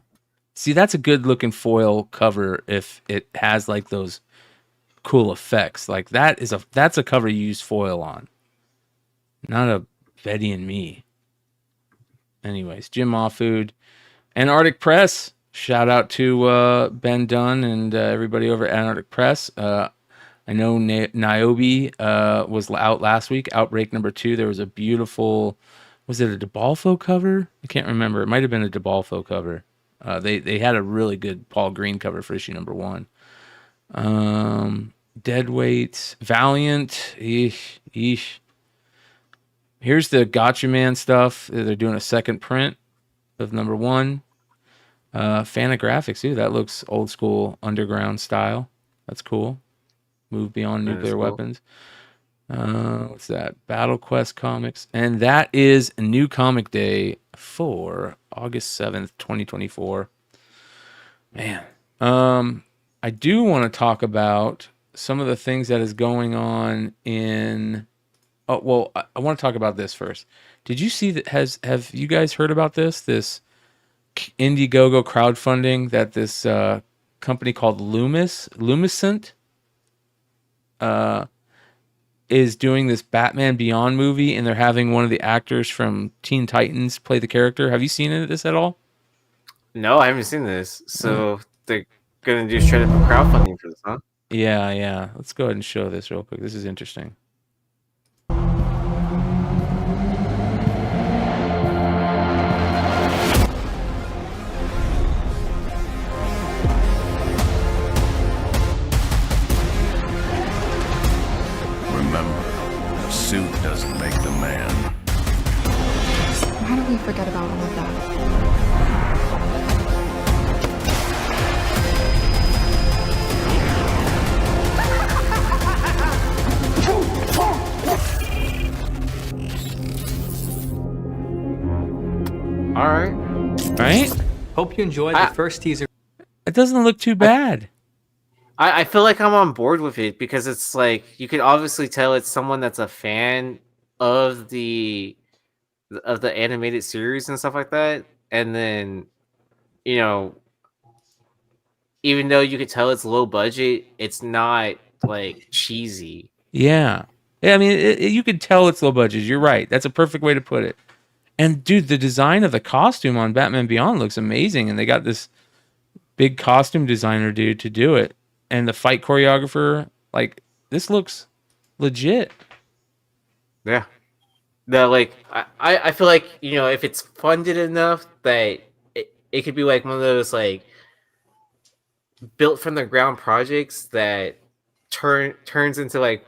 Speaker 4: See, that's a good looking foil cover if it has like those cool effects. Like that's a cover you use foil on. Not a Betty and Me. Anyways, Jim Mahfood, Antarctic Press. Shout out to Ben Dunn and everybody over at Antarctic Press. I know Niobe was out last week. Outbreak #2. There was a beautiful, was it a DeBalfo cover? I can't remember. It might have been a DeBalfo cover. They had a really good Paul Green cover for issue #1. Deadweight, Valiant. Eesh. Here's the Gotcha Man stuff. They're doing a second print of #1. Fanagraphics. Ooh, that looks old school underground style. That's cool. Move Beyond Nuclear Weapons. What's that? Battle Quest Comics. And that is a new comic day for August 7th, 2024. Man. I do want to talk about some of the things that is going on in... Oh, well, I want to talk about this first. Did you see that? Have you guys heard about this? This Indiegogo crowdfunding that this company called Lumiscent is doing this Batman Beyond movie, and they're having one of the actors from Teen Titans play the character. Have you seen this at all?
Speaker 6: No, I haven't seen this. So they're gonna do straight up crowdfunding for this, huh?
Speaker 4: Yeah. Let's go ahead and show this real quick. This is interesting.
Speaker 8: Suit doesn't make the man.
Speaker 9: Why don't we forget about all of that?
Speaker 6: All right.
Speaker 4: Right?
Speaker 10: Hope you enjoyed the first teaser.
Speaker 4: It doesn't look too bad.
Speaker 6: I feel like I'm on board with it because it's like you can obviously tell it's someone that's a fan of the animated series and stuff like that. And then, even though you could tell it's low budget, it's not like cheesy.
Speaker 4: Yeah. I mean, you could tell it's low budget. You're right. That's a perfect way to put it. And dude, the design of the costume on Batman Beyond looks amazing. And they got this big costume designer dude to do it. And the fight choreographer, like, this looks legit.
Speaker 6: Yeah. I feel like, if it's funded enough that it could be like one of those like built from the ground projects that turns into like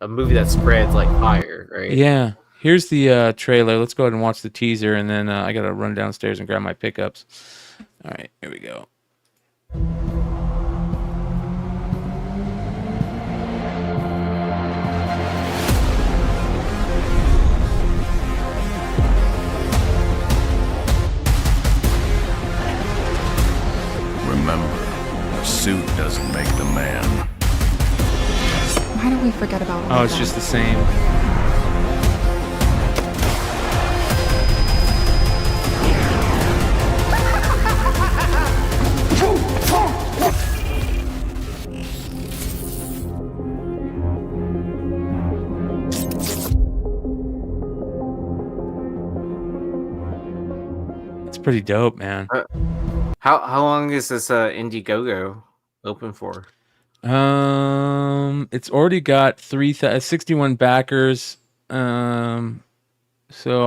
Speaker 6: a movie that spreads like fire, right?
Speaker 4: Yeah. Here's the trailer. Let's go ahead and watch the teaser, and then I got to run downstairs and grab my pickups. All right, here we go.
Speaker 8: Remember, a suit doesn't make the man.
Speaker 9: Why don't we forget about all
Speaker 4: Oh,
Speaker 9: of
Speaker 4: it's
Speaker 9: that?
Speaker 4: just the same. It's pretty dope, man.
Speaker 6: How long is this Indiegogo open for?
Speaker 4: It's already got 61 backers. So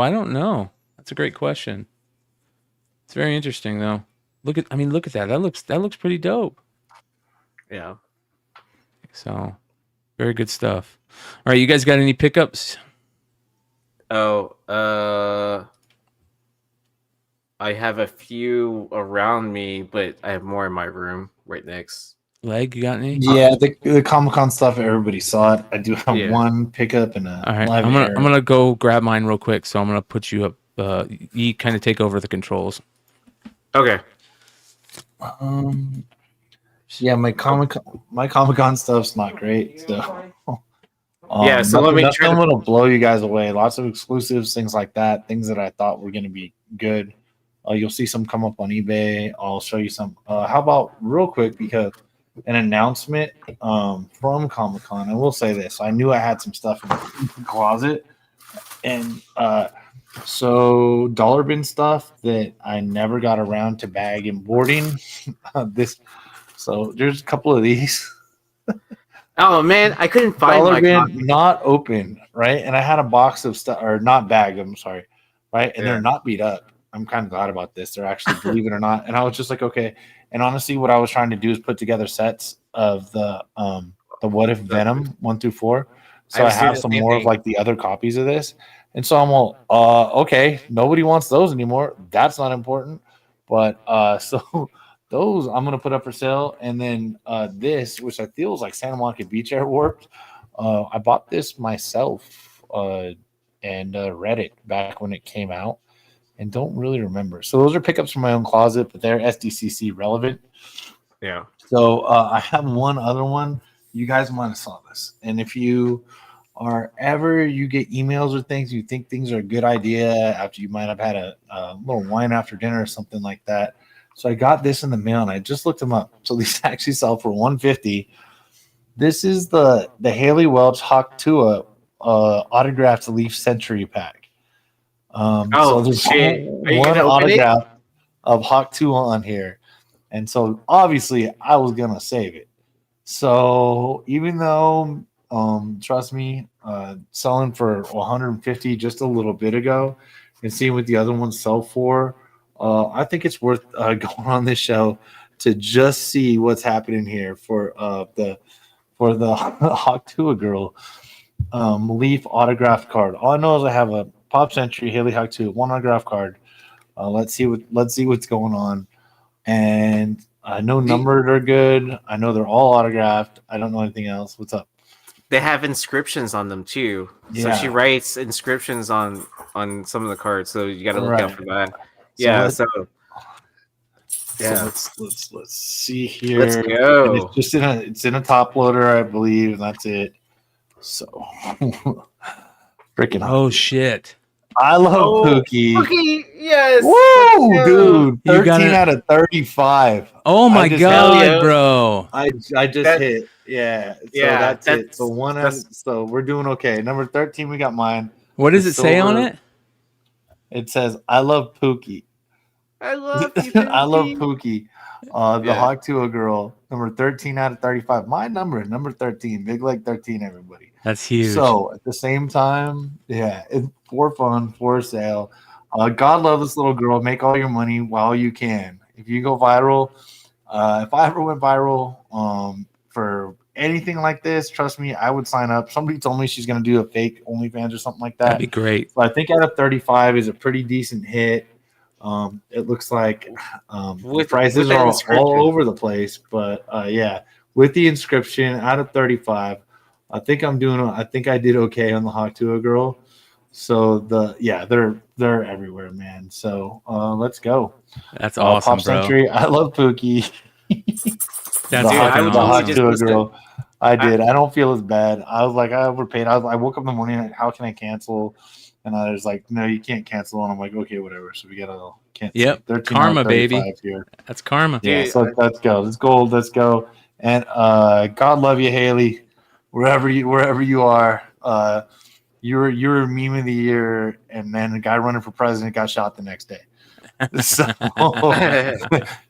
Speaker 4: I don't know. That's a great question. It's very interesting though. Look at that. That looks pretty dope.
Speaker 6: Yeah.
Speaker 4: So very good stuff. All right, you guys got any pickups?
Speaker 6: Oh, I have a few around me, but I have more in my room right next.
Speaker 4: Leg, you got any?
Speaker 5: Yeah, the Comic-Con stuff, everybody saw it. I do have one pickup and a
Speaker 4: All right,
Speaker 5: live
Speaker 4: I'm
Speaker 5: air.
Speaker 4: gonna go grab mine real quick. So I'm gonna put you up. You kind of take over the controls.
Speaker 6: Okay.
Speaker 5: Yeah, my Comic-Con stuff's not great. So
Speaker 6: Yeah, so let me
Speaker 5: that
Speaker 6: try
Speaker 5: film
Speaker 6: to-
Speaker 5: will blow you guys away. Lots of exclusives, things like that. Things that I thought were going to be good. You'll see some come up on eBay. I'll show you some. How about real quick, because an announcement from Comic-Con. I will say this: I knew I had some stuff in the closet, and so dollar bin stuff that I never got around to bag and boarding. So there's a couple of these.
Speaker 6: Oh man, I couldn't find
Speaker 5: Dollar
Speaker 6: my
Speaker 5: bin
Speaker 6: copy.
Speaker 5: not open, right? And I had a box of stuff, or not bag. I'm sorry, right? And they're not beat up. I'm kind of glad about this. They're actually, believe it or not. And I was just like, okay. And honestly, what I was trying to do is put together sets of the What If Venom 1 through 4. So I have some more of like the other copies of this. And so I'm all, okay, nobody wants those anymore. That's not important. But so those I'm gonna put up for sale. And then this, which I feel is like Santa Monica Beach Air Warped. I bought this myself and read it back when it came out. And don't really remember. So those are pickups from my own closet, but they're SDCC relevant.
Speaker 6: Yeah.
Speaker 5: So I have one other one. You guys might have saw this. And if you are ever you get emails or things, you think things are a good idea after you might have had a little wine after dinner or something like that. So I got this in the mail and I just looked them up. So these actually sell for $150. This is the Haley Welch Hawk Tua autographed Leaf Century pack. So there's one autograph of Hawk 2 on here. And so obviously I was going to save it. So even though, trust me, selling for $150 just a little bit ago and seeing what the other ones sell for, I think it's worth going on this show to just see what's happening here for the Hawk 2 girl Leaf autographed card. All I know is I have a Pop Century Haley Hawk 2 one autograph card. Let's see what's going on. And I know numbered are good. I know they're all autographed. I don't know anything else. What's up?
Speaker 6: They have inscriptions on them too.
Speaker 5: Yeah.
Speaker 6: So she writes inscriptions on some of the cards. So you got to look out for that. So
Speaker 5: let's see here.
Speaker 6: Let's go.
Speaker 5: And it's in a top loader, I believe, and that's it. So freaking
Speaker 4: oh shit.
Speaker 5: I love Pookie.
Speaker 6: Pookie, yes.
Speaker 5: Woo, dude. 13 out of 35.
Speaker 4: Oh my god, bro.
Speaker 5: I just hit. Yeah. So that's it. So so we're doing okay. Number 13, we got mine.
Speaker 4: What does it say on it?
Speaker 5: It says, I love Pookie.
Speaker 6: I love you, Pookie.
Speaker 5: I love Pookie. The Hawk 2 girl. Number 13 out of 35. My number is number 13. Big leg 13, everybody.
Speaker 4: That's huge.
Speaker 5: So at the same time, it's for fun, for sale. God love this little girl. Make all your money while you can. If you go viral, if I ever went viral for anything like this, trust me, I would sign up. Somebody told me she's going to do a fake OnlyFans or something like that.
Speaker 4: That'd be great.
Speaker 5: So I think out of 35 is a pretty decent hit. It looks like prices are all over the place, but with the inscription out of 35, I think I did okay on the Hawk 2 girl. So they're everywhere, man. So let's go.
Speaker 4: That's awesome,
Speaker 5: Pop
Speaker 4: bro.
Speaker 5: Century. I love Pookie.
Speaker 4: That's
Speaker 5: the Hawk 2 girl. I did. I don't feel as bad. I was like, I overpaid. I woke up in the morning like, how can I cancel? And I was like, no, you can't cancel. And I'm like, okay, whatever. So we gotta cancel.
Speaker 4: Yep. Karma, baby. Here. That's karma.
Speaker 5: Yeah. So let's go. Let's gold. Let's go. And God love you, Haley. Wherever you are, you're meme of the year, and then the guy running for president got shot the next day. So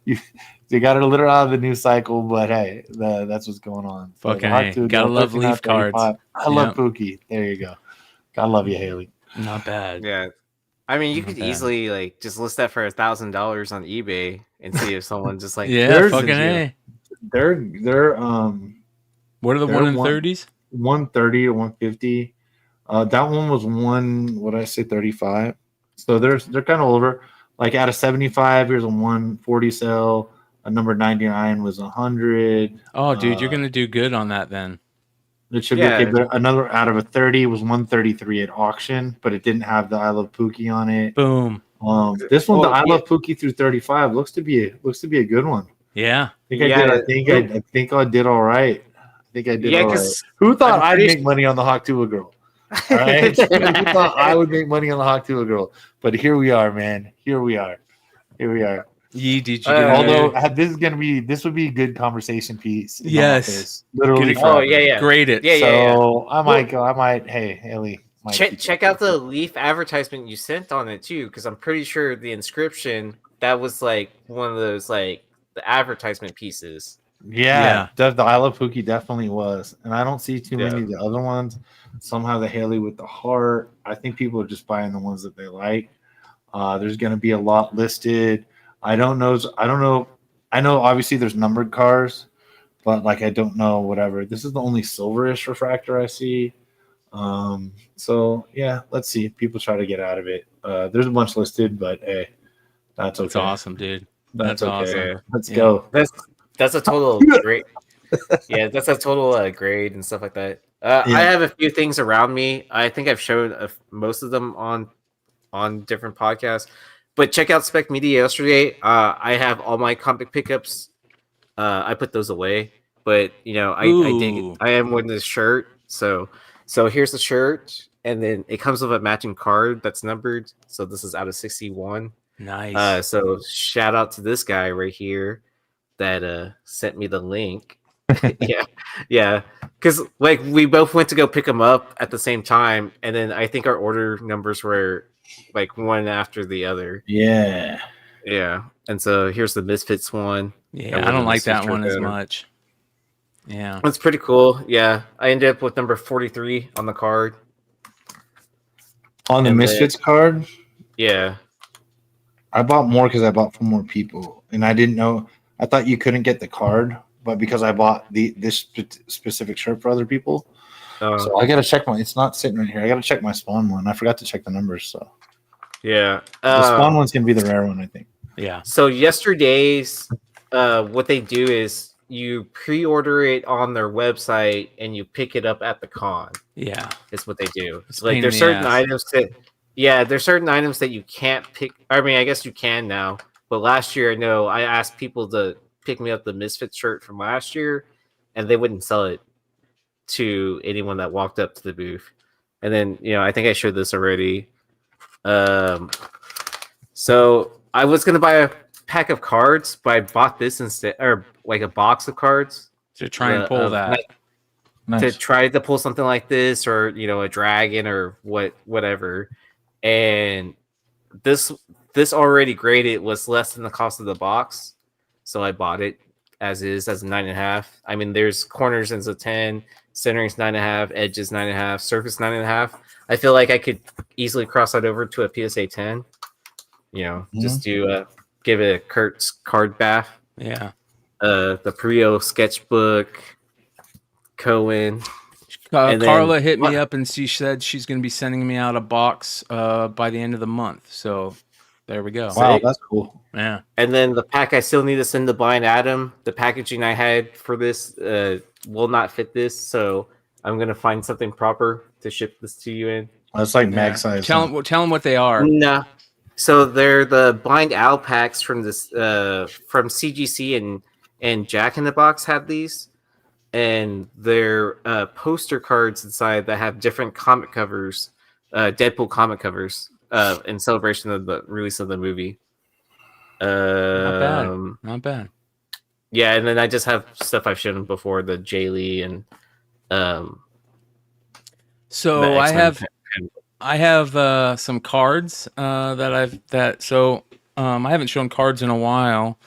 Speaker 5: you got to let her out of the news cycle, but hey, that's what's going on. So
Speaker 4: fucking gotta love Leaf cards.
Speaker 5: I love Pookie. There you go. God love you, Haley.
Speaker 4: Not bad.
Speaker 6: Yeah, I mean, you could easily like just list that for $1,000 on eBay and see if someone just like
Speaker 4: fucking A.
Speaker 5: They're
Speaker 4: what are the 1 in 30s?
Speaker 5: 130 or 150. That one was what did I say, 35. So they're kind of over. Like out of 75, here's a 140 sale. A number 99 was 100.
Speaker 4: Oh, dude, you're gonna do good on that then.
Speaker 5: It should be okay. But another out of a 30 was 133 at auction, but it didn't have the I Love Pookie on it.
Speaker 4: Boom.
Speaker 5: This one, the I Love Pookie through 35, looks to be a good one.
Speaker 4: Yeah.
Speaker 5: I think I did all right. I think I did all right. Who thought I'd make money on the Hawk 2 girl? All right. Who thought I would make money on the Hawk 2 girl? But here we are, man. Here we are.
Speaker 4: Did you get
Speaker 5: Although this would be a good conversation piece. In the office, literally.
Speaker 6: Oh yeah.
Speaker 4: Grade it.
Speaker 5: So I might go. I might. Hey, Haley.
Speaker 6: Check out the Leaf advertisement you sent on it too, because I'm pretty sure the inscription that was like one of those like the advertisement pieces.
Speaker 5: Yeah. The I Love Pookie definitely was, and I don't see too many of the other ones. Somehow the Haley with the heart. I think people are just buying the ones that they like. There's going to be a lot listed. I don't know. I know obviously there's numbered cars, but like I don't know whatever. This is the only silverish refractor I see. So yeah, let's see. People try to get out of it. There's a bunch listed, but hey, that's okay.
Speaker 4: That's awesome, dude.
Speaker 5: That's okay.
Speaker 4: Awesome.
Speaker 5: Let's go.
Speaker 6: That's a total great. Yeah, that's a total grade and stuff like that. I have a few things around me. I think I've showed most of them on different podcasts. But check out Spec Media yesterday. I have all my comic pickups. I put those away, but I am wearing this shirt. So here's the shirt, and then it comes with a matching card that's numbered. So this is out of 61.
Speaker 4: Nice.
Speaker 6: So shout out to this guy right here that sent me the link. yeah. Because like we both went to go pick them up at the same time, and then I think our order numbers were like one after the other.
Speaker 5: Yeah.
Speaker 6: And so here's the Misfits one.
Speaker 4: Yeah, I don't like that one as much. Yeah,
Speaker 6: it's pretty cool. Yeah, I ended up with number 43 on the card.
Speaker 5: On the Misfits card?
Speaker 6: Yeah.
Speaker 5: I bought more because I bought for more people, and I didn't know. I thought you couldn't get the card, but because I bought this specific shirt for other people, so I gotta check it's not sitting right here. I gotta check my Spawn one. I forgot to check the numbers, so
Speaker 6: yeah.
Speaker 5: The Spawn one's gonna be the rare one, I think.
Speaker 4: Yeah.
Speaker 6: So yesterday's, what they do is you pre-order it on their website and you pick it up at the con.
Speaker 4: Yeah,
Speaker 6: is what they do. It's like there's certain items there's certain items that you can't pick. I mean, I guess you can now, but last year I asked people to pick me up the Misfits shirt from last year, and they wouldn't sell it to anyone that walked up to the booth. And then I think I showed this already. So I was gonna buy a pack of cards, but I bought this instead, or like a box of cards
Speaker 4: to try and pull that.
Speaker 5: Nice.
Speaker 6: To try to pull something like this, or a dragon, or whatever. And this already graded was less than the cost of the box, so I bought it as is, as a 9.5. I mean, there's corners as a 10, centering's 9.5, edges 9.5, surface 9.5. I feel like I could easily cross that over to a PSA 10. Just to give it a Kurt's card bath.
Speaker 4: Yeah.
Speaker 6: The Prio sketchbook, Cohen.
Speaker 4: Carla hit me up and she said she's going to be sending me out a box by the end of the month. So there we go.
Speaker 5: Wow, that's cool.
Speaker 4: Yeah.
Speaker 6: And then the pack I still need to send to Blind Adam. The packaging I had for this will not fit this, so I'm going to find something proper to ship this to you in.
Speaker 5: That's like max size.
Speaker 4: Tell them what they are.
Speaker 6: No. So they're the Blind Owl packs from this from CGC and Jack in the Box have these. And they're poster cards inside that have different comic covers, Deadpool comic covers, in celebration of the release of the movie.
Speaker 4: Not bad.
Speaker 6: Yeah, and then I just have stuff I've shown before, the Jay Lee and
Speaker 4: So I have some cards that I haven't shown cards in a while,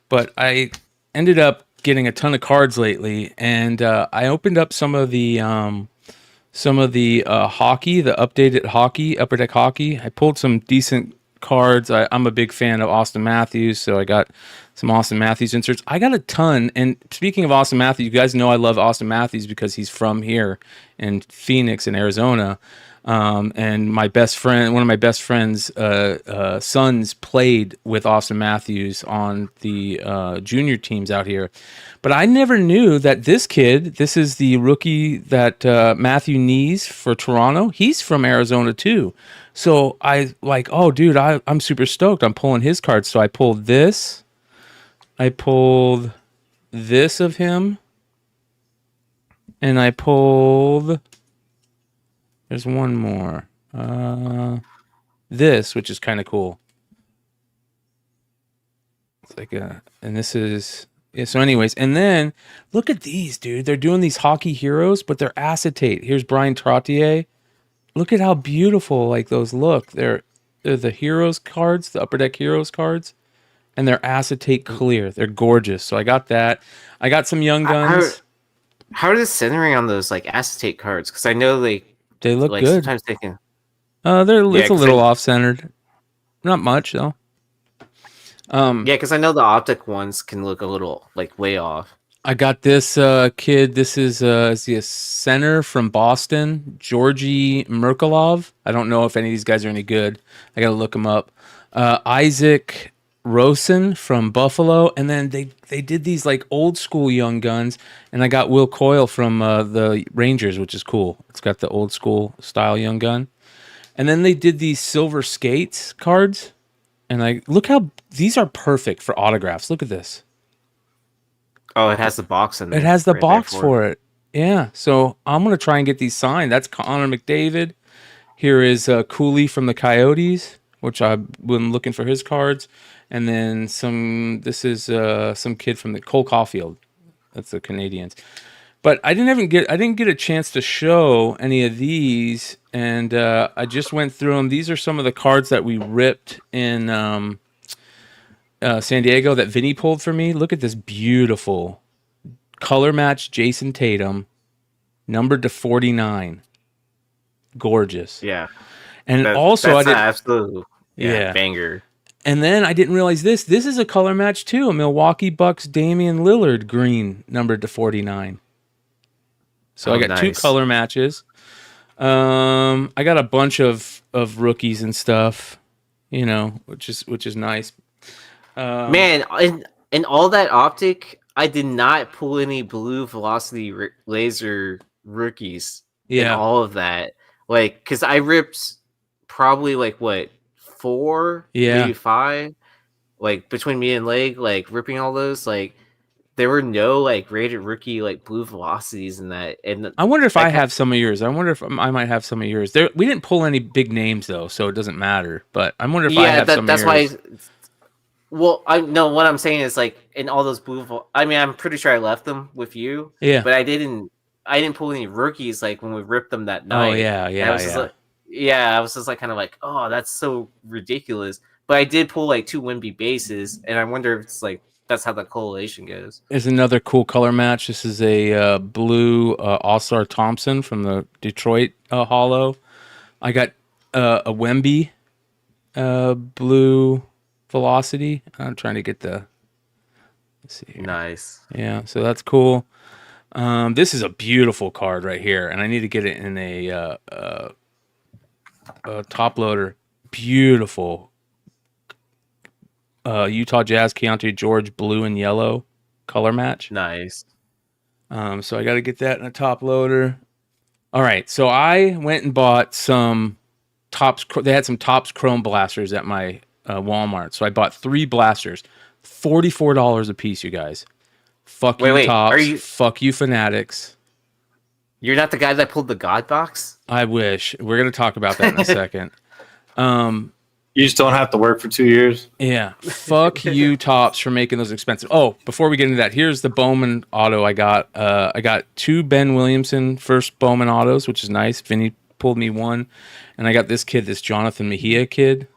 Speaker 4: but I ended up getting a ton of cards lately, and I opened up some of the hockey, the updated hockey, Upper Deck hockey. I pulled some decent cards. I'm a big fan of Austin Matthews, so I got some Austin Matthews inserts. I got a ton, and speaking of Austin Matthews, you guys know I love Austin Matthews because he's from here in Phoenix in Arizona. And one of my best friends' sons played with Austin Matthews on the junior teams out here. But I never knew that this is the rookie that Matthew Nees for Toronto. He's from Arizona too. So I'm super stoked. I'm pulling his cards. So I pulled this. I pulled this of him. And I pulled... There's one more. This, which is kind of cool. It's like and this is yeah, so anyways, and then look at these, dude. They're doing these hockey heroes, but they're acetate. Here's Brian Trottier. Look at how beautiful like those look. They're the heroes cards, the Upper Deck heroes cards, and they're acetate clear. They're gorgeous. So I got that. I got some Young Guns.
Speaker 6: How are the centering on those like acetate cards? Because I know
Speaker 4: they look
Speaker 6: like
Speaker 4: good.
Speaker 6: sometimes they can.
Speaker 4: It's a little off centered. Not much though.
Speaker 6: Yeah, because I know the optic ones can look a little like way off.
Speaker 4: I got this kid. This is he a center from Boston, Georgy Merkulov. I don't know if any of these guys are any good. I got to look them up. Isaac Rosen from Buffalo, and then they did these like old school Young Guns, and I got Will Coyle from the Rangers, which is cool. It's got the old school style Young Gun, and then they did these Silver Skates cards, and look how these are perfect for autographs. Look at this.
Speaker 6: Oh, it has the box in there.
Speaker 4: It has the
Speaker 6: right
Speaker 4: box
Speaker 6: there
Speaker 4: for it. Yeah. So I'm going to try and get these signed. That's Connor McDavid. Here is Cooley from the Coyotes, which I've been looking for his cards. And then this is some kid from the Cole Caulfield. That's the Canadians. But I didn't get a chance to show any of these. And I just went through them. These are some of the cards that we ripped in San Diego that Vinny pulled for me. Look at this beautiful color match Jason Tatum, numbered to 49. Gorgeous.
Speaker 6: Yeah.
Speaker 4: And
Speaker 6: that's
Speaker 4: also,
Speaker 6: absolute
Speaker 4: yeah,
Speaker 6: banger.
Speaker 4: And then I didn't realize this. This is a color match too. A Milwaukee Bucks Damian Lillard green, numbered to 49. So I got two color matches. I got a bunch of rookies and stuff, which is nice.
Speaker 6: Man, in all that optic, I did not pull any blue velocity laser rookies in all of that. Like, because I ripped probably like what 4, maybe 5, like between me and Leg, like ripping all those. Like, there were no like rated rookie like blue velocities in that. And
Speaker 4: I wonder if I have some of yours. I wonder if I might have some of yours. We didn't pull any big names though, so it doesn't matter. But I wonder if I have some of yours.
Speaker 6: That's why. Well, I know what I'm saying is like in all those blue. I mean, I'm pretty sure I left them with you.
Speaker 4: Yeah.
Speaker 6: But I didn't pull any rookies like when we ripped them that night.
Speaker 4: Oh yeah.
Speaker 6: I was just like kind of like, oh, that's so ridiculous. But I did pull like 2 Wemby bases, and I wonder if it's like that's how the correlation goes.
Speaker 4: There's another cool color match. This is a blue All-Star Thompson from the Detroit Hollow. I got a Wemby blue velocity. I'm trying to get let's see here.
Speaker 6: Nice.
Speaker 4: Yeah, so that's cool. This is a beautiful card right here, and I need to get it in a top loader. Beautiful. Utah Jazz Keontae George blue and yellow color match.
Speaker 6: Nice.
Speaker 4: So I got to get that in a top loader. All right, so I went and bought some Topps. They had some Topps Chrome blasters at my Walmart, so I bought 3 blasters, $44 a piece. You guys, fuck you, Topps. Fuck you, Fanatics.
Speaker 6: You're not the guy that pulled the God box?
Speaker 4: I wish. We're gonna talk about that in a second.
Speaker 5: You just don't have to work for 2 years.
Speaker 4: Yeah, fuck you, Topps, for making those expensive. Oh, before we get into that, here's the Bowman auto I got. I got 2 Ben Williamson first Bowman autos, which is nice. Vinny pulled me 1, and I got this kid, this Jonathan Mejia kid.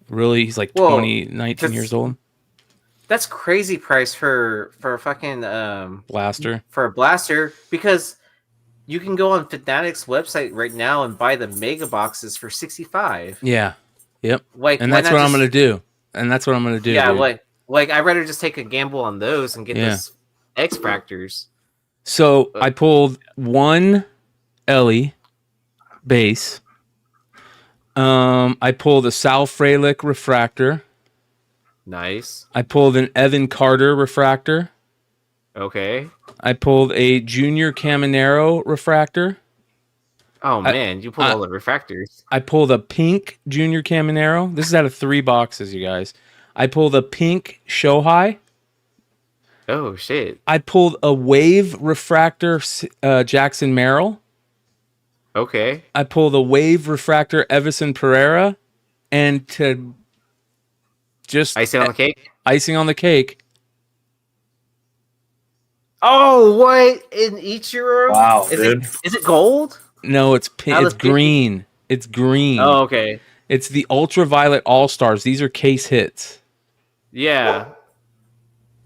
Speaker 4: Really, he's like 19 years old.
Speaker 6: That's crazy price for a fucking
Speaker 4: blaster.
Speaker 6: For a blaster, because you can go on Fanatics website right now and buy the mega boxes for $65.
Speaker 4: Yeah. Yep.
Speaker 6: Like,
Speaker 4: and that's what I'm gonna do. And that's what I'm gonna do.
Speaker 6: Yeah,
Speaker 4: dude.
Speaker 6: like I'd rather just take a gamble on those and get those X Fractors.
Speaker 4: So I pulled 1 Ellie base. I pulled a Sal Frelick refractor.
Speaker 6: Nice.
Speaker 4: I pulled an Evan Carter refractor.
Speaker 6: Okay.
Speaker 4: I pulled a Junior Caminero refractor.
Speaker 6: Oh man, you pulled all the refractors.
Speaker 4: I pulled a pink Junior Caminero. This is out of 3 boxes, you guys. I pulled a pink Shohei.
Speaker 6: Oh shit.
Speaker 4: I pulled a Wave refractor Jackson Merrill.
Speaker 6: Okay.
Speaker 4: I pulled a Wave refractor Everson Pereira, and to just
Speaker 6: icing on the cake.
Speaker 4: icing on the cake.
Speaker 6: Oh, what in Ichiro?
Speaker 5: Wow,
Speaker 6: is
Speaker 5: dude.
Speaker 6: is it gold?
Speaker 4: No, it's
Speaker 6: How
Speaker 4: it's
Speaker 6: does people-
Speaker 4: green. It's green.
Speaker 6: Oh, okay.
Speaker 4: It's the Ultraviolet All Stars. These are case hits.
Speaker 6: Yeah,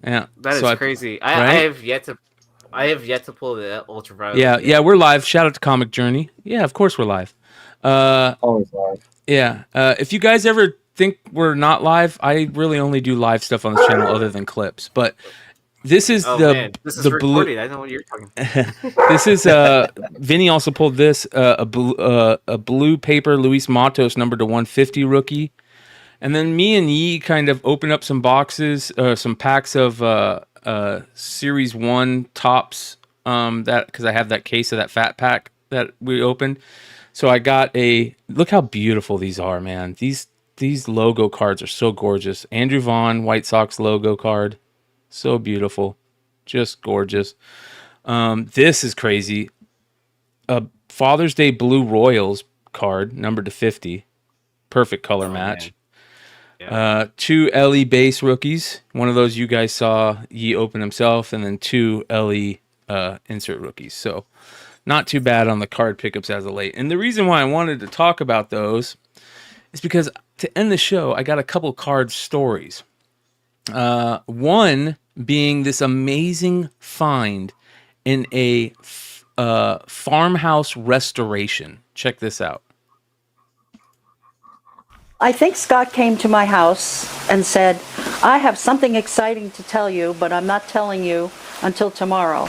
Speaker 4: Yeah,
Speaker 6: that is
Speaker 4: so
Speaker 6: crazy.
Speaker 4: right?
Speaker 6: I have yet to pull the ultraviolet.
Speaker 4: Yeah, we're live. Shout out to Comic Journey. Yeah, of course we're live.
Speaker 5: Always live.
Speaker 4: Yeah, if you guys ever think we're not live, I really only do live stuff on this channel other than clips. But this is
Speaker 6: man, this is
Speaker 4: the
Speaker 6: recorded.
Speaker 4: blue.
Speaker 6: I know what you're talking.
Speaker 4: This is Vinny also pulled this a blue paper Luis Matos numbered to 150 rookie, and then me and Yi kind of opened up some boxes, some packs of Series 1 tops. That because I have that case of that fat pack that we opened. So I got look how beautiful these are, man. These logo cards are so gorgeous. Andrew Vaughn, White Sox logo card. So beautiful. Just gorgeous. This is crazy. A Father's Day Blue Royals card, numbered to 50. Perfect color match.
Speaker 6: Yeah.
Speaker 4: 2 LE base rookies. One of those you guys saw Yi open himself, and then 2 LE insert rookies. So not too bad on the card pickups as of late. And the reason why I wanted to talk about those is because to end the show, I got a couple card stories. One being this amazing find in a farmhouse restoration. Check this out.
Speaker 11: I think Scott came to my house and said, I have something exciting to tell you, but I'm not telling you until tomorrow.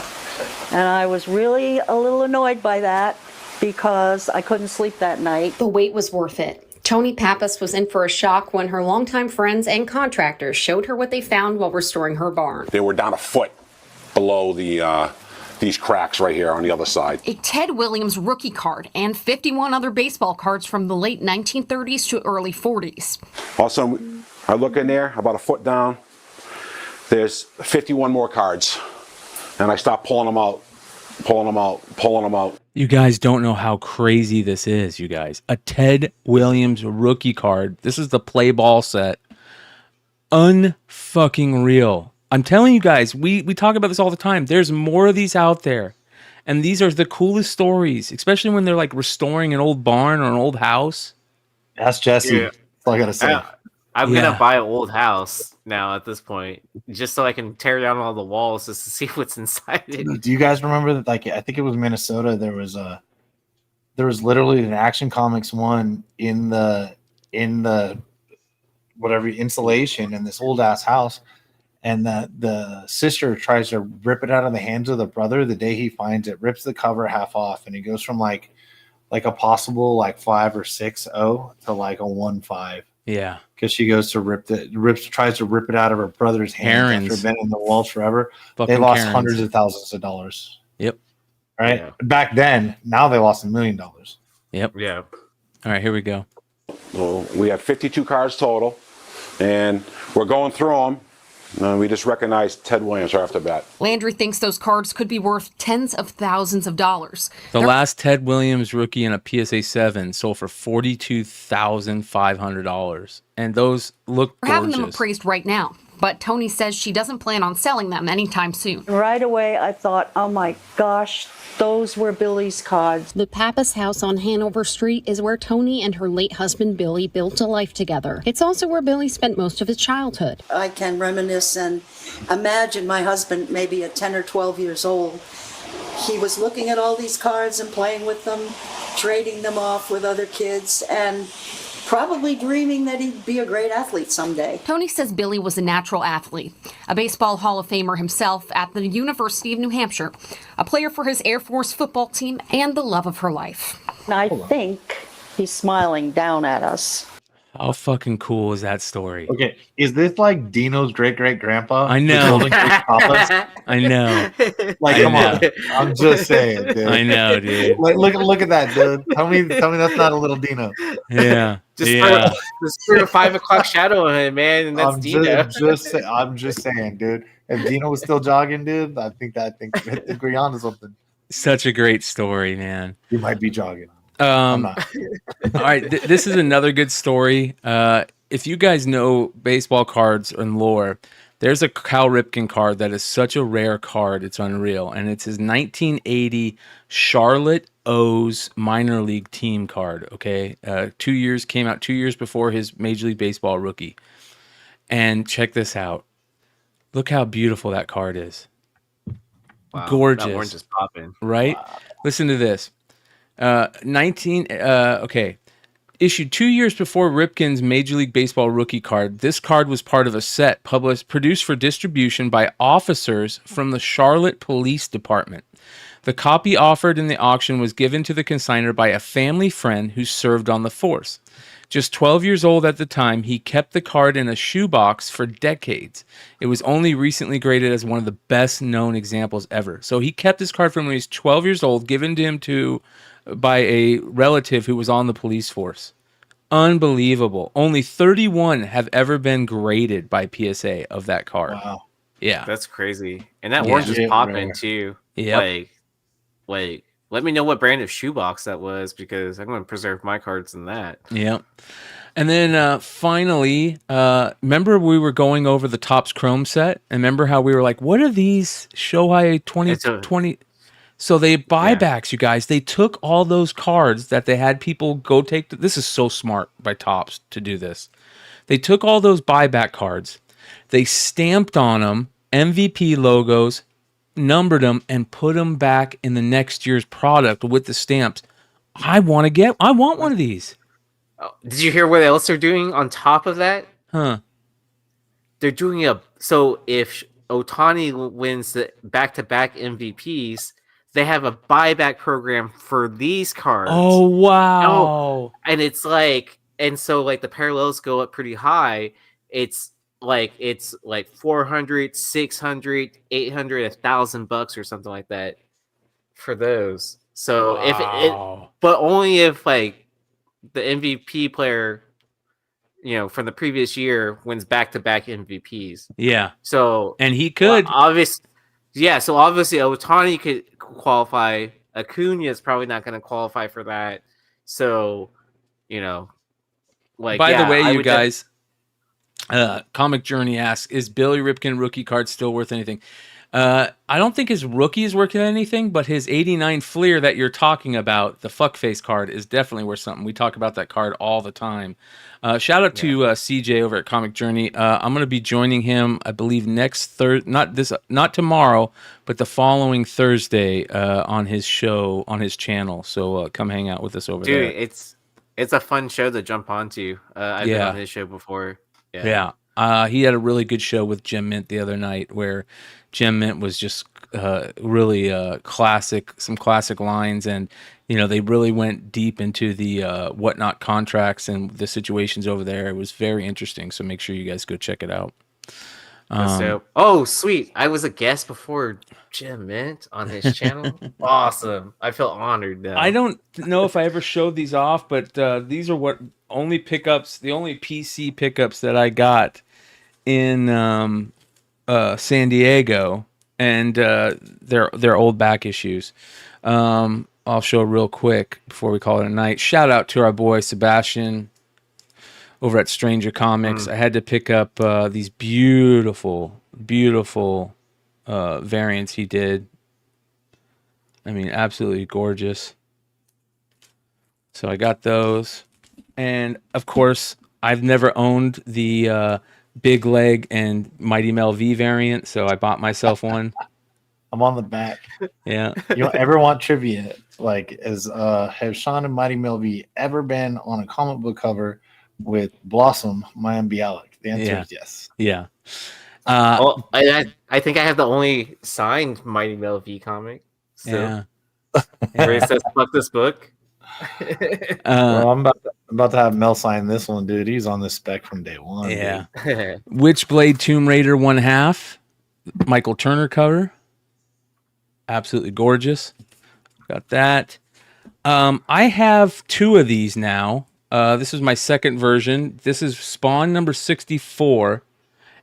Speaker 11: And I was really a little annoyed by that because I couldn't sleep that night.
Speaker 12: The wait was worth it. Tony Pappas was in for a shock when her longtime friends and contractors showed her what they found while restoring her barn.
Speaker 13: They were down a foot below these cracks right here on the other side.
Speaker 12: A Ted Williams rookie card and 51 other baseball cards from the late 1930s to early 40s.
Speaker 13: All of a sudden, I look in there, about a foot down, there's 51 more cards. And I stop pulling them out.
Speaker 4: You guys don't know how crazy this is, you guys. A Ted Williams rookie card. This is the play ball set. Unfucking real. I'm telling you guys, we talk about this all the time. There's more of these out there. And these are the coolest stories, especially when they're like restoring an old barn or an old house.
Speaker 5: That's Jesse.
Speaker 6: Yeah.
Speaker 5: That's all I gotta say.
Speaker 6: I'm gonna buy an old house now at this point, just so I can tear down all the walls just to see what's inside it.
Speaker 5: Do you guys remember that? Like, I think it was Minnesota. There was literally an Action Comics one in the whatever insulation in this old ass house, and the sister tries to rip it out of the hands of the brother the day he finds it, rips the cover half off, and it goes from like a possible like 5 or 6-0 to like a 1-5.
Speaker 4: Yeah,
Speaker 5: because she goes to tries to rip it out of her brother's hands after been in the walls forever.
Speaker 4: Fucking
Speaker 5: they lost
Speaker 4: Karens.
Speaker 5: hundreds of thousands of dollars.
Speaker 4: Yep.
Speaker 5: Right.
Speaker 6: Yeah.
Speaker 5: Back then, now they lost $1 million.
Speaker 4: Yep.
Speaker 6: Yeah.
Speaker 4: All right, here we go.
Speaker 13: So we have 52 cards total, and we're going through them. And we just recognized Ted Williams right off the bat.
Speaker 12: Landry thinks those cards could be worth tens of thousands of dollars.
Speaker 4: The last Ted Williams rookie in a PSA 7 sold for $42,500. And those look
Speaker 12: We're having them
Speaker 4: gorgeous.
Speaker 12: appraised right now, but Tony says she doesn't plan on selling them anytime soon.
Speaker 11: Right away, I thought, oh my gosh, those were Billy's cards.
Speaker 12: The Pappas house on Hanover Street is where Tony and her late husband Billy built a life together. It's also where Billy spent most of his childhood.
Speaker 11: I can reminisce and imagine my husband maybe at 10 or 12 years old. He was looking at all these cards and playing with them, trading them off with other kids, and probably dreaming that he'd be a great athlete someday.
Speaker 12: Tony says Billy was a natural athlete, a baseball Hall of Famer himself at the University of New Hampshire, a player for his Air Force football team, and the love of her life.
Speaker 11: And I think he's smiling down at us.
Speaker 4: How fucking cool is that story?
Speaker 5: Okay, is this like Dino's great great grandpa?
Speaker 4: I know. I know.
Speaker 5: Like,
Speaker 4: I
Speaker 5: come
Speaker 4: know.
Speaker 5: on. I'm just saying, dude.
Speaker 4: I know, dude.
Speaker 5: Like, look at that, dude. Tell me that's not a little Dino.
Speaker 4: Yeah.
Speaker 6: Just throw a 5 o'clock shadow on him, man, and that's Dino.
Speaker 5: I'm just saying, dude. If Dino was still jogging, dude, I think we're on to something.
Speaker 4: Such a great story, man.
Speaker 5: He might be jogging.
Speaker 4: All right, this is another good story. if you guys know baseball cards and lore, there's a Cal Ripken card that is such a rare card. It's unreal. And it's his 1980 Charlotte O's minor league team card. Okay. Came out 2 years before his Major League Baseball rookie. And check this out. Look how beautiful that card is.
Speaker 6: Wow,
Speaker 4: gorgeous.
Speaker 6: That orange is popping.
Speaker 4: Right? Wow. Listen to this. Issued 2 years before Ripken's Major League Baseball rookie card, this card was part of a set produced for distribution by officers from the Charlotte Police Department. The copy offered in the auction was given to the consignor by a family friend who served on the force. Just 12 years old at the time, he kept the card in a shoebox for decades. It was only recently graded as one of the best-known examples ever. So he kept this card from when he was 12 years old, given to him by a relative who was on the police force. Unbelievable. Only 31 have ever been graded by PSA of that card.
Speaker 5: Wow.
Speaker 4: Yeah.
Speaker 6: That's crazy. And that orange is popping too.
Speaker 4: Yeah.
Speaker 6: Like, let me know what brand of shoebox that was, because I'm going to preserve my cards in that.
Speaker 4: Yeah. And then finally, remember we were going over the Topps Chrome set? And remember how we were like, what are these Shohei 2020? So they buybacks, you guys. They took all those cards that they had people go take. This is so smart by Topps to do this. They took all those buyback cards. They stamped on them MVP logos, numbered them, and put them back in the next year's product with the stamps. I want one of these.
Speaker 6: Oh, did you hear what else they're doing on top of that?
Speaker 4: Huh.
Speaker 6: They're doing so if Ohtani wins the back-to-back MVPs, they have a buyback program for these cards.
Speaker 4: Oh, wow.
Speaker 6: And it's like, and so like the parallels go up pretty high. It's like 400, 600, 800, $1,000 or something like that for those. So but only if like the MVP player, from the previous year wins back-to-back MVPs.
Speaker 4: Yeah.
Speaker 6: So
Speaker 4: and he could
Speaker 6: So obviously Ohtani could qualify. Acuna is probably not going to qualify for that. So,
Speaker 4: by the way, you guys, Comic Journey asks, is Billy Ripken rookie card still worth anything? I don't think his rookie is worth anything, but his 89 Fleer that you're talking about, the fuckface card, is definitely worth something. We talk about that card all the time. Shout out to CJ over at Comic Journey. I'm going to be joining him, I believe, next Thursday, not tomorrow, but the following Thursday on his show, on his channel. So come hang out with us over there.
Speaker 6: Dude, it's a fun show to jump onto. I've been on his show before.
Speaker 4: Yeah. He had a really good show with Jim Mint the other night where Jim Mint was just really some classic lines, and they really went deep into the whatnot contracts and the situations over there. It was very interesting, so make sure you guys go check it out.
Speaker 6: Oh, sweet! I was a guest before Jim Mint on his channel. Awesome! I feel honored now.
Speaker 4: I don't know if I ever showed these off, but these are the only PC pickups that I got in San Diego, and they're old back issues. I'll show real quick before we call it a night. Shout out to our boy Sebastian over at Stranger Comics. I had to pick up these beautiful variants he did. I mean, absolutely gorgeous. So I got those, and of course, I've never owned the Big Leg and Mighty Mel V variant, so I bought myself one.
Speaker 5: I'm on the back.
Speaker 4: Yeah.
Speaker 5: You don't ever want trivia? Like, have Sean and Mighty Mel V ever been on a comic book cover with Blossom, Mayim Bialik? The answer is yes.
Speaker 4: Yeah.
Speaker 6: I think I have the only signed Mighty Mel V comic. So. Yeah. Where it says "fuck this book."
Speaker 5: Well, I'm about to have Mel sign this one, dude. He's on this spec from day one.
Speaker 4: Yeah. Witchblade Tomb Raider 1/2, Michael Turner cover. Absolutely gorgeous. Got that. I have 2 of these now. This is my second version. This is Spawn number 64,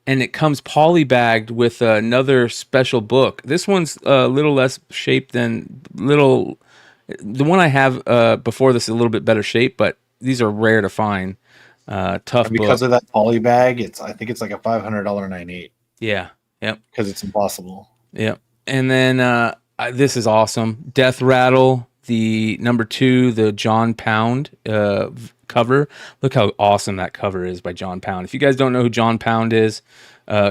Speaker 4: and it comes polybagged with another special book. This one's a little less shaped than the one I have before this is a little bit better shape, but these are rare to find. Tough
Speaker 5: And because
Speaker 4: book.
Speaker 5: of that poly bag, I think it's like a $500.98.
Speaker 4: Yeah. Yep.
Speaker 5: Because it's impossible.
Speaker 4: Yep. And then this is awesome. Death Rattle, the number 2, the John Pound cover. Look how awesome that cover is by John Pound. If you guys don't know who John Pound is,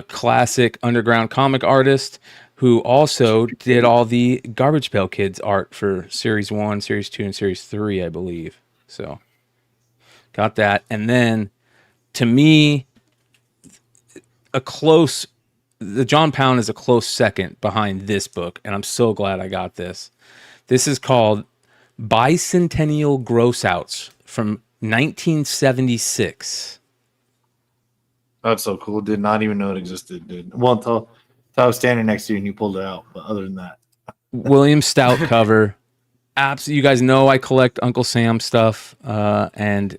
Speaker 4: classic underground comic artist who also did all the Garbage Pail Kids art for Series 1, Series 2, and Series 3, I believe. So, got that. And then, to me, the John Pound is a close second behind this book, and I'm so glad I got this. This is called Bicentennial Grossouts from 1976.
Speaker 5: That's so cool. Did not even know it existed, dude. Well, until I was standing next to you and you pulled it out. But other than that,
Speaker 4: William Stout cover. Absolutely, you guys know I collect Uncle Sam stuff, and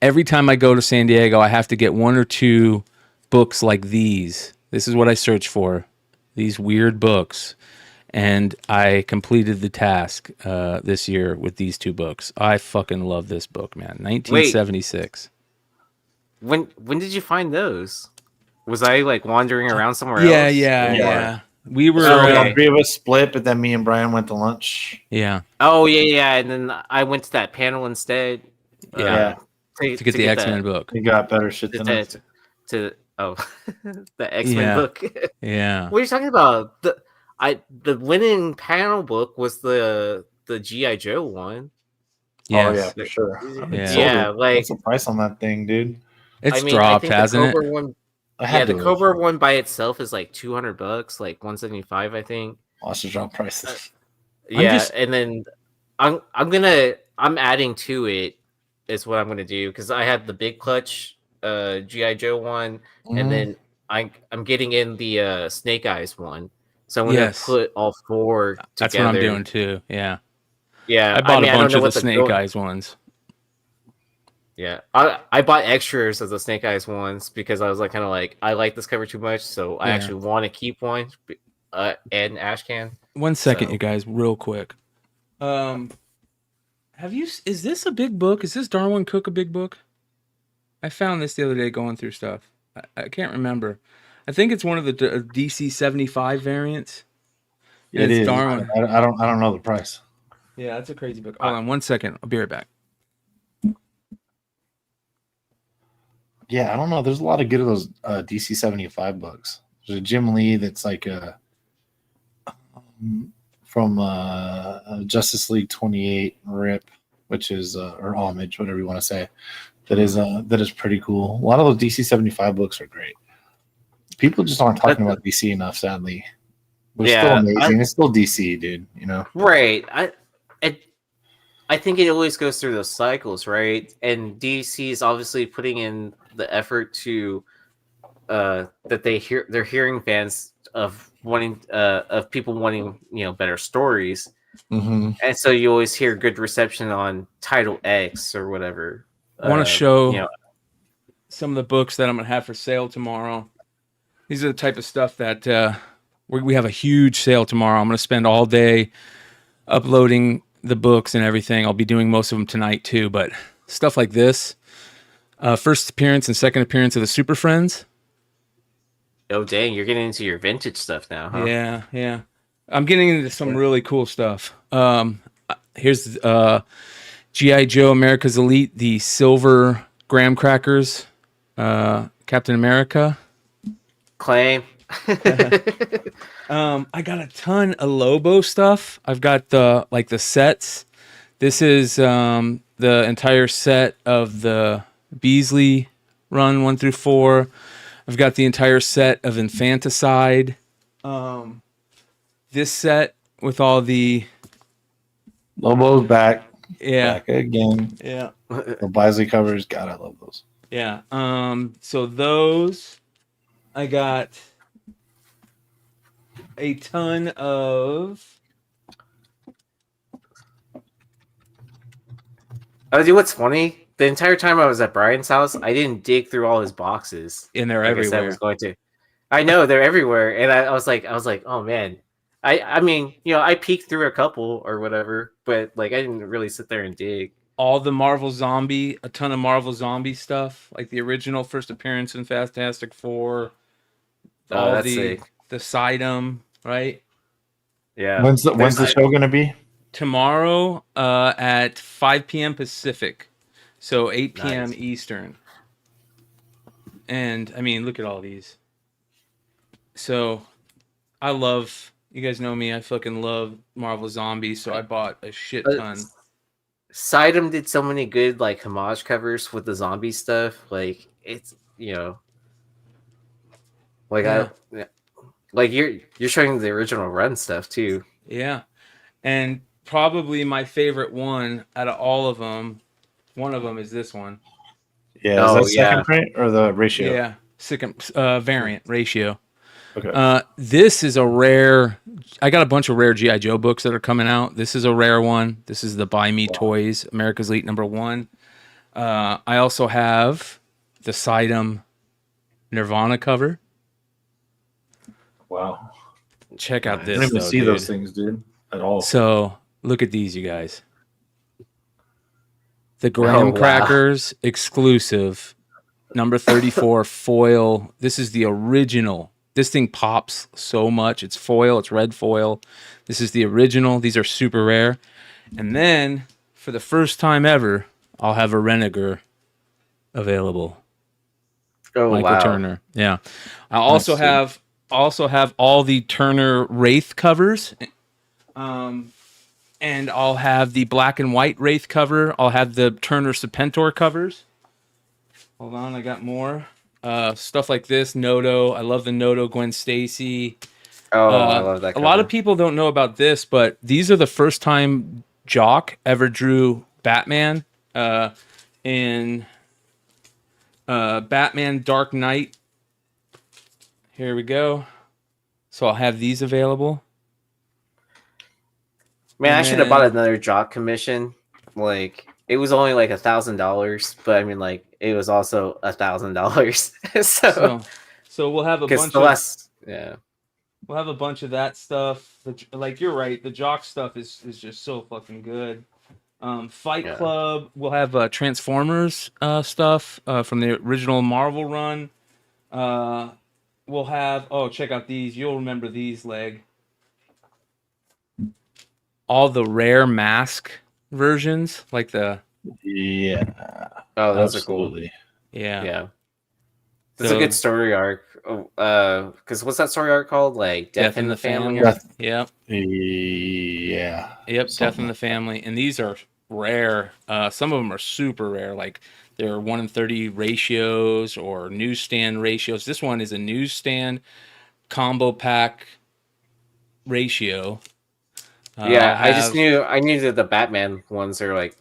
Speaker 4: every time I go to San Diego, I have to get 1 or 2 books like these. This is what I search for, these weird books, and I completed the task this year with these 2 books. I fucking love this book, man. 1976.
Speaker 6: When did you find those? Was I like wandering around somewhere
Speaker 4: Yeah,
Speaker 6: else?
Speaker 4: yeah. We were
Speaker 5: the 3 of us split, but then me and Brian went to lunch.
Speaker 4: Yeah.
Speaker 6: Oh yeah, and then I went to that panel instead.
Speaker 4: Yeah. To get the X-Men book.
Speaker 5: You got better shit than us.
Speaker 6: The X-Men book.
Speaker 4: Yeah.
Speaker 6: What are you talking about? The winning panel book was the G.I. Joe one.
Speaker 4: Yes.
Speaker 5: Oh yeah, for sure.
Speaker 6: Yeah, like
Speaker 5: what's the price on that thing, dude?
Speaker 4: It's dropped, hasn't it?
Speaker 6: The Cobra one by itself is like $200, like 175, I think.
Speaker 5: Watch the drop prices.
Speaker 6: And then I'm adding to it is what I'm gonna do because I had the Big Clutch G.I. Joe one, and then I'm getting in the Snake Eyes one. So I'm gonna put all 4 together.
Speaker 4: That's what I'm doing too. Yeah.
Speaker 6: Yeah.
Speaker 4: I bought a bunch of the Snake Eyes ones.
Speaker 6: Yeah, I bought extras of the Snake Eyes ones because I was like, kind of like, I like this cover too much, so I actually want to keep one and Ashcan.
Speaker 4: 1 second, you guys, real quick. Is this a big book? Is this Darwin Cook a big book? I found this the other day going through stuff. I can't remember. I think it's one of the DC 75 variants.
Speaker 5: Yeah, it is.
Speaker 4: Darwin.
Speaker 5: I don't know the price.
Speaker 4: Yeah, that's a crazy book. Hold on 1 second. I'll be right back.
Speaker 5: Yeah, I don't know. There's a lot of good of those DC 75 books. There's a Jim Lee that's like from Justice League 28 Rip, which is or Homage, whatever you want to say. That is pretty cool. A lot of those DC 75 books are great. People just aren't talking about DC enough, sadly. But it's still amazing. It's still DC, dude. You know,
Speaker 6: right? I think it always goes through those cycles, right? And DC is obviously putting in the effort to that they're hearing fans of wanting of people wanting better stories, and so you always hear good reception on Title X or whatever.
Speaker 4: I want to show some of the books that I'm gonna have for sale tomorrow. These are the type of stuff that we have a huge sale tomorrow. I'm gonna spend all day uploading the books and everything. I'll be doing most of them tonight too, but stuff like this. First appearance and second appearance of the Super Friends.
Speaker 6: Oh dang, you're getting into your vintage stuff now, huh?
Speaker 4: Yeah. I'm getting into some really cool stuff. Here's G.I. Joe America's Elite, the silver graham crackers, Captain America.
Speaker 6: Claim.
Speaker 4: I got a ton of Lobo stuff. I've got the sets. This is the entire set of the Beasley run 1 through 4. I've got the entire set of Infanticide. This set with all the
Speaker 5: Lobo's back.
Speaker 4: Yeah.
Speaker 5: Back again.
Speaker 4: Yeah.
Speaker 5: The Beasley covers. God, I love those.
Speaker 4: Yeah. So those I got a ton of.
Speaker 6: Oh, dude, what's funny? The entire time I was at Brian's house, I didn't dig through all his boxes.
Speaker 4: And they're everywhere.
Speaker 6: I was going to. I know they're everywhere, and I was like, oh man. I mean, I peeked through a couple or whatever, but like I didn't really sit there and dig.
Speaker 4: all the Marvel Zombie, a ton of Marvel Zombie stuff, like the original first appearance in Fantastic Four,
Speaker 6: Oh,
Speaker 4: all
Speaker 6: that's sick.
Speaker 4: the Sidem, right?
Speaker 6: Yeah.
Speaker 5: When's the show gonna be?
Speaker 4: Tomorrow at 5 p.m. Pacific, so 8 p.m.
Speaker 6: Nice.
Speaker 4: Eastern. And I mean, look at all these. So I love, you guys know me, I fucking love Marvel Zombies, so I bought a shit ton.
Speaker 6: Sidem did so many good like homage covers with the zombie stuff. Like it's like like you're showing the original run stuff too.
Speaker 4: Yeah. And probably my favorite one out of all of them, one of them is this one.
Speaker 5: Yeah, is that second print or the ratio?
Speaker 4: Yeah, second variant ratio.
Speaker 5: Okay.
Speaker 4: This is a rare. I got a bunch of rare GI Joe books that are coming out. This is a rare one. This is the Buy Me Toys America's Elite #1. I also have the Sidem Nirvana cover.
Speaker 5: Wow.
Speaker 4: Check out this.
Speaker 5: I didn't even see those things, dude, at all.
Speaker 4: So look at these, you guys. The Graham Crackers exclusive, number 34 foil. This is the original. This thing pops so much. It's foil. It's red foil. This is the original. These are super rare. And then, for the first time ever, I'll have a Renegar available.
Speaker 6: Oh,
Speaker 4: Michael Turner. Yeah. I also have all the Turner Wraith covers. And I'll have the black and white Wraith cover. I'll have the Turner Serpentor covers. Hold on, I got more. Stuff like this, Noto. I love the Noto Gwen Stacy.
Speaker 6: Oh, I love that cover.
Speaker 4: A lot of people don't know about this, but these are the first time Jock ever drew Batman in Batman Dark Knight. Here we go. So I'll have these available.
Speaker 6: Man, I should have bought another Jock commission. Like it was only like $1,000, but I mean, like it was also $1,000.
Speaker 4: So we'll have a bunch we'll have a bunch of that stuff. Like you're right, the Jock stuff is just so fucking good. Fight Club. We'll have Transformers stuff from the original Marvel run. We'll have check out these. You'll remember these, Leg. All the rare mask versions, like the
Speaker 6: Oh, those are cool.
Speaker 4: Yeah.
Speaker 6: There's a good story arc. Because what's that story arc called? Like Death in the Family?
Speaker 4: Yep.
Speaker 5: Yeah.
Speaker 4: Yep. Death in the Family, and these are rare. Some of them are super rare, like they're 1-in-30 ratios or newsstand ratios. This one is a newsstand combo pack ratio.
Speaker 6: I knew that the Batman ones are like,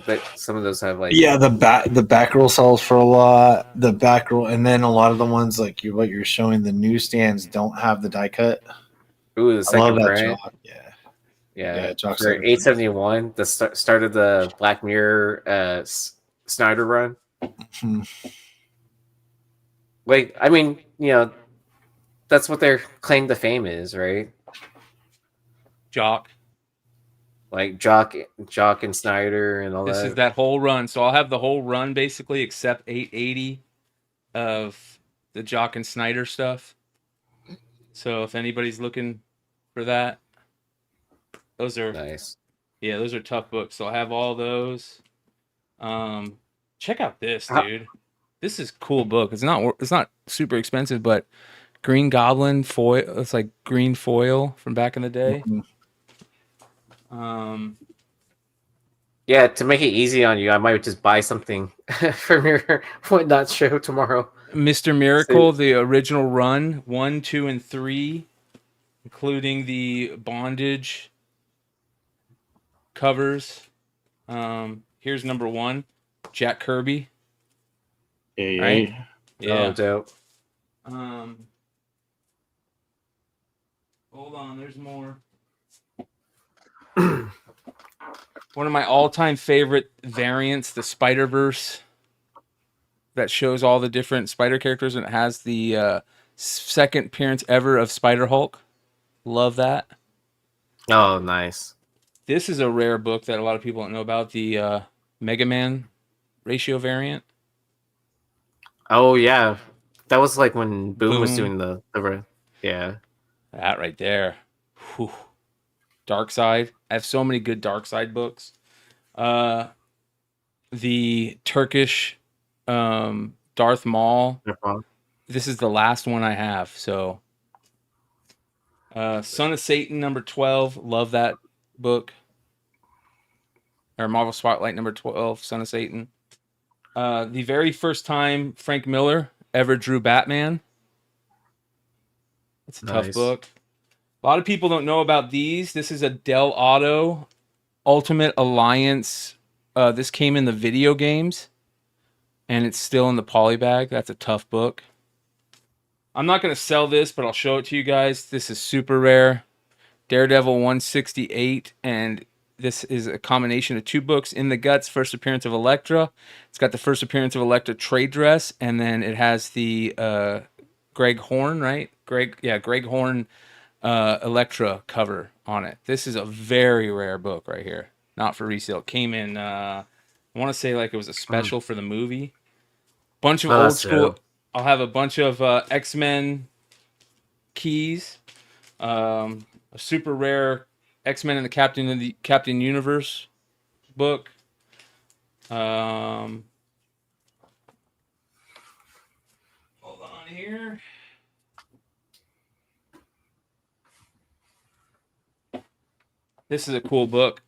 Speaker 6: but some of those have like
Speaker 5: the back roll sells for a lot. The back roll, and then a lot of the ones like what you're showing, the newsstands don't have the die cut.
Speaker 6: Ooh, the second print.
Speaker 5: Yeah,
Speaker 6: for 871, the start of the Black Mirror Snyder run. Like, I mean, that's what their claim to fame is, right?
Speaker 4: Jock.
Speaker 6: Like Jock and Snyder and all that.
Speaker 4: This is that whole run. So I'll have the whole run basically except 880 of the Jock and Snyder stuff. So if anybody's looking for that, those are
Speaker 6: nice.
Speaker 4: Yeah, those are tough books. So I'll have all those. Check out this, dude. This is a cool book. It's not super expensive, but Green Goblin foil. It's like green foil from back in the day.
Speaker 6: Yeah, to make it easy on you, I might just buy something from your Whatnot show tomorrow.
Speaker 4: Mr. Miracle, the original run, 1, 2, and 3, including the bondage covers. Here's number 1, Jack Kirby. Right? Yeah.
Speaker 6: Oh, dope.
Speaker 4: Hold on, there's more. One of my all-time favorite variants, the Spider-Verse, that shows all the different Spider characters, and it has the second appearance ever of Spider-Hulk. Love that.
Speaker 6: Oh, nice.
Speaker 4: This is a rare book that a lot of people don't know about, the Mega Man ratio variant.
Speaker 6: Oh yeah, that was like when Boom was
Speaker 4: Boom.
Speaker 6: doing the yeah.
Speaker 4: That right there. Whew. Dark Side. I have so many good Dark Side books. The Turkish Darth Maul. This is the last one I have. So, Son of Satan number 12. Love that book. Or Marvel Spotlight number 12. Son of Satan. The very first time Frank Miller ever drew Batman. It's a tough book. A lot of people don't know about these. This is a Del Auto Ultimate Alliance. This came in the video games, and it's still in the polybag. That's a tough book. I'm not going to sell this, but I'll show it to you guys. This is super rare. Daredevil 168, and this is a combination of two books. In the Guts, first appearance of Elektra. It's got the first appearance of Elektra trade dress, and then it has the Greg Horn, right? Greg Horn Elektra cover on it. This is a very rare book right here. Not for resale. It came in, I want to say like it was a special for the movie. Bunch of old school. I'll have a bunch of X-Men keys. A super rare X-Men and the Captain Universe book. Hold on here. This is a cool book.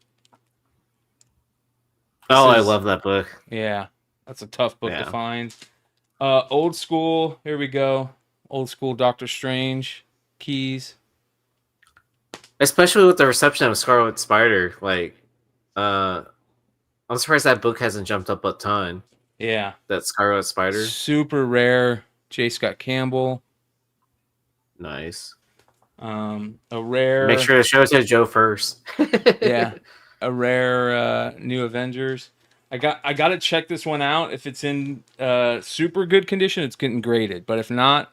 Speaker 6: I love that book.
Speaker 4: Yeah, that's a tough book to find. Old school. Here we go. Old school Doctor Strange keys.
Speaker 6: Especially with the reception of Scarlet Spider, like, I'm surprised that book hasn't jumped up a ton.
Speaker 4: Yeah,
Speaker 6: that Scarlet Spider.
Speaker 4: Super rare. J. Scott Campbell.
Speaker 6: Nice.
Speaker 4: A rare.
Speaker 6: Make sure to show it to Joe first.
Speaker 4: Yeah, a rare New Avengers. I got to check this one out. If it's in super good condition, it's getting graded. But if not,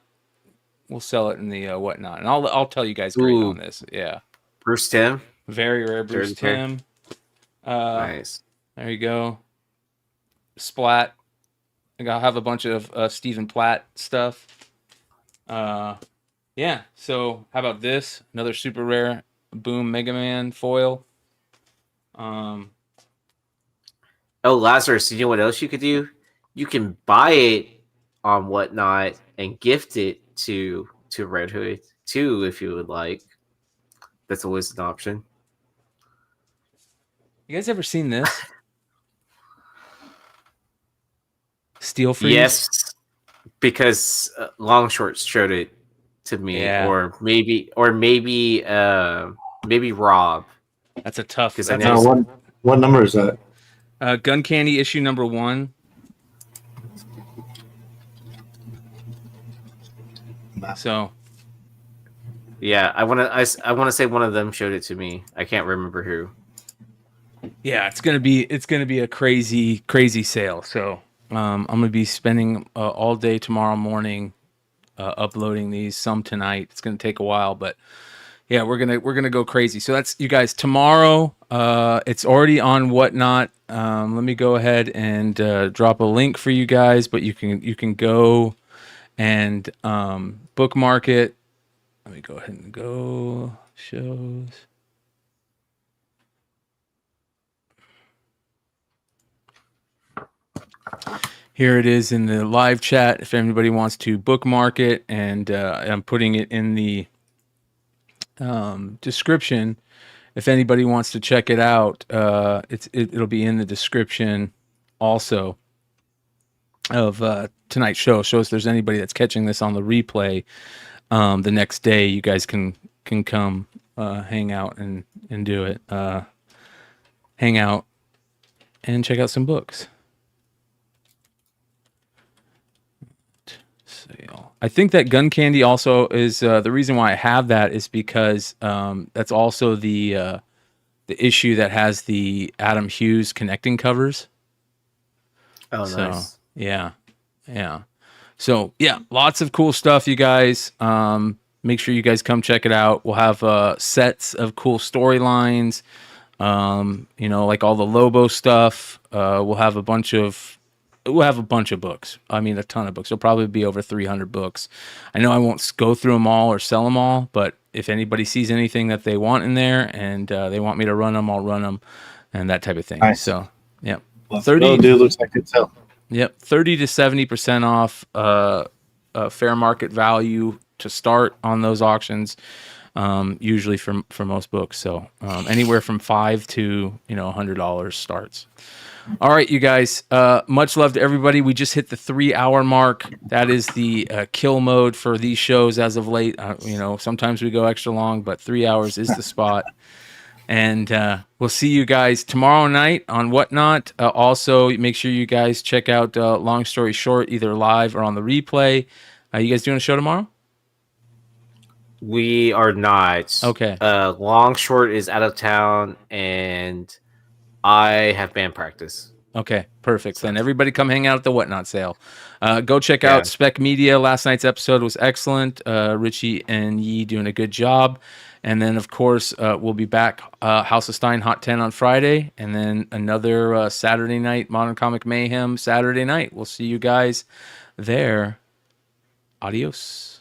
Speaker 4: we'll sell it in the whatnot. And I'll tell you guys grade on this. Yeah.
Speaker 6: Bruce Timm.
Speaker 4: Very rare Bruce Timm.
Speaker 6: Nice.
Speaker 4: There you go. Splat. I'll have a bunch of Stephen Platt stuff. Yeah. So how about this? Another super rare Boom Mega Man foil.
Speaker 6: Oh, Lazarus, you know what else you could do? You can buy it on Whatnot and gift it to Red Hood too, if you would like. That's always an option.
Speaker 4: You guys ever seen this? Steel Freeze?
Speaker 6: Yes, because Long Short showed it to me, or maybe Rob.
Speaker 4: That's a tough.
Speaker 5: What number is that?
Speaker 4: Gun Candy issue number 1. So,
Speaker 6: yeah, I want to say one of them showed it to me. I can't remember who.
Speaker 4: Yeah, it's gonna be a crazy sale. So, I'm gonna be spending all day tomorrow morning uploading these. Some tonight. It's gonna take a while, but yeah, we're gonna go crazy. So that's you guys tomorrow. It's already on Whatnot. Let me go ahead and drop a link for you guys, but you can go and bookmark it. Let me go ahead and go shows. Here it is in the live chat. If anybody wants to bookmark it, and I'm putting it in the description. If anybody wants to check it out, it'll be in the description also of tonight's show. So if there's anybody that's catching this on the replay the next day, you guys can come hang out and do it. Hang out and check out some books. I think that Gun Candy also is the reason why I have that is because that's also the issue that has the Adam Hughes connecting covers.
Speaker 6: Oh,
Speaker 4: so,
Speaker 6: nice.
Speaker 4: Yeah. So yeah, lots of cool stuff, you guys. Make sure you guys come check it out. We'll have sets of cool storylines. Like all the Lobo stuff. We'll have a bunch of books. I mean, a ton of books. It'll probably be over 300 books. I know I won't go through them all or sell them all, but if anybody sees anything that they want in there and they want me to run them, I'll run them, and that type of thing.
Speaker 5: Nice.
Speaker 4: So, yeah,
Speaker 5: 30 dude, looks like good sell.
Speaker 4: Yep, 30 to 70% off fair market value to start on those auctions. Usually for most books, so anywhere from $5 to $100 starts. All right, you guys. Much love to everybody. We just hit the 3-hour mark. That is the kill mode for these shows as of late. Sometimes we go extra long, but 3 hours is the spot. And we'll see you guys tomorrow night on Whatnot. Also, make sure you guys check out Long Story Short, either live or on the replay. You guys doing a show tomorrow?
Speaker 6: We are not.
Speaker 4: Okay.
Speaker 6: Long Short is out of town, and I have band practice.
Speaker 4: Okay, perfect. Then everybody come hang out at the Whatnot sale. Go check out Spec Media. Last night's episode was excellent. Richie and Yi doing a good job. And then, of course, we'll be back House of Stein Hot 10 on Friday. And then another Saturday night, Modern Comic Mayhem Saturday night. We'll see you guys there. Adios.